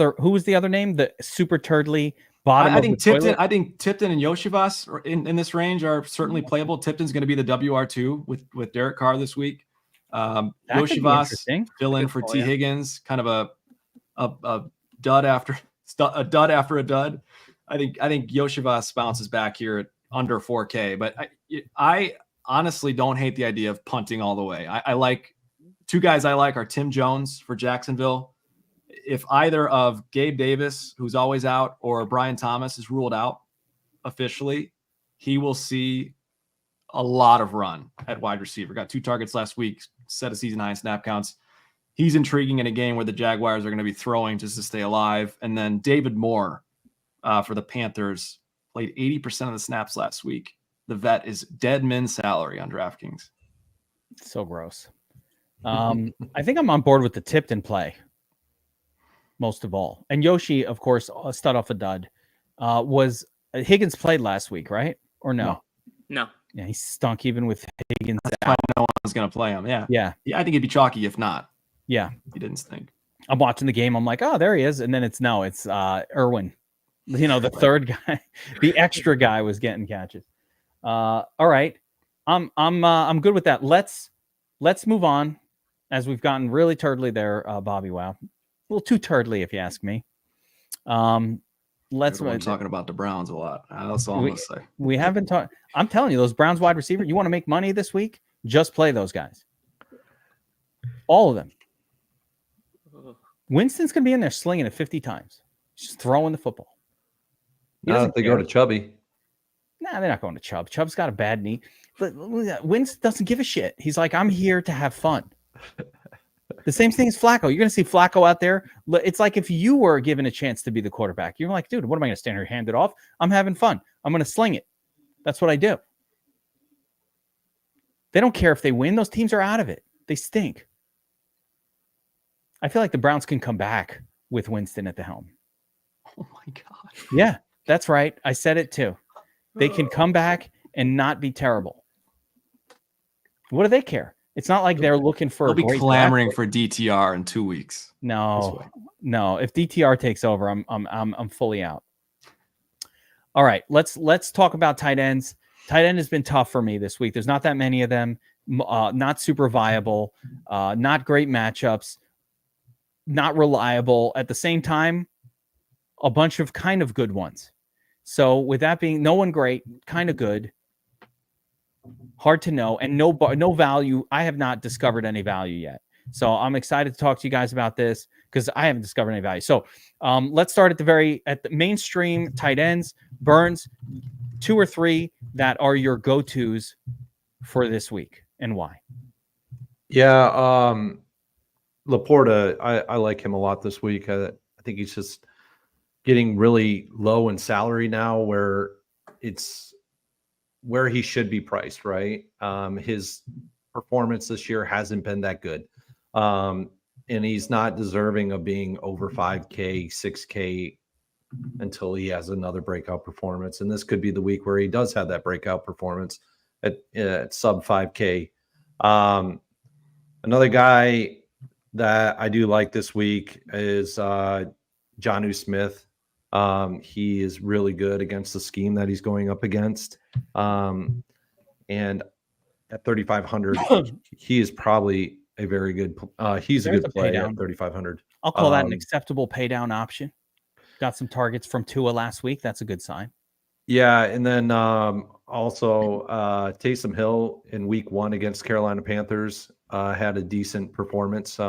other name? The super turdly bottom. I think Tipton and Yoshivas in this range are certainly playable. Tipton's going to be the WR2 with Derek Carr this week. Yoshivas fill in for T. Higgins, kind of a dud after a dud. I think Yoshivas bounces back here at under 4K, but I honestly don't hate the idea of punting all the way. I like two guys I like are Tim Jones for Jacksonville. If either of Gabe Davis, who's always out, or Brian Thomas is ruled out officially, he will see a lot of run at wide receiver. Got 2 targets last week, set a season high in snap counts. He's intriguing in a game where the Jaguars are going to be throwing just to stay alive. And then David Moore for the Panthers played 80% of the snaps last week. The vet is dead min salary on DraftKings. So gross. I think I'm on board with the Tipton play most of all. And Yoshi, of course, stud off a dud. Was Higgins played last week, right? Or no? No. Yeah, he stunk even with Higgins. That's why no one was going to play him. Yeah. Yeah. I think he'd be chalky if not. Yeah. He didn't stink. I'm watching the game. I'm like, oh, there he is. And then it's Irwin. The third guy, the extra guy was getting catches. All right. I'm good with that. Let's move on as we've gotten really turdly there, BobbyWow. A little too turdly, if you ask me. I'm talking about the Browns a lot. That's all I'm going to say. We haven't talked. I'm telling you, those Browns wide receiver, you want to make money this week? Just play those guys. All of them. Winston's going to be in there slinging it 50 times. Just throwing the football. If they go to Chubby. Nah, they're not going to Chubb. Chubb's got a bad knee. But Winston doesn't give a shit. He's like, I'm here to have fun. The same thing as Flacco. You're going to see Flacco out there. It's like if you were given a chance to be the quarterback. You're like, dude, what am I going to stand here, hand it off? I'm having fun. I'm going to sling it. That's what I do. They don't care if they win. Those teams are out of it. They stink. I feel like the Browns can come back with Winston at the helm. Oh, my God. Yeah, that's right. I said it too. They can come back and not be terrible. What do they care? It's not like they're looking for. They'll be clamoring for DTR in 2 weeks. No. If DTR takes over, I'm fully out. All right, let's talk about tight ends. Tight end has been tough for me this week. There's not that many of them. Not super viable. Not great matchups. Not reliable. At the same time, a bunch of kind of good ones. So with that being no one great, kind of good, hard to know, and no value. I have not discovered any value yet. So I'm excited to talk to you guys about this because I haven't discovered any value. So let's start at the mainstream tight ends. Burns, 2 or 3 that are your go-tos for this week and why? Yeah, Laporta, I like him a lot this week. I think he's just getting really low in salary now where it's where he should be priced, right? His performance this year hasn't been that good. And he's not deserving of being over 5K, 6K until he has another breakout performance. And this could be the week where he does have that breakout performance at sub 5K. Another guy that I do like this week is Jonnu Smith. He is really good against the scheme that he's going up against. And at 3,500, he is probably a very good he's a good play at 3,500. I'll call that an acceptable pay down option. Got some targets from Tua last week. That's a good sign. Yeah, and then also Taysom Hill in week 1 against Carolina Panthers had a decent performance.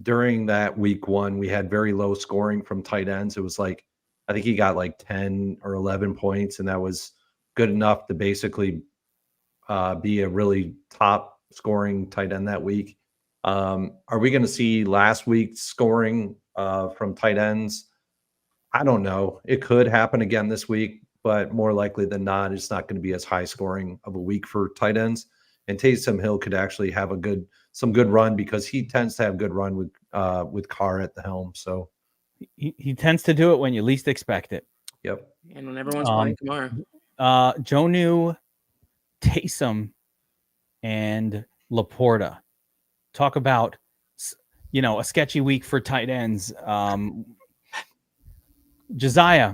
During that week 1, we had very low scoring from tight ends. It was like, I think he got like 10 or 11 points, and that was good enough to basically be a really top scoring tight end that week. Are we going to see last week's scoring from tight ends? I don't know. It could happen again this week, but more likely than not, it's not going to be as high scoring of a week for tight ends. And Taysom Hill could actually have some good run because he tends to have good run with Carr at the helm. So he tends to do it when you least expect it. Yep. And when everyone's playing tomorrow. Jonnu, Taysom, and Laporta. Talk about a sketchy week for tight ends. Josiah,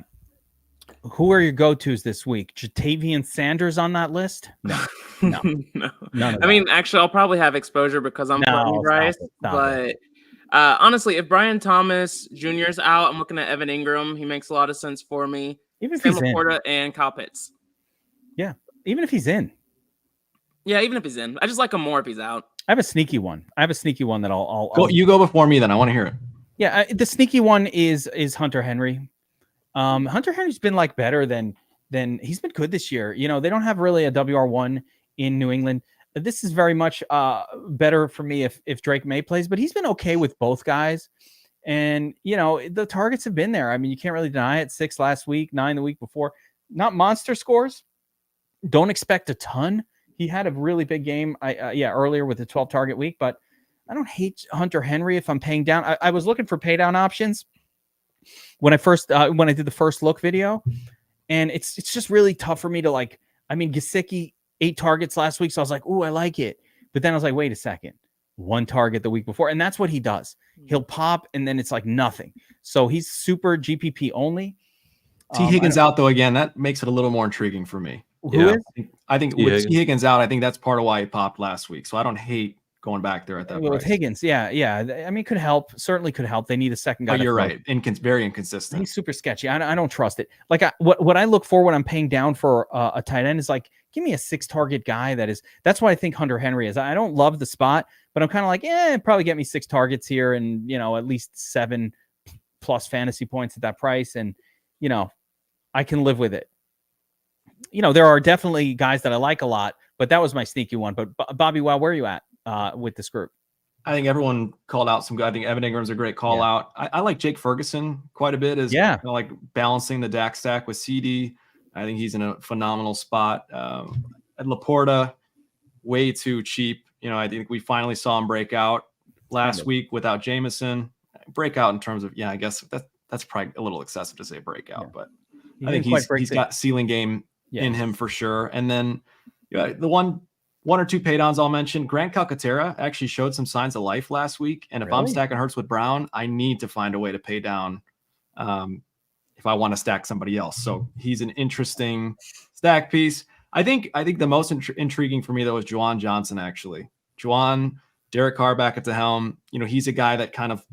who are your go-tos this week? Jatavian Sanders on that list? No. I mean, actually, I'll probably have exposure because I'm playing Bryce. But honestly, if Brian Thomas Jr. is out, I'm looking at Evan Ingram. He makes a lot of sense for me. Even if he's Laporta and Kyle Pitts. Yeah, even if he's in. Yeah, even if he's in. I just like him more if he's out. I have a sneaky one. That I'll go. You go before me, then. I want to hear it. Yeah, the sneaky one is Hunter Henry. Hunter Henry's been like better than he's been good this year. They don't have really a WR1 in New England. This is very much better for me if Drake May plays, but he's been okay with both guys. And, the targets have been there. I mean, you can't really deny it. 6 last week, 9 the week before. Not monster scores. Don't expect a ton. He had a really big game earlier with the 12 target week, but I don't hate Hunter Henry if I'm paying down. I was looking for pay down options when I did the first look video, and it's just really tough for me to I mean, Gesicki, 8 targets last week. So I was like, ooh, I like it. But then I was like, wait a second. 1 target the week before. And that's what he does. He'll pop and then it's like nothing. So he's super GPP only. T. Higgins out though, again, that makes it a little more intriguing for me. Who is? I think with T. Higgins out, I think that's part of why he popped last week. So I don't hate going back there at that price. With Higgins, yeah. I mean, it could help. Certainly could help. They need a second guy. But you're right. Very inconsistent. He's super sketchy. I don't trust it. Like what I look for when I'm paying down for a tight end is like, give me a 6 target guy. That's why I think Hunter Henry is. I don't love the spot, but I'm kind of like, probably get me 6 targets here and, at least 7+ fantasy points at that price. And, I can live with it. There are definitely guys that I like a lot, but that was my sneaky one. But BobbyWow, where are you at with this group? I think everyone called out some good. I think Evan Ingram's a great call out. I like Jake Ferguson quite a bit as like balancing the Dak stack with CD. I think he's in a phenomenal spot. At Laporta, way too cheap. I think we finally saw him break out last week without Jameson. Breakout in terms of, I guess that's probably a little excessive to say breakout, but I think he's got ceiling game in him for sure. And then the one or two paydowns I'll mention, Grant Calcaterra actually showed some signs of life last week. And if I'm stacking Hurts with Brown, I need to find a way to pay down if I want to stack somebody else. So he's an interesting stack piece. I think the most intriguing for me though is Juwan Johnson. Actually, Juwan, Derek Carr back at the helm. He's a guy that kind of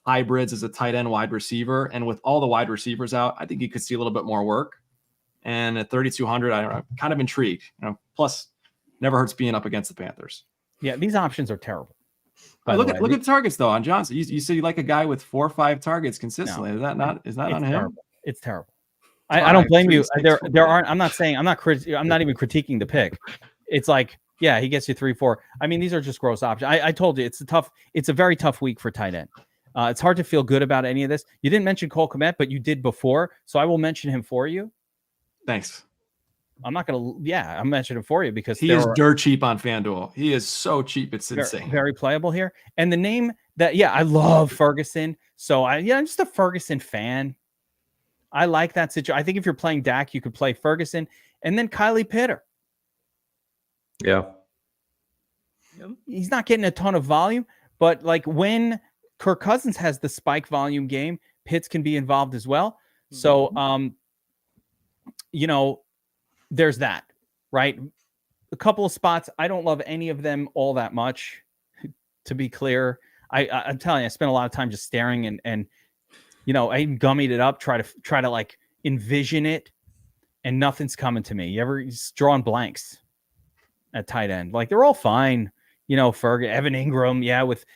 hybrids as a tight end wide receiver, and with all the wide receivers out, I think he could see a little bit more work. And at 3,200, I'm kind of intrigued. Plus, never hurts being up against the Panthers. Yeah, these options are terrible. Look at the targets though on Johnson. You say you like a guy with 4 or 5 targets consistently. No, is that on him? Terrible. It's terrible. I don't blame you. There aren't. I'm not even critiquing the pick. It's like, he gets you 3, 4. I mean, these are just gross options. I told you it's a very tough week for tight end. It's hard to feel good about any of this. You didn't mention Cole Kmet, but you did before, so I will mention him for you. Thanks. I'm not going to. Yeah, I'm mentioning him for you because he is dirt cheap on FanDuel. He is so cheap, it's insane. Very playable here. And the name that, I love Ferguson. So I'm just a Ferguson fan. I like that situation. I think if you're playing Dak, you could play Ferguson and then Kylie Pitter. Yeah. He's not getting a ton of volume, but like when Kirk Cousins has the spike volume game, Pitts can be involved as well. So, there's that, right? A couple of spots. I don't love any of them all that much, to be clear. I'm telling you, I spent a lot of time just staring and I even gummied it up, try to like envision it, and nothing's coming to me. You ever drawing blanks at tight end? Like they're all fine. Ferg, Evan Ingram,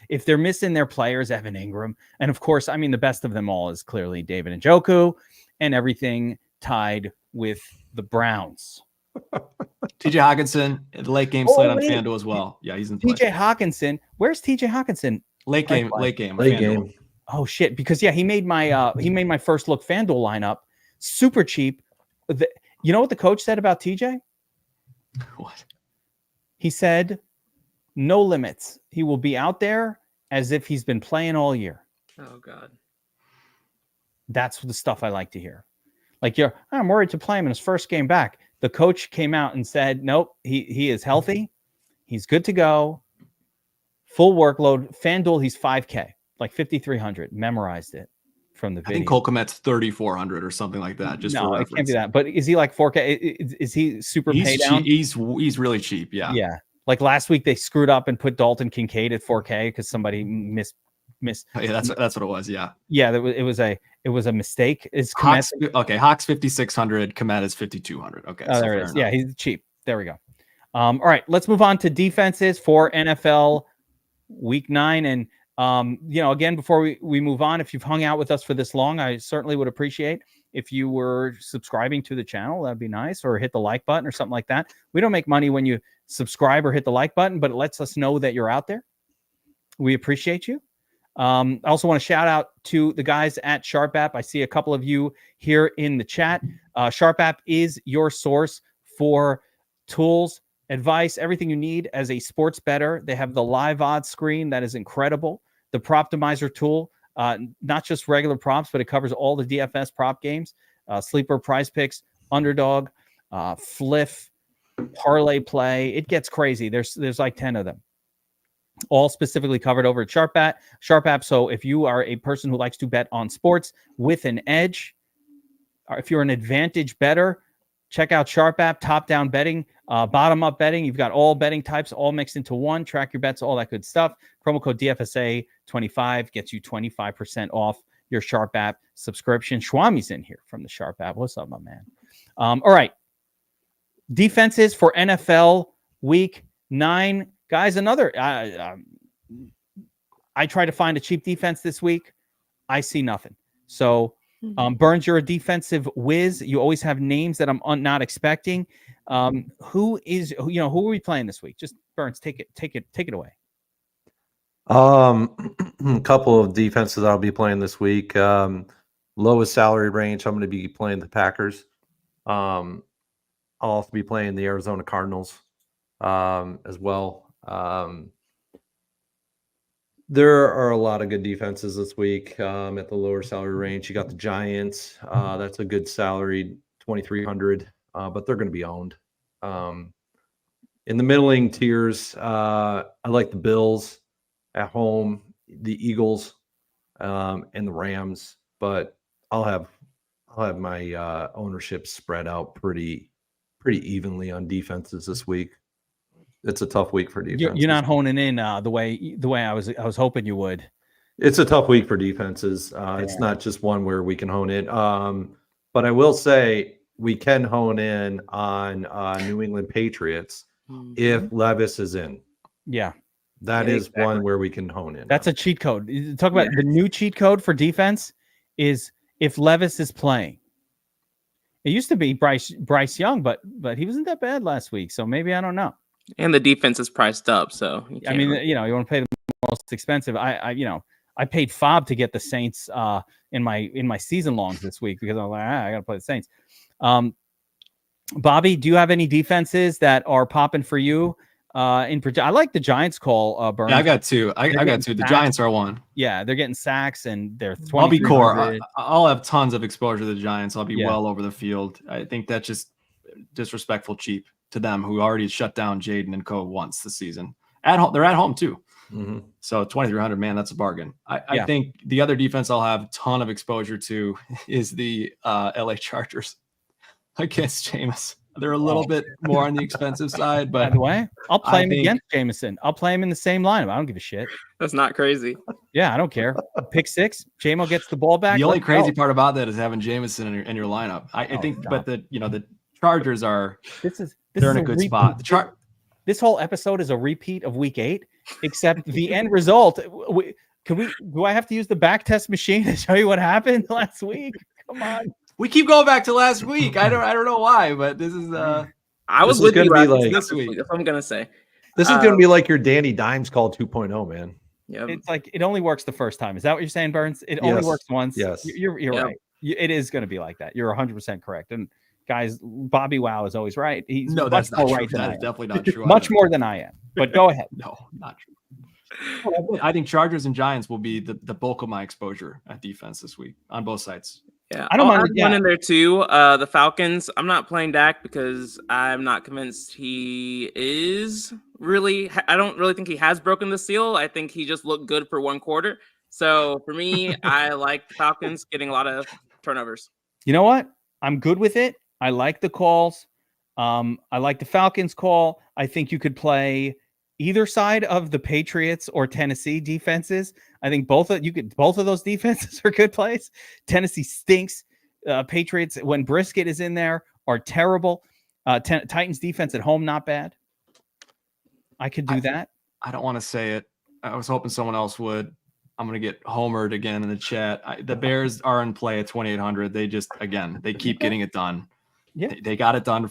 if they're missing their players, Evan Ingram. And of course, I mean, the best of them all is clearly David Njoku, and everything tied with the Browns. TJ Hawkinson, the late game slate on FanDuel as well. Yeah, he's in play. TJ Hawkinson. Where's TJ Hawkinson? Late game. Oh shit. Because he made my first look FanDuel lineup super cheap. You know what the coach said about TJ? What? He said, no limits. He will be out there as if he's been playing all year. Oh, God. That's the stuff I like to hear. Like, I'm worried to play him in his first game back. The coach came out and said, nope, he is healthy. He's good to go. Full workload. FanDuel, he's 5K, like 5,300. Memorized it from the video. I think Cole Kmet's 3,400 or something like that. Just no, it can't be that. But is he like 4K? Is he super paid down? He's really cheap. Yeah. Yeah. Like last week, they screwed up and put Dalton Kincaid at 4K because somebody missed. Yeah, that's what it was. Yeah. Yeah, it was a mistake. Is Hawks 5,600. Kmet is 5,200. Okay. Oh, there it is. Yeah, he's cheap. There we go. All right, let's move on to defenses for NFL Week 9. And again, before we move on, if you've hung out with us for this long, I certainly would appreciate if you were subscribing to the channel. That'd be nice, or hit the like button or something like that. We don't make money when you subscribe or hit the like button, but it lets us know that you're out there. We appreciate you. I also want to shout out to the guys at Sharp App. I see a couple of you here in the chat. Sharp App is your source for tools, advice, everything you need as a sports bettor. They have the live odds screen that is incredible. The Proptimizer tool, not just regular props, but it covers all the DFS prop games, sleeper, prize picks, underdog. Fliff, parlay play. It gets crazy. There's like 10 of them, all specifically covered over at Sharp App. So if you are a person who likes to bet on sports with an edge, or if you're an advantage bettor, check out Sharp App. Top-down betting, bottom-up betting. You've got all betting types all mixed into one. Track your bets, all that good stuff. Promo code DFSA25 gets you 25% off your Sharp App subscription. Schwami's in here from the Sharp App. What's up, my man? All right. Defenses for NFL Week 9. Guys, another... I try to find a cheap defense this week. I see nothing. So... Burns, you're a defensive whiz. You always have names that I'm not expecting. Who are we playing this week? Just Burns, take it away. A couple of defenses I'll be playing this week. Lowest salary range, I'm going to be playing the Packers. I'll also be playing the Arizona Cardinals as well. There are a lot of good defenses this week at the lower salary range. You got the Giants. That's a good salary, 2,300, but they're going to be owned. In the middling tiers, I like the Bills at home, the Eagles, and the Rams. But I'll have my ownership spread out pretty evenly on defenses this week. It's a tough week for defenses. You're not honing in the way I was hoping you would. It's a tough week for defenses. It's not just one where we can hone in. But I will say we can hone in on New England Patriots if Levis is in. Yeah. That is exactly one where we can hone in. That's a cheat code. Talk about the new cheat code for defense is if Levis is playing. It used to be Bryce Young, but he wasn't that bad last week. So maybe I don't know. And the defense is priced up, so I mean, you want to pay the most expensive. I paid Fob to get the Saints in my season longs this week because I'm like, I got to play the Saints. Bobby, do you have any defenses that are popping for you? I like the Giants call. Burns. Yeah, I got two. I got two. The Giants are one. Yeah, they're getting sacks and they're. I'll be core. I'll have tons of exposure to the Giants. I'll be well over the field. I think that's just disrespectful cheap to them, who already shut down Jaden and Co. once this season. At home, they're at home too. Mm-hmm. So 2,300, man, that's a bargain. I think the other defense I'll have a ton of exposure to is the LA Chargers against Jameis. They're a little bit more on the expensive side, but by the way, I'll play him against Jameson. I'll play him in the same lineup. I don't give a shit. That's not crazy. Yeah, I don't care. Pick six. Jamo gets the ball back. The only crazy part about that is having Jameson in your lineup. I think, but the Chargers are. They're in a good spot. This whole episode is a repeat of Week 8, except the end result. Do I have to use the back test machine to show you what happened last week? Come on. We keep going back to last week. I don't know why, but this is. I was with you this week. That's what I'm gonna say. This is gonna be like your Danny Dimes call 2.0, man. Yeah, it's like it only works the first time. Is that what you're saying, Burns? It only works once. Yes, you're right. It is going to be like that. You're 100% correct. And guys, BobbyWow is always right. He's that's not true. Right that is definitely not true. Much more than I am. But go ahead. No, not true. I think Chargers and Giants will be the bulk of my exposure at defense this week on both sides. Yeah, I don't mind one in there too. The Falcons. I'm not playing Dak because I'm not convinced he is really. I don't really think he has broken the seal. I think he just looked good for one quarter. So for me, I like the Falcons getting a lot of turnovers. You know what? I'm good with it. I like the calls. I like the Falcons call. I think you could play either side of the Patriots or Tennessee defenses. I think both of those defenses are good plays. Tennessee stinks. Patriots, when Brisket is in there, are terrible. Titans defense at home, not bad. I could do that. I don't want to say it. I was hoping someone else would. I'm going to get homered again in the chat. The Bears are in play at 2,800. They just, they keep getting it done. Yeah, they got it done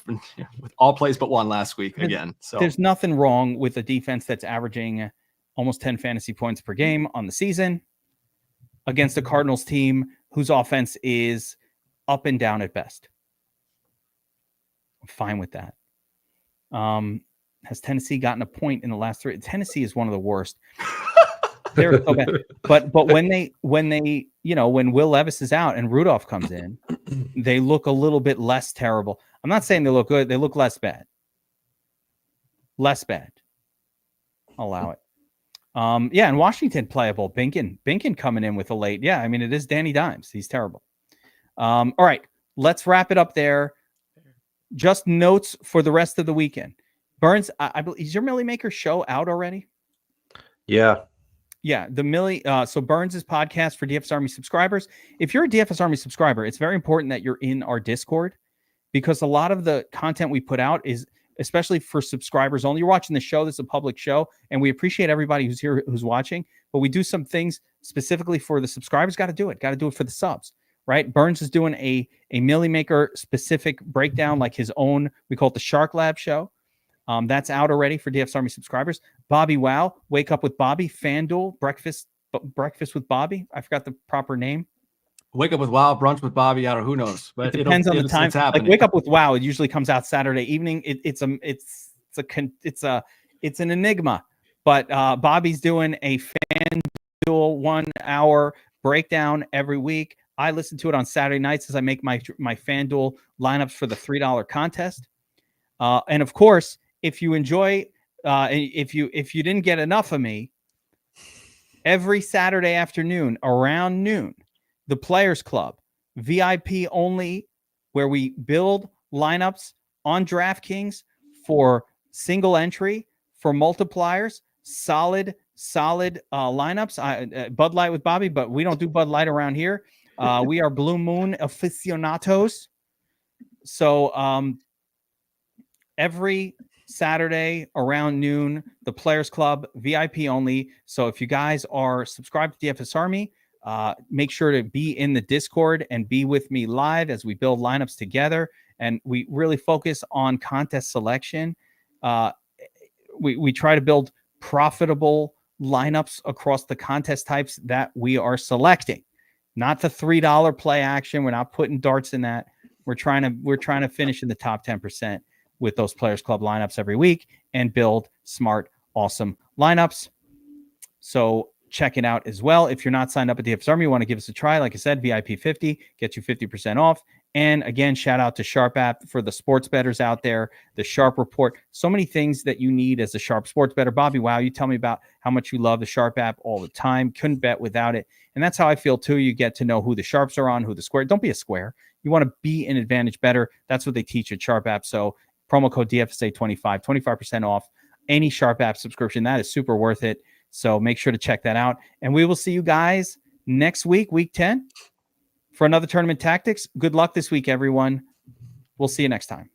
with all plays but one last week again. So there's nothing wrong with a defense that's averaging almost 10 fantasy points per game on the season against a Cardinals team whose offense is up and down at best. I'm fine with that. Has Tennessee gotten a point in the last 3? Tennessee is one of the worst. They're so bad. But when Will Levis is out and Rudolph comes in, they look a little bit less terrible. I'm not saying they look good. They look less bad. Less bad. I'll allow it. Yeah, and Washington playable. Binkin coming in with a late. Yeah, I mean, it is Danny Dimes. He's terrible. All right, let's wrap it up there. Just notes for the rest of the weekend. Burns, I believe, is your Millie Maker show out already? Yeah. Yeah, the Millie. So Burns' podcast for DFS Army subscribers. If you're a DFS Army subscriber, it's very important that you're in our Discord, because a lot of the content we put out is especially for subscribers only. You're watching the show. This is a public show, and we appreciate everybody who's here, who's watching. But we do some things specifically for the subscribers. Got to do it. Got to do it for the subs, right? Burns is doing a Millie Maker specific breakdown, like his own. We call it the Shark Lab show. That's out already for DFS Army subscribers. BobbyWow, Wake Up with Bobby, FanDuel, Breakfast with Bobby. I forgot the proper name. Wake Up with Wow, Brunch with Bobby, out or who knows. But It depends on the time. It's happening. Like Wake Up with Wow, it usually comes out Saturday evening. It's an enigma. But Bobby's doing a FanDuel 1 hour breakdown every week. I listen to it on Saturday nights as I make my FanDuel lineups for the $3 contest. And of course, if you enjoy, if you didn't get enough of me, every Saturday afternoon around noon, the Players Club, VIP only, where we build lineups on DraftKings for single entry, for multipliers, solid lineups. Bud Light with Bobby, but we don't do Bud Light around here. We are Blue Moon aficionados. So every Saturday around noon, the Players Club, VIP only. So if you guys are subscribed to DFS Army, make sure to be in the Discord and be with me live as we build lineups together. And we really focus on contest selection. We try to build profitable lineups across the contest types that we are selecting. Not the $3 play action. We're not putting darts in that. We're trying to finish in the top 10% with those Players Club lineups every week and build smart, awesome lineups. So check it out as well. If you're not signed up at DFS Army, you want to give us a try. Like I said, VIP 50 gets you 50% off. And again, shout out to Sharp App for the sports bettors out there, the Sharp Report. So many things that you need as a Sharp sports bettor. BobbyWow, you tell me about how much you love the Sharp App all the time. Couldn't bet without it. And that's how I feel too. You get to know who the Sharps are on, who the square. Don't be a square. You want to be an advantage bettor. That's what they teach at Sharp App. So promo code DFSA25, 25% off any Sharp App subscription. That is super worth it. So make sure to check that out. And we will see you guys next week, week 10, for another Tournament Tactics. Good luck this week, everyone. We'll see you next time.